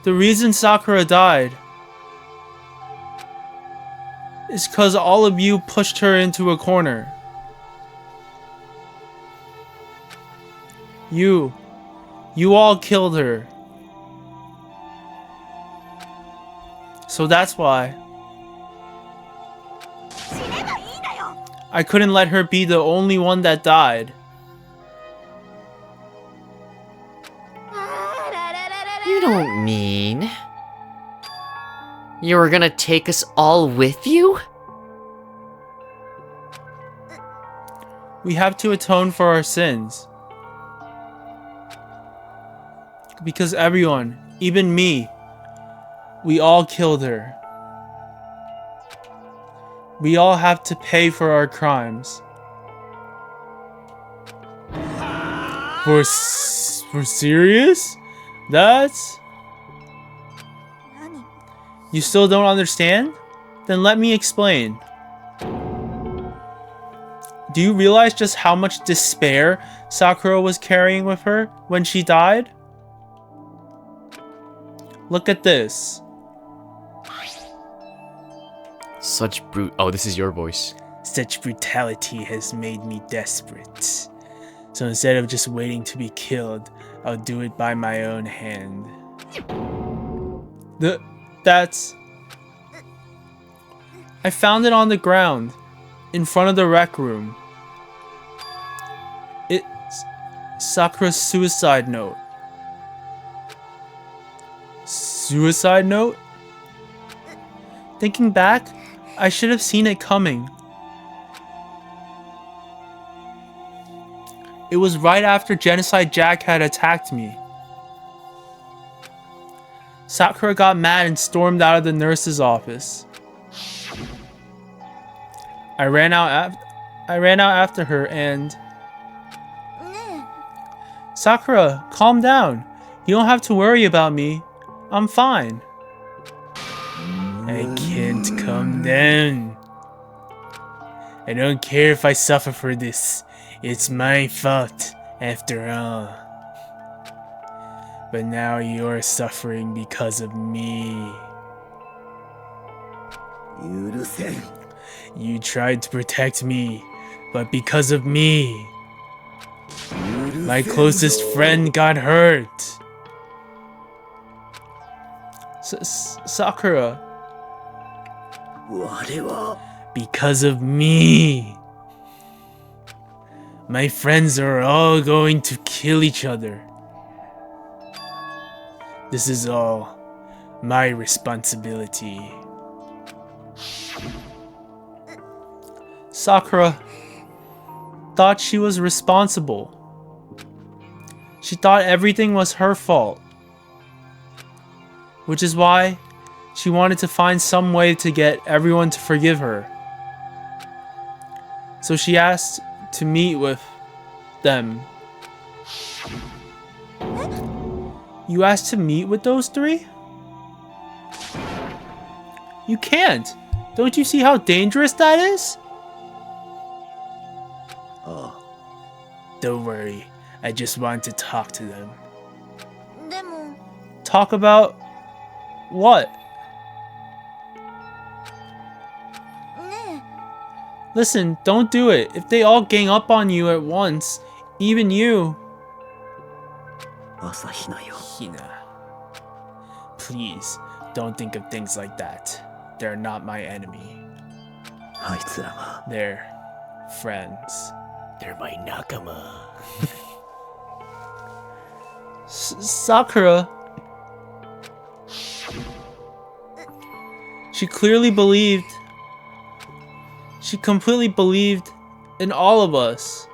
[SPEAKER 2] the reason Sakura died is because all of you pushed her into a corner. You all killed her. So that's why. I couldn't let her be the only one that died.
[SPEAKER 3] You don't mean... you were gonna take us all with you?
[SPEAKER 2] We have to atone for our sins. Because everyone, even me, we all killed her. We all have to pay for our crimes. For serious? That's... You still don't understand? Then let me explain. Do you realize just how much despair Sakura was carrying with her when she died? Look at this.
[SPEAKER 1] Such brute. Oh, this is your voice.
[SPEAKER 2] Such brutality has made me desperate. So instead of just waiting to be killed, I'll do it by my own hand. That's... I found it on the ground, in front of the rec room. It's Sakura's suicide note. Suicide note? Thinking back, I should have seen it coming. It was right after Genocide Jack had attacked me. Sakura got mad and stormed out of the nurse's office. I ran out after her and... Sakura, calm down. You don't have to worry about me. I'm fine. I can't calm down. I don't care if I suffer for this. It's my fault, after all. But now you're suffering because of me. You tried to protect me, but because of me, my closest friend got hurt. Sakura. Because of me. My friends are all going to kill each other. This is all my responsibility. Sakura thought she was responsible. She thought everything was her fault. Which is why she wanted to find some way to get everyone to forgive her. So she asked to meet with them. You asked to meet with those three? You can't. Don't you see how dangerous that is? Don't worry. I just want to talk to them. Talk about what? Listen, don't do it. If they all gang up on you at once, even you... Hina. Please, don't think of things like that. They're not my enemy. They're friends.
[SPEAKER 3] They're my nakama.
[SPEAKER 2] Sakura... She clearly believed... She completely believed in all of us.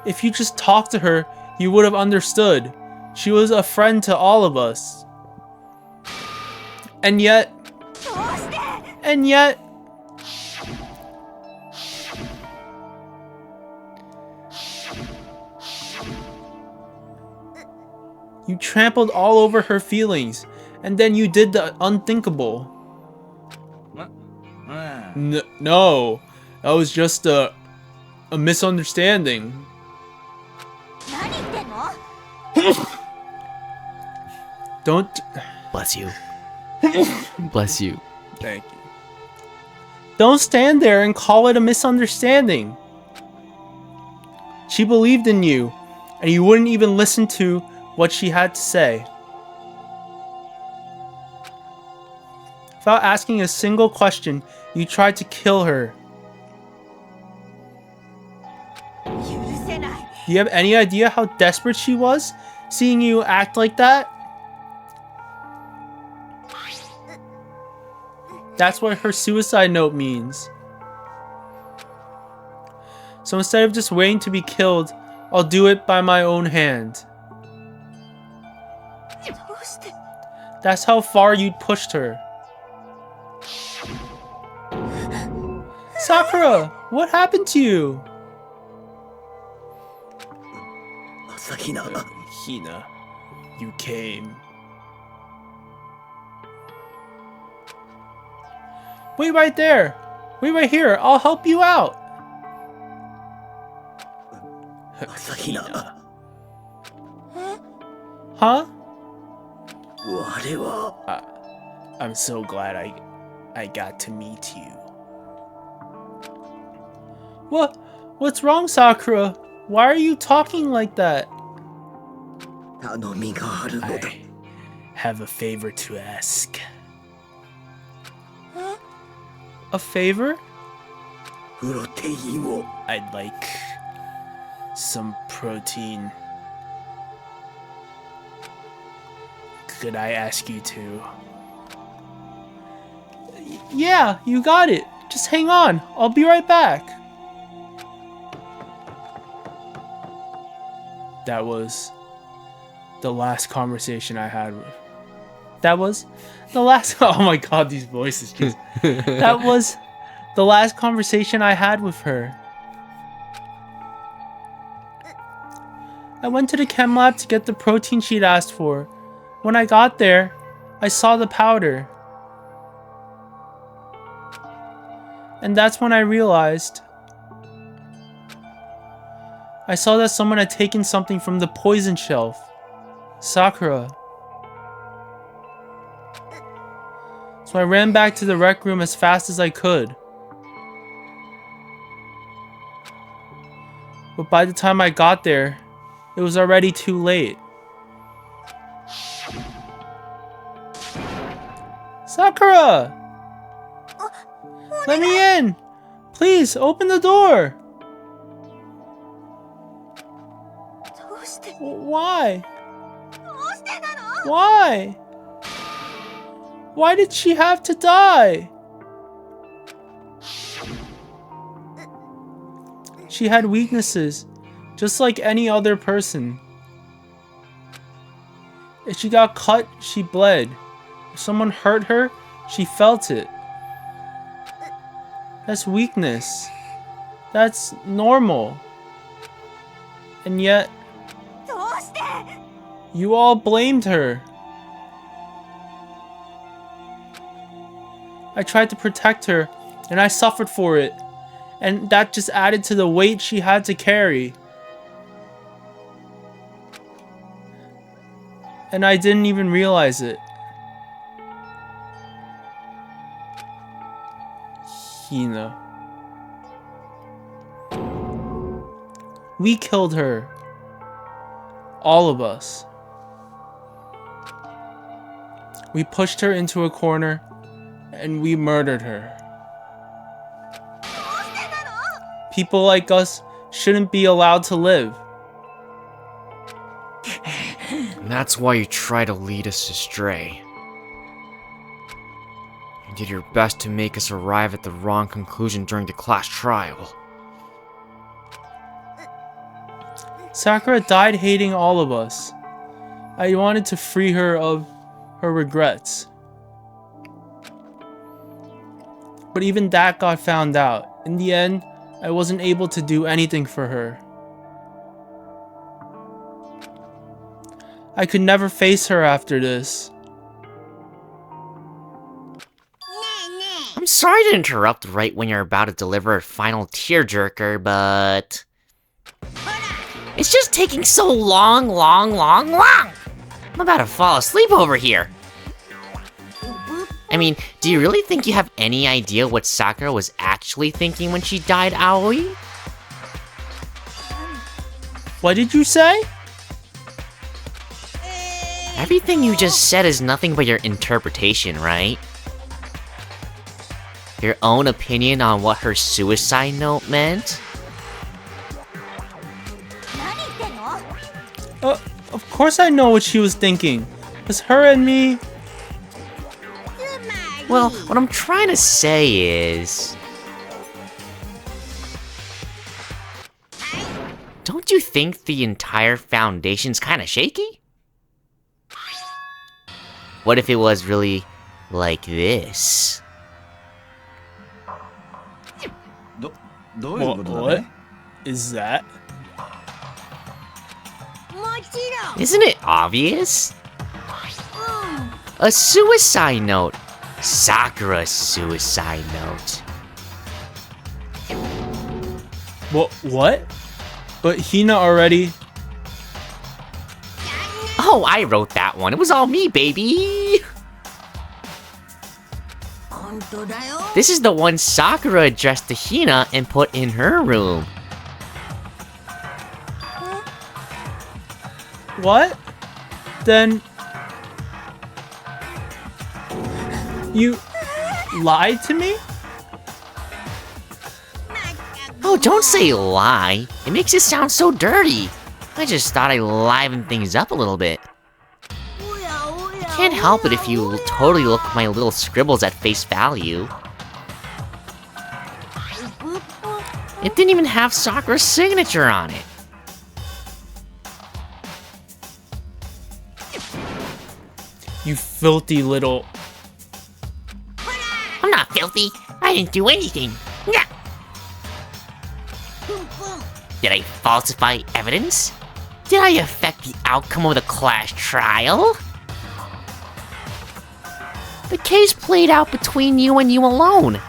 [SPEAKER 2] If you just talked to her, you would have understood. She was a friend to all of us. And yet... You trampled all over her feelings, and then you did the unthinkable. No, that was just a misunderstanding. Don't...
[SPEAKER 3] Bless you.
[SPEAKER 1] Bless you.
[SPEAKER 2] Thank you. Don't stand there and call it a misunderstanding. She believed in you, and you wouldn't even listen to what she had to say. Without asking a single question, you tried to kill her. Do you have any idea how desperate she was, seeing you act like that? That's what her suicide note means. So instead of just waiting to be killed, I'll do it by my own hand. That's how far you'd pushed her. Sakura, what happened to you? Hina, you came. Wait right there. Wait right here. I'll help you out. Hina. Huh? I'm so glad I got to meet you. What's wrong, Sakura? Why are you talking like that? I have a favor to ask. A favor? I'd like some protein. Could I ask you to? Yeah, you got it. Just hang on. I'll be right back. That was the last conversation I had with... That was the last... Oh my god, these voices just... That was the last conversation I had with her. I went to the chem lab to get the protein she'd asked for. When I got there, I saw the powder. And that's when I realized... I saw that someone had taken something from the poison shelf. Sakura. So I ran back to the rec room as fast as I could. But by the time I got there, it was already too late. Sakura! Let me in! Please, open the door! Why? Why? Why did she have to die? She had weaknesses, just like any other person. If she got cut, she bled. If someone hurt her, she felt it. That's weakness. That's normal. And yet, you all blamed her. I tried to protect her, and I suffered for it. And that just added to the weight she had to carry. And I didn't even realize it. Hina. We killed her. All of us. We pushed her into a corner, and we murdered her. People like us shouldn't be allowed to live.
[SPEAKER 1] And that's why you try to lead us astray. You did your best to make us arrive at the wrong conclusion during the class trial.
[SPEAKER 2] Sakura died hating all of us. I wanted to free her of her regrets. But even that got found out. In the end, I wasn't able to do anything for her. I could never face her after this.
[SPEAKER 3] I'm sorry to interrupt right when you're about to deliver a final tearjerker, but... it's just taking so long. I'm about to fall asleep over here. I mean, do you really think you have any idea what Sakura was actually thinking when she died, Aoi?
[SPEAKER 2] What did you say?
[SPEAKER 3] Everything you just said is nothing but your interpretation, right? Your own opinion on what her suicide note meant?
[SPEAKER 2] Of course I know what she was thinking. It's her and me.
[SPEAKER 3] Well, what I'm trying to say is... don't you think the entire foundation's kinda shaky? What if it was really like this?
[SPEAKER 2] What is that?
[SPEAKER 3] Isn't it obvious? A suicide note. Sakura's suicide note.
[SPEAKER 2] What? But Hina already...
[SPEAKER 3] Oh, I wrote that one. It was all me, baby. This is the one Sakura addressed to Hina and put in her room.
[SPEAKER 2] What? Then... You lied to me?
[SPEAKER 3] Oh, don't say lie. It makes it sound so dirty. I just thought I'd liven things up a little bit. I can't help it if you totally look my little scribbles at face value. It didn't even have Sakura's signature on it.
[SPEAKER 2] You filthy little...
[SPEAKER 3] I'm not filthy. I didn't do anything. Nyah. Did I falsify evidence? Did I affect the outcome of the class trial? The case played out between you and you alone.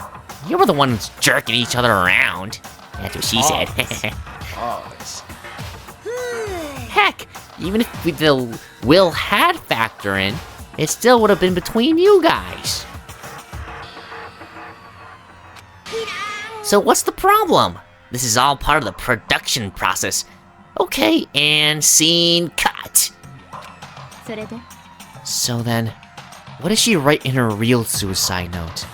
[SPEAKER 3] You were the ones jerking each other around. That's what she said. Heck, even if the will had factor in, it still would have been between you guys. So what's the problem? This is all part of the production process. Okay, and scene cut. So then, what does she write in her real suicide note?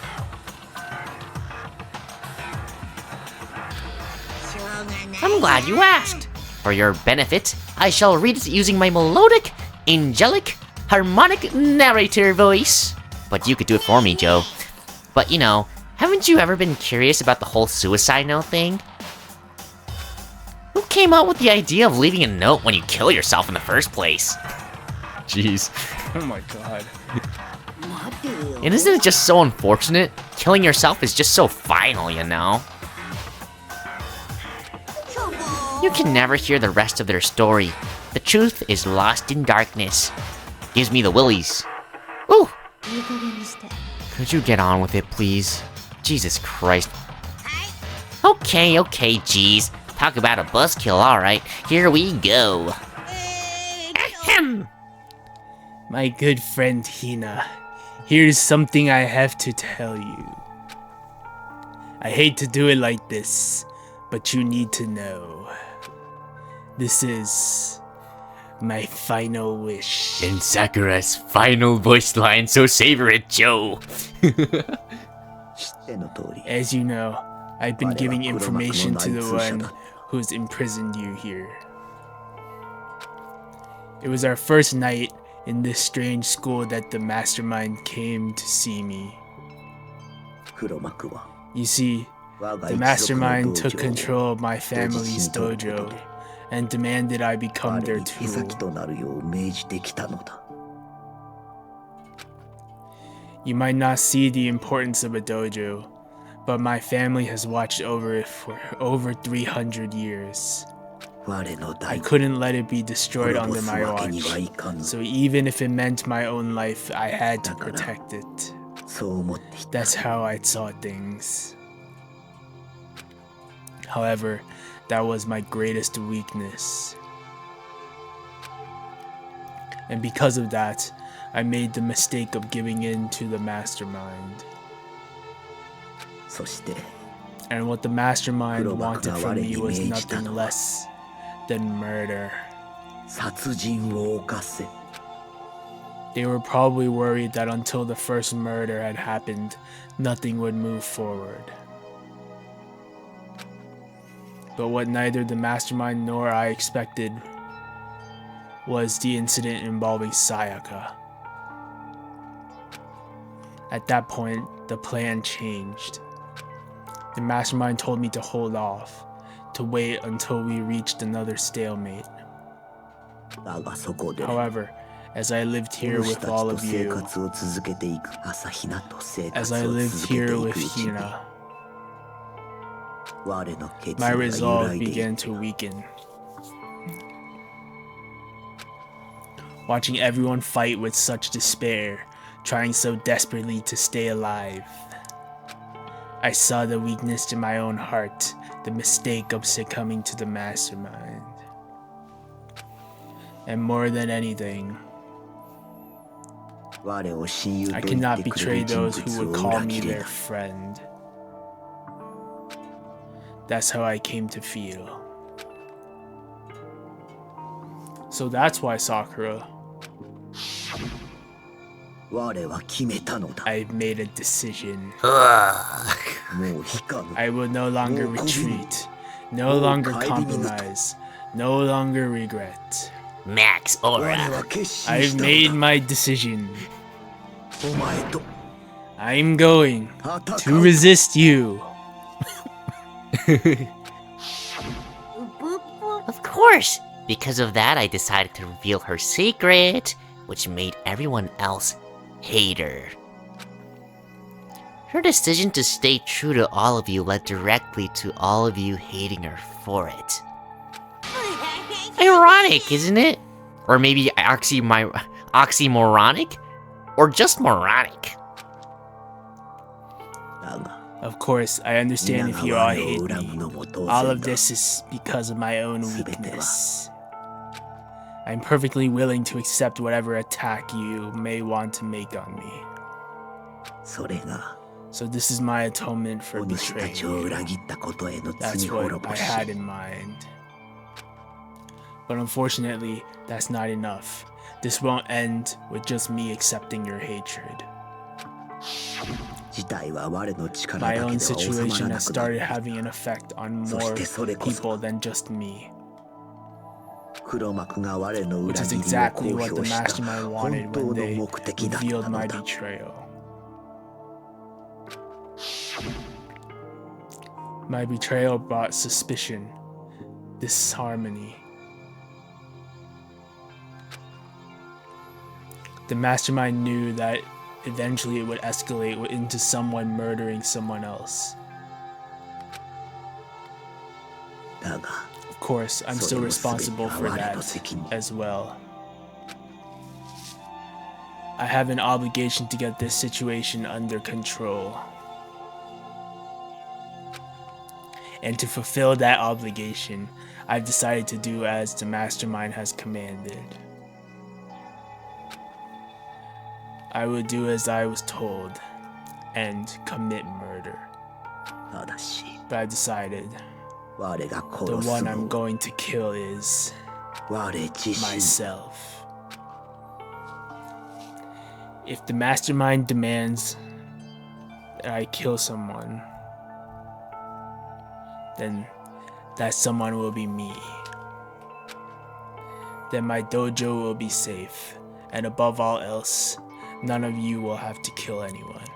[SPEAKER 3] I'm glad you asked. For your benefit, I shall read it using my melodic, angelic, harmonic narrator voice. But you could do it for me, Joe. But you know, haven't you ever been curious about the whole suicide note thing? Who came up with the idea of leaving a note when you kill yourself in the first place?
[SPEAKER 1] Jeez.
[SPEAKER 2] Oh my god.
[SPEAKER 3] And isn't it just so unfortunate? Killing yourself is just so final, you know? You can never hear the rest of their story. The truth is lost in darkness. Gives me the willies. Ooh! Could you get on with it, please? Jesus Christ. Okay, geez. Talk about a buzzkill, alright. Here we go. Ahem.
[SPEAKER 2] My good friend Hina, here's something I have to tell you. I hate to do it like this, but you need to know. This is my final wish.
[SPEAKER 3] And Sakura's final voice line, so savor it, Joe.
[SPEAKER 2] As you know, I've been giving information to the one who's imprisoned you here. It was our first night in this strange school that the mastermind came to see me. You see, the mastermind took control of my family's dojo and demanded I become their tool. You might not see the importance of a dojo, but my family has watched over it for over 300 years. I couldn't let it be destroyed under my watch, so even if it meant my own life, I had to protect it. That's how I saw things. However, that was my greatest weakness. And because of that, I made the mistake of giving in to the mastermind. And what the mastermind wanted from me was nothing less than murder. They were probably worried that until the first murder had happened, nothing would move forward. But what neither the mastermind nor I expected was the incident involving Sayaka. At that point, the plan changed. The mastermind told me to hold off, to wait until we reached another stalemate. However, as I lived here with all of you, as I lived here with Hina, my resolve began to weaken.
[SPEAKER 5] watching everyone fight with such despair, trying so desperately to stay alive. I saw the weakness in my own heart, the mistake of succumbing to the mastermind. And more than anything, I cannot betray those who would call me their friend. That's how I came to feel. So that's why, Sakura, I've made a decision. I will no longer retreat, no longer compromise, no longer regret.
[SPEAKER 3] Max Aura.
[SPEAKER 5] I've made my decision. I'm going to resist you.
[SPEAKER 3] Of course. Because of that, I decided to reveal her secret, which made everyone else hate her. Her decision to stay true to all of you led directly to all of you hating her for it. Ironic, isn't it? Or maybe oxymoronic? Or just moronic?
[SPEAKER 5] Of course, I understand if you all hate me. All of this is because of my own weakness. I'm perfectly willing to accept whatever attack you may want to make on me. So this is my atonement for betraying you. That's what I had in mind. But unfortunately, that's not enough. This won't end with just me accepting your hatred. My own situation has started having an effect on more people than just me. Which is exactly what the mastermind wanted when they revealed my betrayal. My betrayal brought suspicion, disharmony. The mastermind knew that eventually it would escalate into someone murdering someone else. Of course, I'm still responsible for that as well. I have an obligation to get this situation under control. And to fulfill that obligation, I've decided to do as the mastermind has commanded. I will do as I was told and commit murder. But I decided the one I'm going to kill is myself. If the mastermind demands that I kill someone, then that someone will be me. Then my dojo will be safe, and above all else, none of you will have to kill anyone.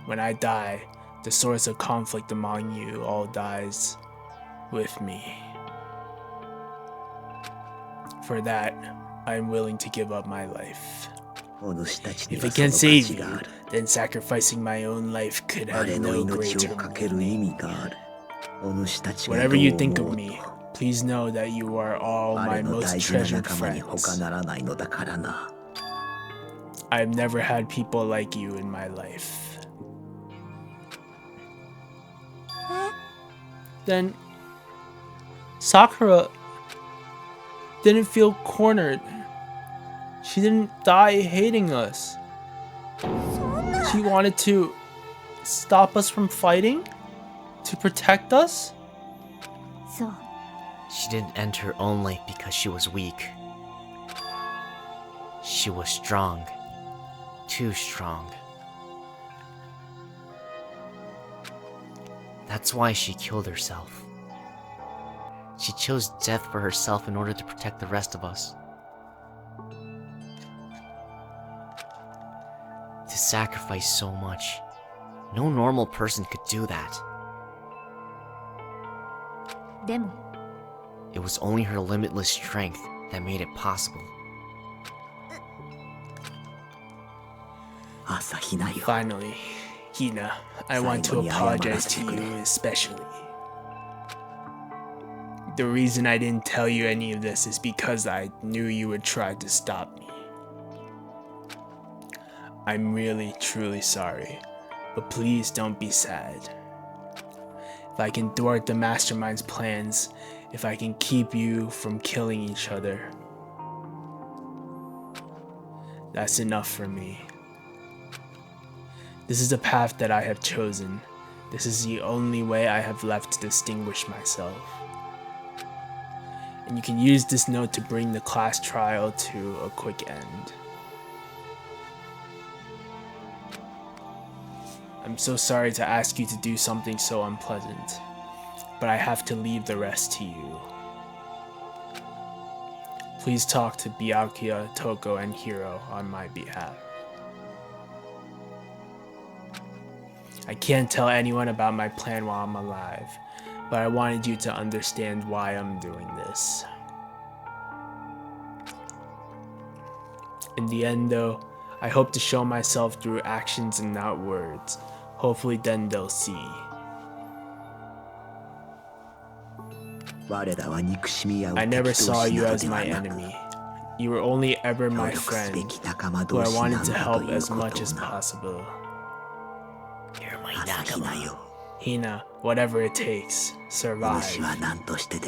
[SPEAKER 5] When I die, the source of conflict among you all dies with me. For that, I am willing to give up my life. If it can save you, then sacrificing my own life could have no greater meaning. Whatever you think of me, please know that you are all my most treasured friends. I've never had people like you in my life. Then Sakura didn't feel cornered. She didn't die hating us. She wanted to stop us from fighting? To protect us?
[SPEAKER 3] She didn't end her own life because she was weak. She was strong. Too strong. That's why she killed herself. She chose death for herself in order to protect the rest of us. To sacrifice so much. No normal person could do that. It was only her limitless strength that made it possible.
[SPEAKER 5] Finally, Hina, I want to apologize to you especially. The reason I didn't tell you any of this is because I knew you would try to stop me. I'm really, truly sorry, but please don't be sad. If I can thwart the mastermind's plans, if I can keep you from killing each other, that's enough for me. This is the path that I have chosen. This is the only way I have left to distinguish myself. And you can use this note to bring the class trial to a quick end. I'm so sorry to ask you to do something so unpleasant, but I have to leave the rest to you. Please talk to Byakuya, Toko, and Hiro on my behalf. I can't tell anyone about my plan while I'm alive, but I wanted you to understand why I'm doing this. In the end though, I hope to show myself through actions and not words. Hopefully then they'll see. I never saw you as my enemy. You were only ever my friend, who I wanted to help as much as possible.
[SPEAKER 3] You're my nakama.
[SPEAKER 5] Hina, whatever it takes, survive.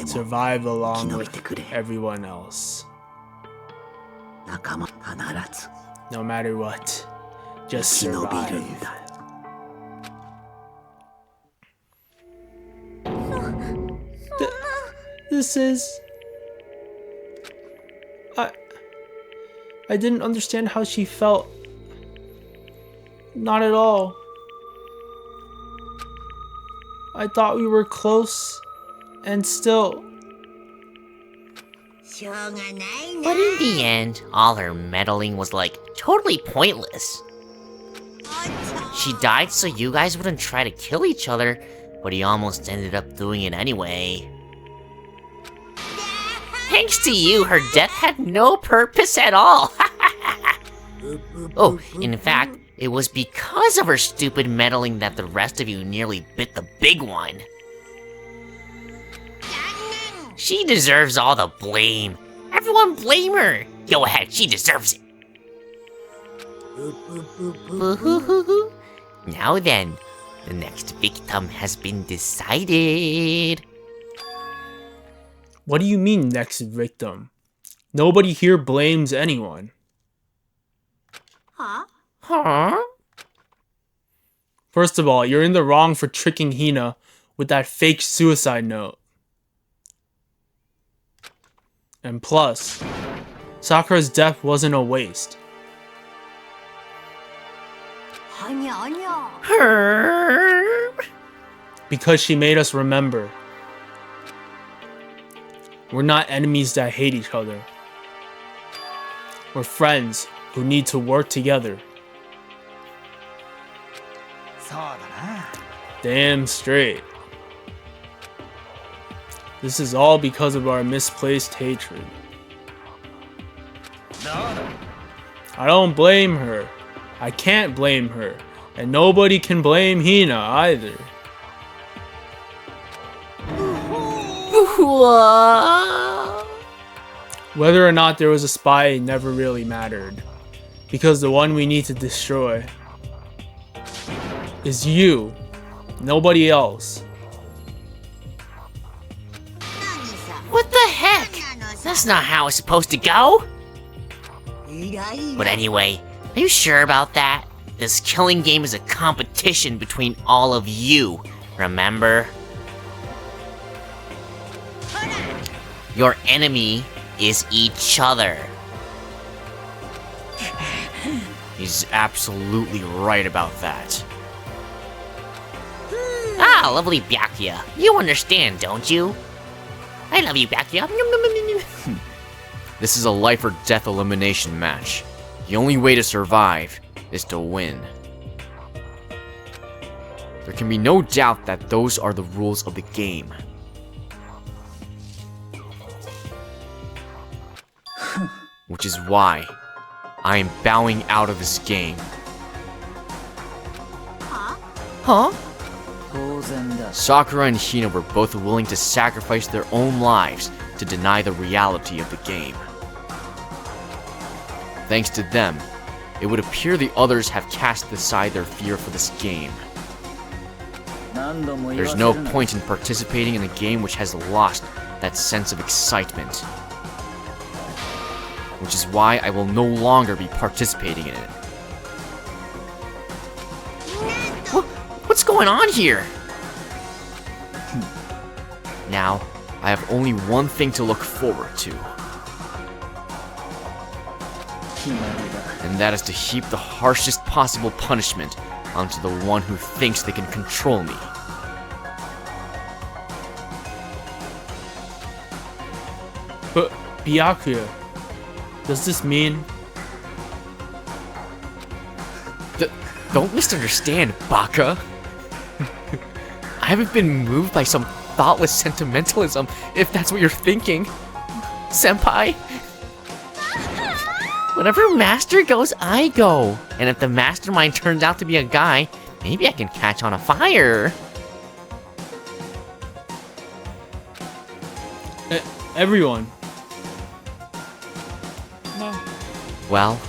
[SPEAKER 5] Survive along with everyone else. No matter what, just survive. This is... I didn't understand how she felt. Not at all. I thought we were close, and still...
[SPEAKER 3] But in the end, all her meddling was like totally pointless. She died so you guys wouldn't try to kill each other, but he almost ended up doing it anyway. Thanks to you, her death had no purpose at all. Oh, in fact, it was because of her stupid meddling that the rest of you nearly bit the big one. She deserves all the blame. Everyone blame her. Go ahead, she deserves it. Now then, the next victim has been decided.
[SPEAKER 5] What do you mean, next victim? Nobody here blames anyone.
[SPEAKER 3] Huh?
[SPEAKER 5] First of all, you're in the wrong for tricking Hina with that fake suicide note. And plus, Sakura's death wasn't a waste. Because she made us remember. We're not enemies that hate each other. We're friends who need to work together. Damn straight. This is all because of our misplaced hatred. I don't blame her. I can't blame her. And nobody can blame Hina either. Whether or not there was a spy never really mattered. Because the one we need to destroy is you. Nobody else.
[SPEAKER 3] What the heck? That's not how it's supposed to go. But anyway, are you sure about that? This killing game is a competition between all of you, remember? Your enemy is each other.
[SPEAKER 1] He's absolutely right about that.
[SPEAKER 3] Ah, lovely Byakuya. You understand, don't you? I love you, Byakuya.
[SPEAKER 1] This is a life or death elimination match. The only way to survive is to win. There can be no doubt that those are the rules of the game. Which is why I am bowing out of this game.
[SPEAKER 3] Huh?
[SPEAKER 1] Sakura and Hina were both willing to sacrifice their own lives to deny the reality of the game. Thanks to them, it would appear the others have cast aside their fear for this game. There's no point in participating in a game which has lost that sense of excitement. Which is why I will no longer be participating in it.
[SPEAKER 3] What's going on here?
[SPEAKER 1] Now, I have only one thing to look forward to. And that is to heap the harshest possible punishment onto the one who thinks they can control me.
[SPEAKER 5] But, Byakuya, does this mean...
[SPEAKER 1] Don't misunderstand, Baka. I haven't been moved by some thoughtless sentimentalism, if that's what you're thinking. Senpai.
[SPEAKER 3] Whenever Master goes, I go. And if the mastermind turns out to be a guy, maybe I can catch on a fire.
[SPEAKER 5] Everyone.
[SPEAKER 3] No.
[SPEAKER 1] Well,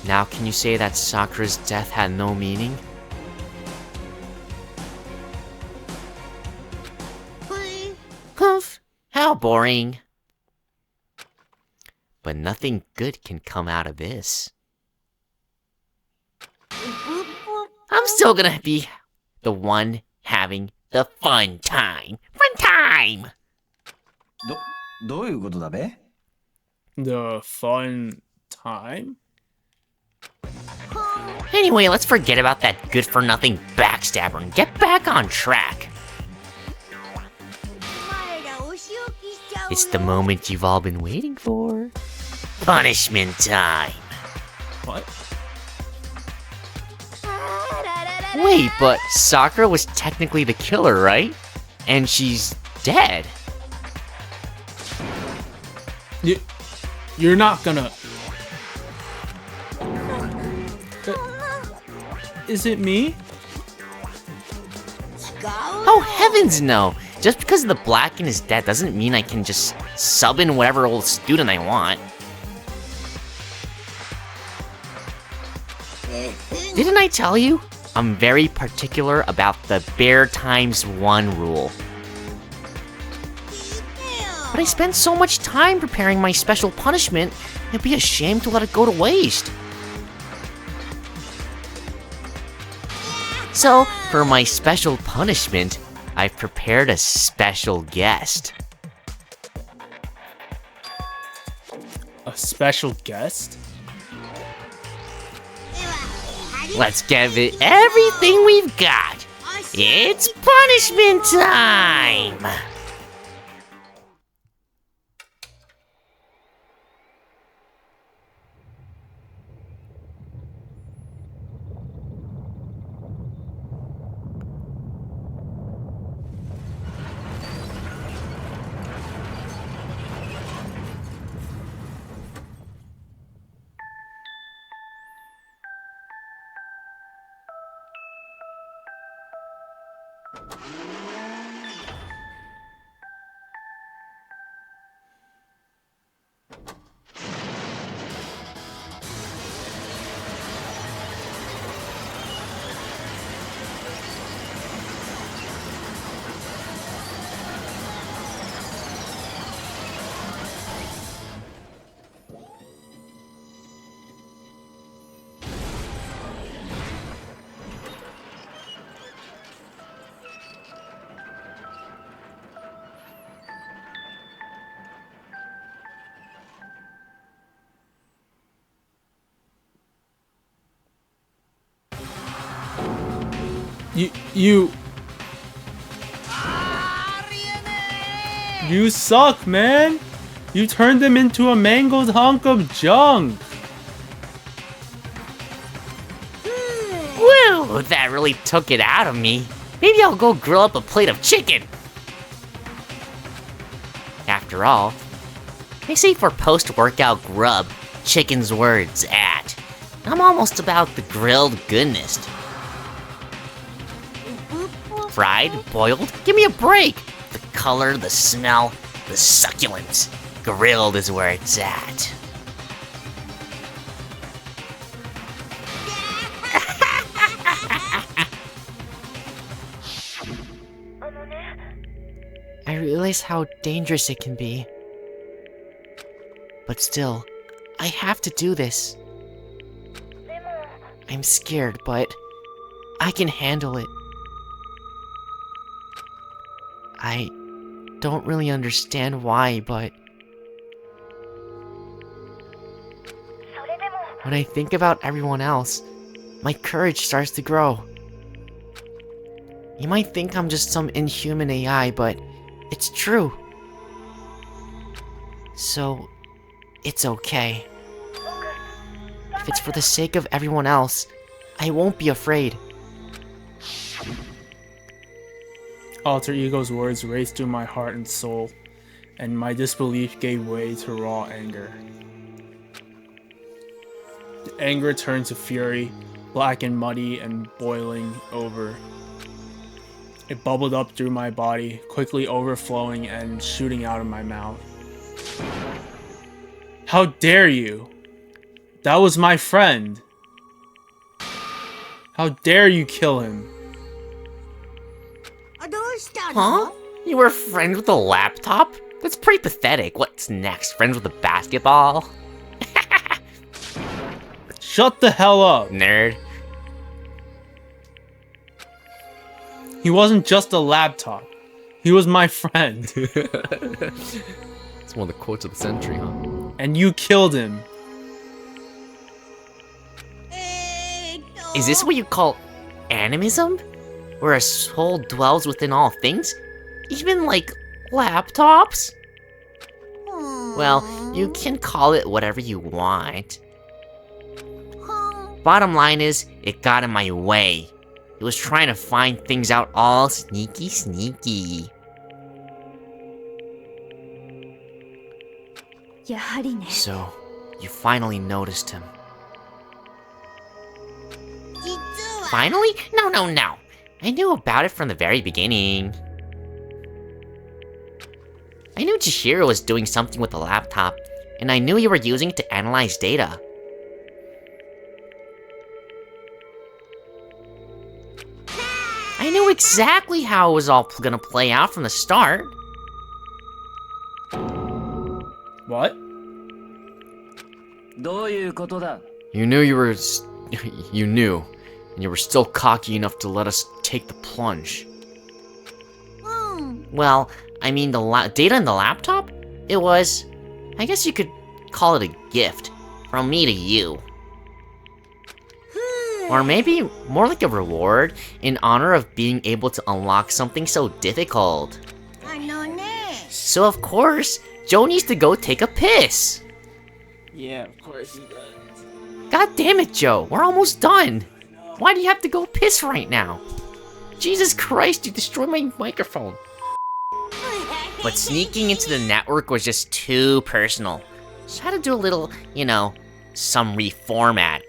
[SPEAKER 1] now can you say that Sakura's death had no meaning?
[SPEAKER 3] Humph, how boring.
[SPEAKER 1] But nothing good can come out of this.
[SPEAKER 3] I'm still gonna be the one having the fun time. Fun time!
[SPEAKER 5] The fun time?
[SPEAKER 3] Anyway, let's forget about that good-for-nothing backstabber and get back on track. It's the moment you've all been waiting for. Punishment time.
[SPEAKER 5] What?
[SPEAKER 1] Wait, but Sakura was technically the killer, right? And she's dead.
[SPEAKER 5] You're not gonna... Is it me?
[SPEAKER 3] Oh, heavens no! Just because the Blacken is dead doesn't mean I can just sub in whatever old student I want. Didn't I tell you? I'm very particular about the bare times 1 rule. But I spent so much time preparing my special punishment, it'd be a shame to let it go to waste. So, for my special punishment, I've prepared a special guest.
[SPEAKER 5] A special guest?
[SPEAKER 3] Let's give it everything we've got. It's punishment time!
[SPEAKER 5] You suck, man! You turned him into a mangled hunk of junk!
[SPEAKER 3] Woo! That really took it out of me. Maybe I'll go grill up a plate of chicken. After all, they say for post-workout grub, chicken's where it's at. I'm almost about the grilled goodness. Fried? Boiled? Give me a break! The color, the smell, the succulence. Grilled is where it's at.
[SPEAKER 6] I realize how dangerous it can be. But still, I have to do this. I'm scared, but I can handle it. I don't really understand why, but when I think about everyone else, my courage starts to grow. You might think I'm just some inhuman AI, but it's true. So, it's okay. If it's for the sake of everyone else, I won't be afraid.
[SPEAKER 5] Alter Ego's words raced through my heart and soul, and my disbelief gave way to raw anger. The anger turned to fury, black and muddy and boiling over. It bubbled up through my body, quickly overflowing and shooting out of my mouth. How dare you? That was my friend. How dare you kill him?
[SPEAKER 3] Huh? You were friends with a laptop? That's pretty pathetic. What's next? Friends with a basketball?
[SPEAKER 5] Shut the hell up,
[SPEAKER 3] nerd.
[SPEAKER 5] He wasn't just a laptop. He was my friend.
[SPEAKER 1] It's one of the quotes of the century, huh?
[SPEAKER 5] And you killed him.
[SPEAKER 3] Is this what you call animism? Where a soul dwells within all things? Even like laptops? Well, you can call it whatever you want. Bottom line is, it got in my way. It was trying to find things out all sneaky. So, you finally noticed him. Finally? No. I knew about it from the very beginning. I knew Chihiro was doing something with the laptop, and I knew you were using it to analyze data. I knew exactly how it was all gonna play out from the start.
[SPEAKER 5] What?
[SPEAKER 1] You knew you were... You knew. And you were still cocky enough to let us take the plunge.
[SPEAKER 3] Well, I mean, the data in the laptop? It was... I guess you could call it a gift. From me to you. Or maybe more like a reward in honor of being able to unlock something so difficult. So of course, Joe needs to go take a piss.
[SPEAKER 5] Yeah, of course he does.
[SPEAKER 3] God damn it, Joe. We're almost done. Why do you have to go piss right now? Jesus Christ, you destroyed my microphone. But sneaking into the network was just too personal. So I had to do a little, you know, some reformatting.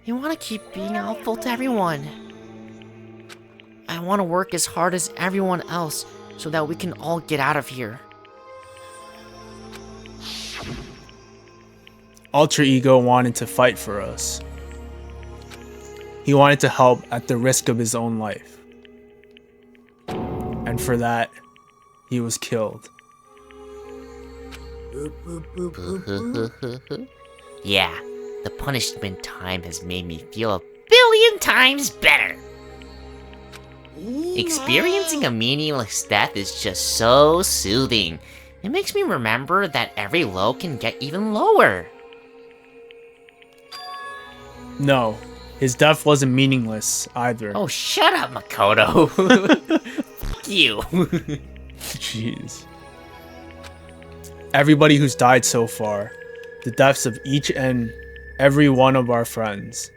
[SPEAKER 6] You want to keep being helpful to everyone. I want to work as hard as everyone else so that we can all get out of here.
[SPEAKER 5] Alter Ego wanted to fight for us. He wanted to help at the risk of his own life. And for that, he was killed.
[SPEAKER 3] Yeah, the punishment time has made me feel 1,000,000,000 times better. Experiencing a meaningless death is just so soothing. It makes me remember that every low can get even lower.
[SPEAKER 5] No, his death wasn't meaningless either.
[SPEAKER 3] Oh, shut up, Makoto. Fuck you.
[SPEAKER 5] Jeez. Everybody who's died so far, the deaths of each and every one of our friends,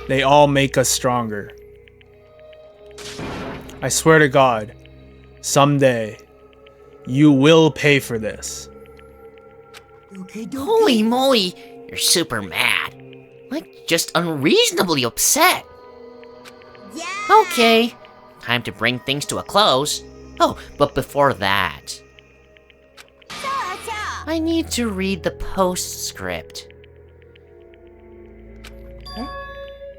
[SPEAKER 5] they all make us stronger. I swear to God, someday, you will pay for this.
[SPEAKER 3] Holy moly, you're super mad. Like, just unreasonably upset. Okay, time to bring things to a close. Oh, but before that, I need to read the postscript.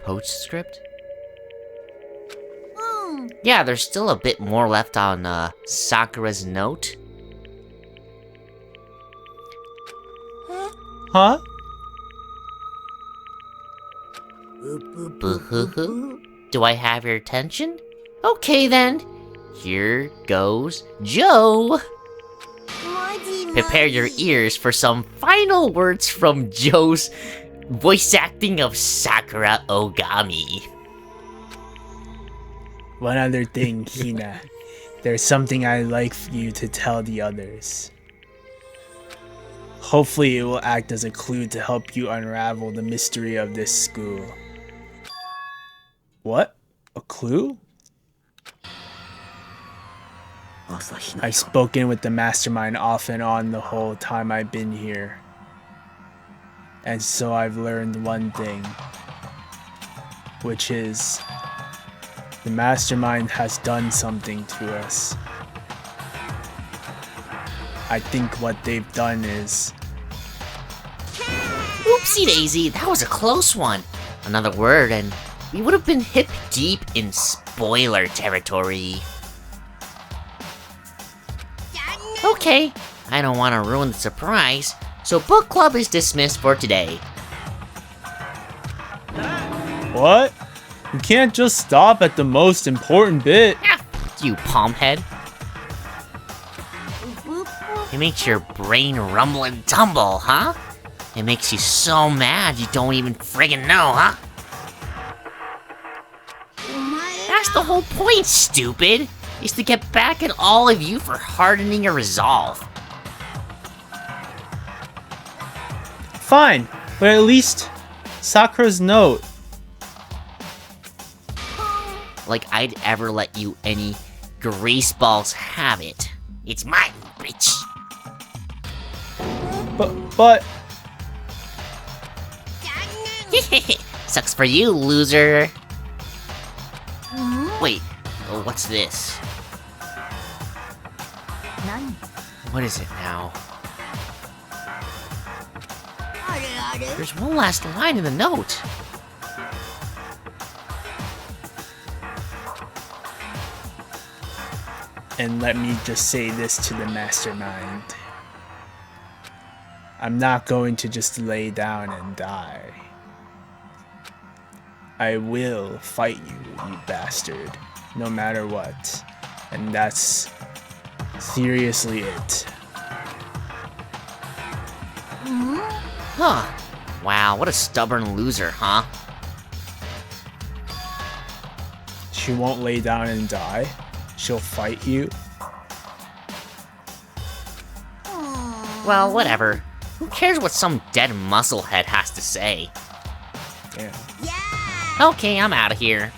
[SPEAKER 3] Postscript? Yeah, there's still a bit more left on Sakura's note.
[SPEAKER 5] Huh?
[SPEAKER 3] Boo-hoo-hoo. Do I have your attention? Okay then. Here goes Joe. Prepare your ears for some final words from Joe's voice acting of Sakura Ogami.
[SPEAKER 5] One other thing, Hina. There's something I'd like for you to tell the others. Hopefully it will act as a clue to help you unravel the mystery of this school. What? A clue? I've spoken with the mastermind off and on the whole time I've been here. And so I've learned one thing. Which is, the mastermind has done something to us. I think what they've done is...
[SPEAKER 3] Oopsie daisy, that was a close one. Another word and we would have been hip deep in spoiler territory. Okay, I don't want to ruin the surprise, so book club is dismissed for today.
[SPEAKER 5] What? You can't just stop at the most important bit.
[SPEAKER 3] Ah, you palmhead. It makes your brain rumble and tumble, huh? It makes you so mad you don't even friggin' know, huh? That's the whole point, stupid! Is to get back at all of you for hardening your resolve.
[SPEAKER 5] Fine, but at least Sakura's note.
[SPEAKER 3] Like I'd ever let you any greaseballs have it. It's mine, bitch.
[SPEAKER 5] But...
[SPEAKER 3] Sucks for you, loser. Wait, what's this? What is it now? There's one last line in the note.
[SPEAKER 5] And let me just say this to the mastermind. I'm not going to just lay down and die. I will fight you, you bastard, no matter what. And that's seriously it.
[SPEAKER 3] Huh. Wow, what a stubborn loser, huh?
[SPEAKER 5] She won't lay down and die. She'll fight you.
[SPEAKER 3] Well, whatever. Who cares what some dead musclehead has to say?
[SPEAKER 5] Damn.
[SPEAKER 3] Okay, I'm out of here.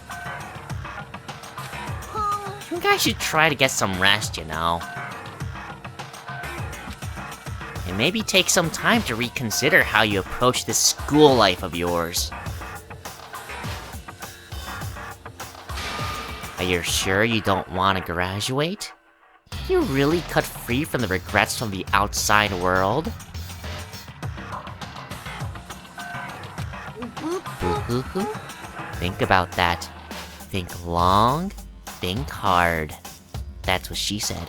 [SPEAKER 3] You guys should try to get some rest, you know. And maybe take some time to reconsider how you approach this school life of yours. Are you sure you don't want to graduate? Can you really cut free from the regrets from the outside world? Boo-hoo-hoo. Think about that. Think long, think hard. That's what she said.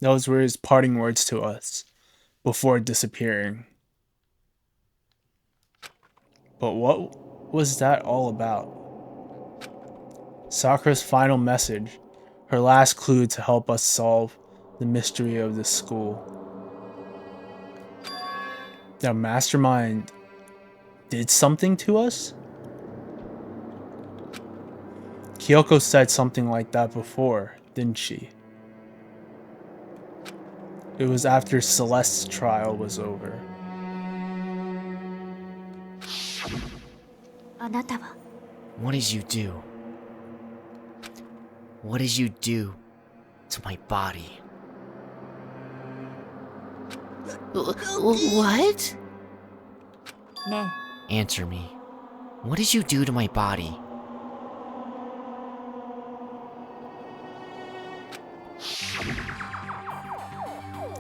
[SPEAKER 5] Those were his parting words to us, before disappearing. But what was that all about? Sakura's final message, her last clue to help us solve the mystery of this school. The mastermind did something to us? Kyoko said something like that before, didn't she? It was after Celeste's trial was over.
[SPEAKER 1] What did you do? What did you do to my body?
[SPEAKER 3] What?
[SPEAKER 6] Answer me. What did you do to my body?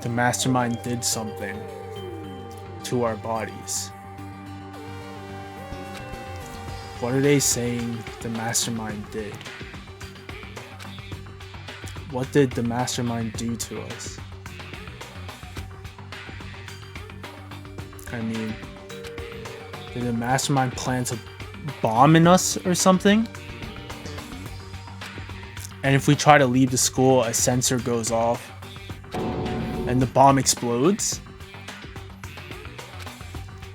[SPEAKER 5] The mastermind did something to our bodies. What are they saying the mastermind did? What did the mastermind do to us? I mean, did the mastermind plan to bomb in us or something? And if we try to leave the school, a sensor goes off and the bomb explodes?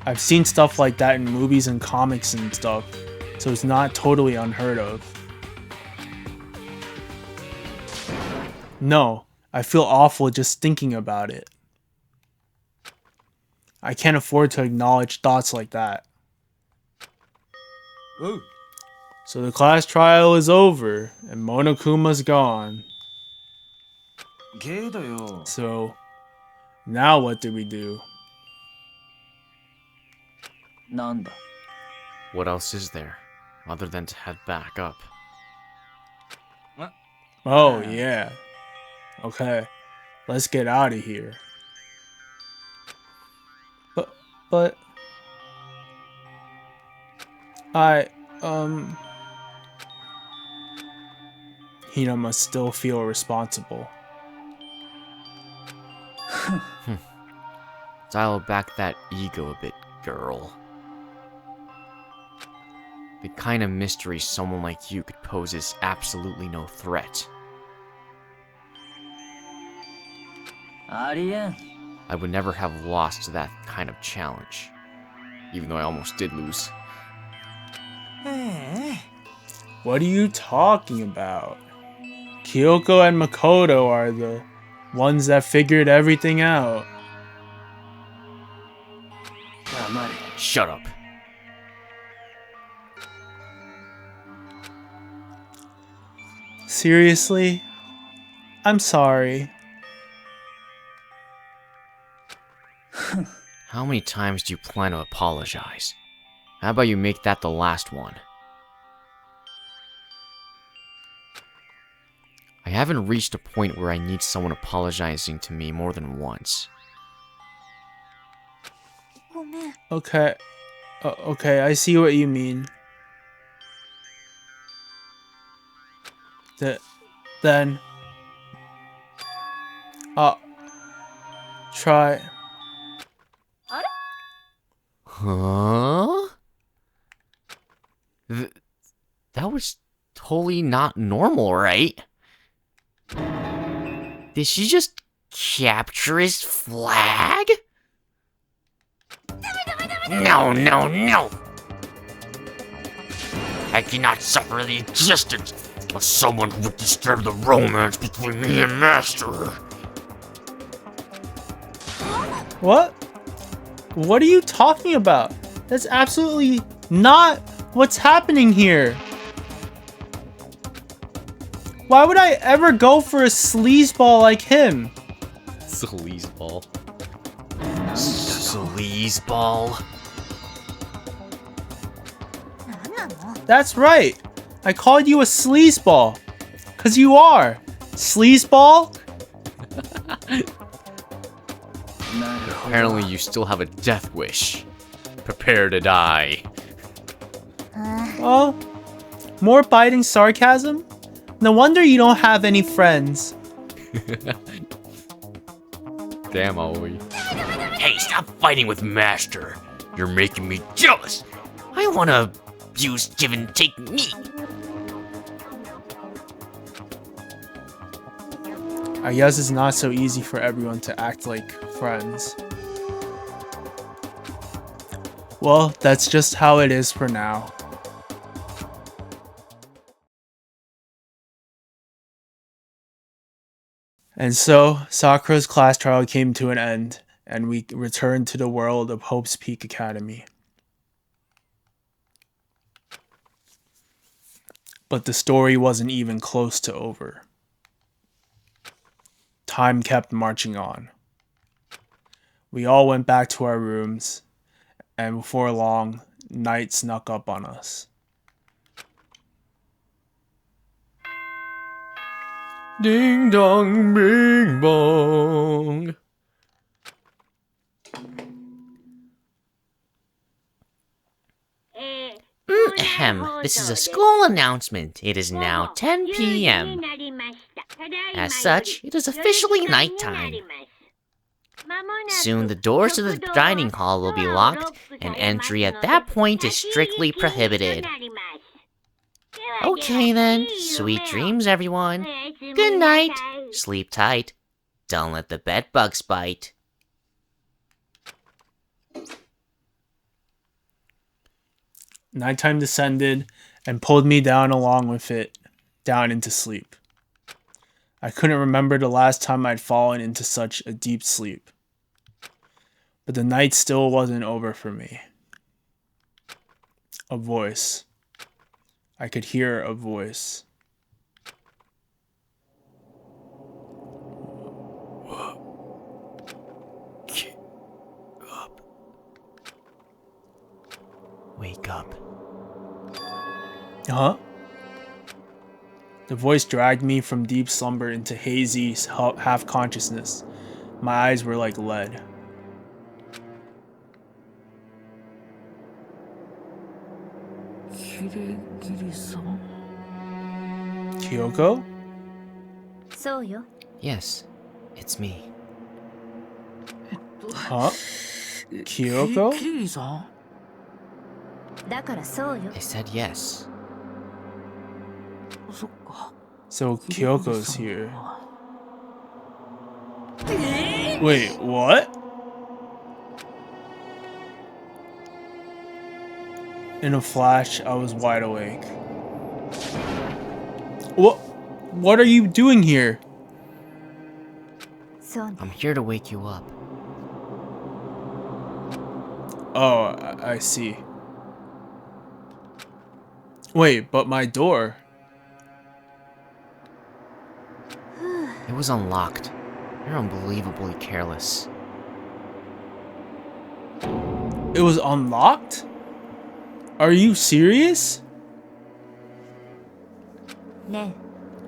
[SPEAKER 5] I've seen stuff like that in movies and comics and stuff, so it's not totally unheard of. No, I feel awful just thinking about it. I can't afford to acknowledge thoughts like that.
[SPEAKER 7] Ooh.
[SPEAKER 5] So the class trial is over, and Monokuma's gone. So, now what do we do?
[SPEAKER 1] What else is there, other than to head back up?
[SPEAKER 5] Oh, yeah. Okay, let's get out of here. But... Hina must still feel responsible.
[SPEAKER 1] Dial back that ego a bit, girl. The kind of mystery someone like you could pose is absolutely no threat. I would never have lost to that kind of challenge, even though I almost did lose.
[SPEAKER 5] What are you talking about? Kyoko and Makoto are the ones that figured everything out.
[SPEAKER 1] Shut up.
[SPEAKER 5] Seriously? I'm sorry.
[SPEAKER 1] How many times do you plan to apologize? How about you make that the last one? I haven't reached a point where I need someone apologizing to me more than once.
[SPEAKER 5] Okay. Okay, I see what you mean. Then... try...
[SPEAKER 1] Huh? That was totally not normal, right? Did she just capture his flag?
[SPEAKER 3] No, no, no! I cannot suffer the existence of someone who would disturb the romance between me and Master.
[SPEAKER 5] What? What are you talking about? That's absolutely not what's happening here. Why would I ever go for a sleazeball like him?
[SPEAKER 1] Sleazeball.
[SPEAKER 3] Sleazeball?
[SPEAKER 5] That's right. I called you a sleazeball. 'Cause you are. Sleazeball?
[SPEAKER 1] Apparently you still have a death wish. Prepare to die.
[SPEAKER 5] Oh? More biting sarcasm? No wonder you don't have any friends.
[SPEAKER 1] Damn, Aoi.
[SPEAKER 3] Hey, stop fighting with Master. You're making me jealous. I wanna use give and take me.
[SPEAKER 5] I guess it's not so easy for everyone to act like friends. Well, that's just how it is for now. And so, Sakura's class trial came to an end, and we returned to the world of Hope's Peak Academy. But the story wasn't even close to over. Time kept marching on. We all went back to our rooms, And before long, night snuck up on us.
[SPEAKER 1] Ding dong, bing bong.
[SPEAKER 3] This is a school announcement. It is now 10 p.m. As such, it is officially nighttime. Soon the doors to the dining hall will be locked, and entry at that point is strictly prohibited. Okay then, sweet dreams everyone. Good night. Sleep tight. Don't let the bed bugs bite.
[SPEAKER 5] Nighttime descended and pulled me down along with it, down into sleep. I couldn't remember the last time I'd fallen into such a deep sleep. But the night still wasn't over for me. A voice. I could hear a voice.
[SPEAKER 3] Wake up.
[SPEAKER 5] Huh? The voice dragged me from deep slumber into hazy half-consciousness. My eyes were like lead. Kyoko?
[SPEAKER 3] Yes, it's me.
[SPEAKER 5] Huh? Kyoko?
[SPEAKER 3] I said yes.
[SPEAKER 5] So Kyoko's here. Wait, what? In a flash, I was wide awake. What are you doing here?
[SPEAKER 3] I'm here to wake you up.
[SPEAKER 5] Oh, I see. Wait, but my door.
[SPEAKER 3] It was unlocked. You're unbelievably careless.
[SPEAKER 5] It was unlocked? Are you serious?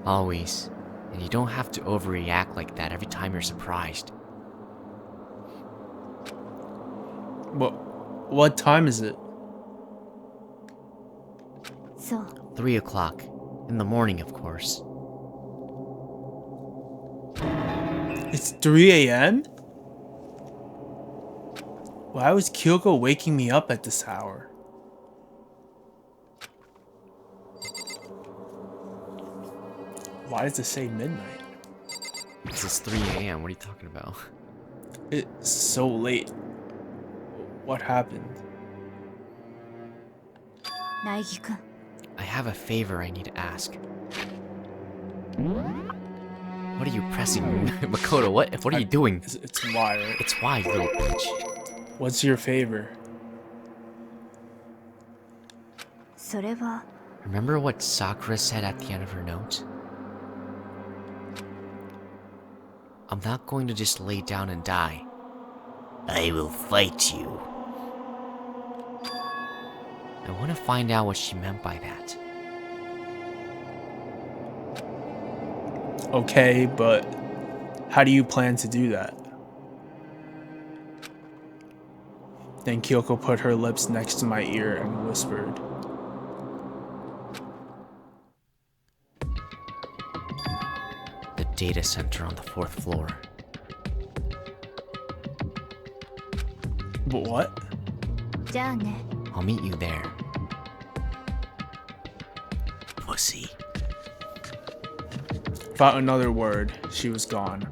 [SPEAKER 3] Always. And you don't have to overreact like that every time you're surprised.
[SPEAKER 5] What time is it?
[SPEAKER 3] 3 o'clock. In the morning, of course.
[SPEAKER 5] It's 3 a.m.? Why was Kyoko waking me up at this hour? Why does it say midnight?
[SPEAKER 1] Because it's 3 a.m. What are you talking about?
[SPEAKER 5] It's so late. What happened?
[SPEAKER 3] I have a favor I need to ask. What are you pressing? Makoto, what are you doing?
[SPEAKER 5] It's why, right?
[SPEAKER 3] It's why, you little bitch.
[SPEAKER 5] What's your favor?
[SPEAKER 3] Remember what Sakura said at the end of her note? I'm not going to just lay down and die. I will fight you. I want to find out what she meant by that.
[SPEAKER 5] Okay, but how do you plan to do that? Then Kyoko put her lips next to my ear and whispered.
[SPEAKER 3] The data center on the 4th floor.
[SPEAKER 5] But what?
[SPEAKER 3] I'll meet you there. Pussy.
[SPEAKER 5] Without another word, she was gone.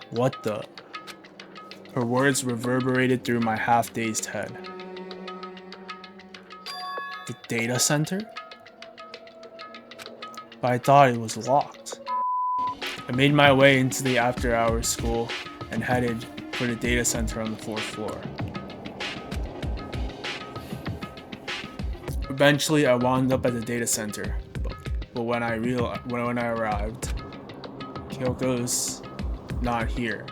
[SPEAKER 5] What the? Her words reverberated through my half-dazed head. The data center? But I thought it was locked. I made my way into the after-hours school and headed for the data center on the 4th floor. Eventually, I wound up at the data center, but when I arrived, Kyoko's not here.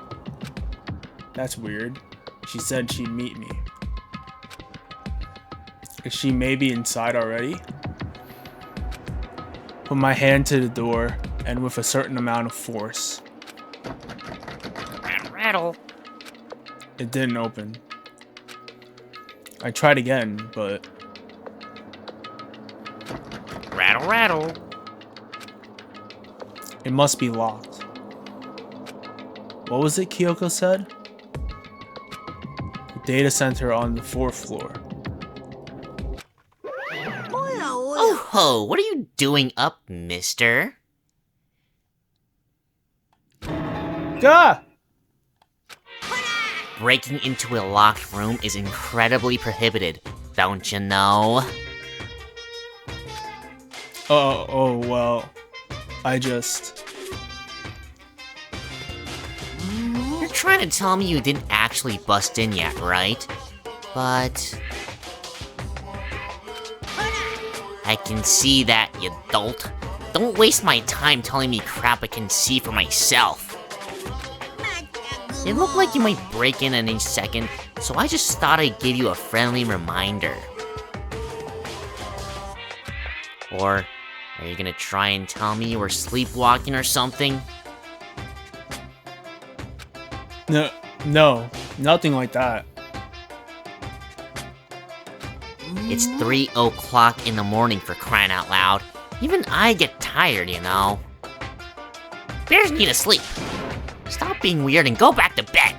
[SPEAKER 5] That's weird. She said she'd meet me. Is she maybe inside already? Put my hand to the door, and with a certain amount of force.
[SPEAKER 3] Rattle, rattle.
[SPEAKER 5] It didn't open. I tried again, but...
[SPEAKER 3] Rattle, rattle.
[SPEAKER 5] It must be locked. What was it Kyoko said? The data center on the 4th floor.
[SPEAKER 3] Oh ho, what are you doing up, mister?
[SPEAKER 5] Gah!
[SPEAKER 3] Breaking into a locked room is incredibly prohibited, don't you know?
[SPEAKER 5] Oh, well, I just...
[SPEAKER 3] You're trying to tell me you didn't actually bust in yet, right? But... I can see that, you dolt. Don't waste my time telling me crap I can see for myself. It looked like you might break in any second, so I just thought I'd give you a friendly reminder. Or, are you gonna try and tell me you were sleepwalking or something?
[SPEAKER 5] No, nothing like that.
[SPEAKER 3] It's 3 o'clock in the morning, for crying out loud. Even I get tired, you know. Bears need to sleep. Stop being weird and go back to bed.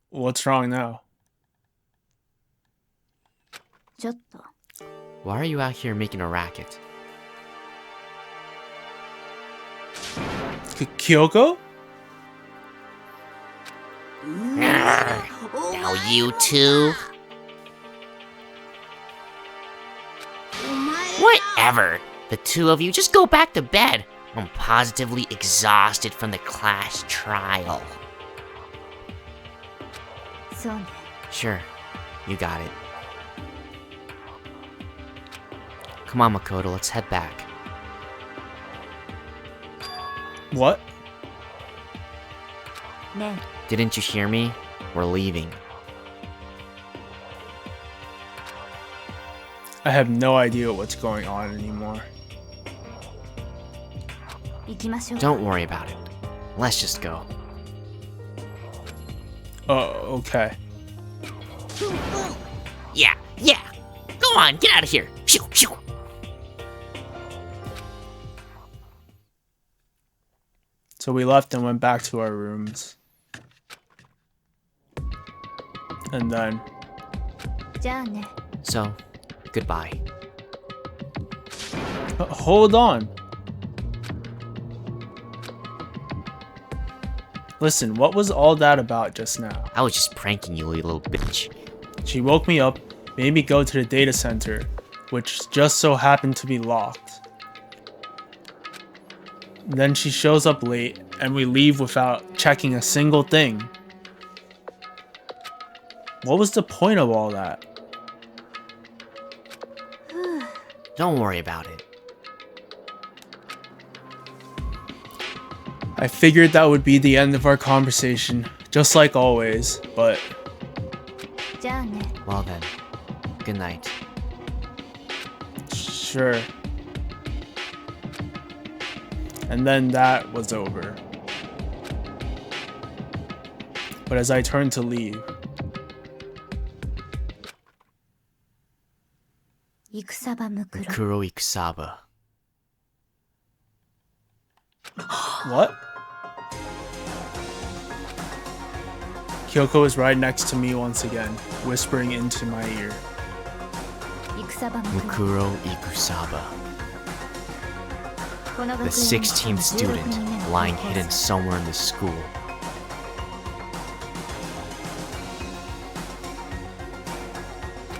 [SPEAKER 5] What's wrong now?
[SPEAKER 1] Why are you out here making a racket?
[SPEAKER 5] Kyoko?
[SPEAKER 3] Now you two. Whatever. The two of you just go back to bed. I'm positively exhausted from the class trial.
[SPEAKER 1] Sure, you got it. Come on, Makoto, let's head back.
[SPEAKER 5] What?
[SPEAKER 1] Didn't you hear me? We're leaving.
[SPEAKER 5] I have no idea what's going on anymore.
[SPEAKER 1] Don't worry about it. Let's just go.
[SPEAKER 5] Oh, okay.
[SPEAKER 3] Yeah. Go on, get out of here. Shoo.
[SPEAKER 5] So we left and went back to our rooms. And then...
[SPEAKER 1] So, goodbye.
[SPEAKER 5] Hold on. Listen, what was all that about just now?
[SPEAKER 1] I was just pranking you, you little bitch.
[SPEAKER 5] She woke me up, made me go to the data center, which just so happened to be locked. Then she shows up late, and we leave without checking a single thing. What was the point of all that?
[SPEAKER 1] Don't worry about it.
[SPEAKER 5] I figured that would be the end of our conversation, just like always, but...
[SPEAKER 1] Well then, good night.
[SPEAKER 5] Sure. And then that was over. But as I turned to leave...
[SPEAKER 1] Mukuro Ikusaba.
[SPEAKER 5] What? Kyoko is right next to me once again, whispering into my ear.
[SPEAKER 1] Mukuro Ikusaba. The 16th student lying hidden somewhere in the school.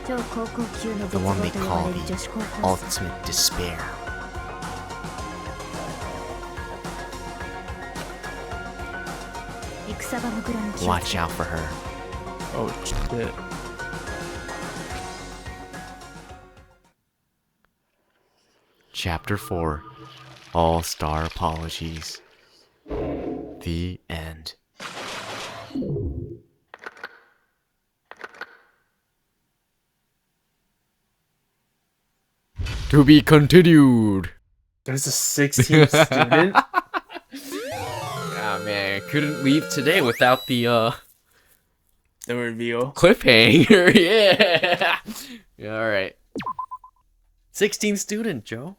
[SPEAKER 1] The one they call the ultimate despair. Watch out for her.
[SPEAKER 5] Oh shit.
[SPEAKER 1] Chapter 4. All-Star Apologies. The end.
[SPEAKER 4] To be continued.
[SPEAKER 2] There's a 16th student?
[SPEAKER 1] Ah, man, couldn't leave today without the
[SPEAKER 5] reveal.
[SPEAKER 1] Cliffhanger, yeah. Yeah, alright. 16th student, Joe.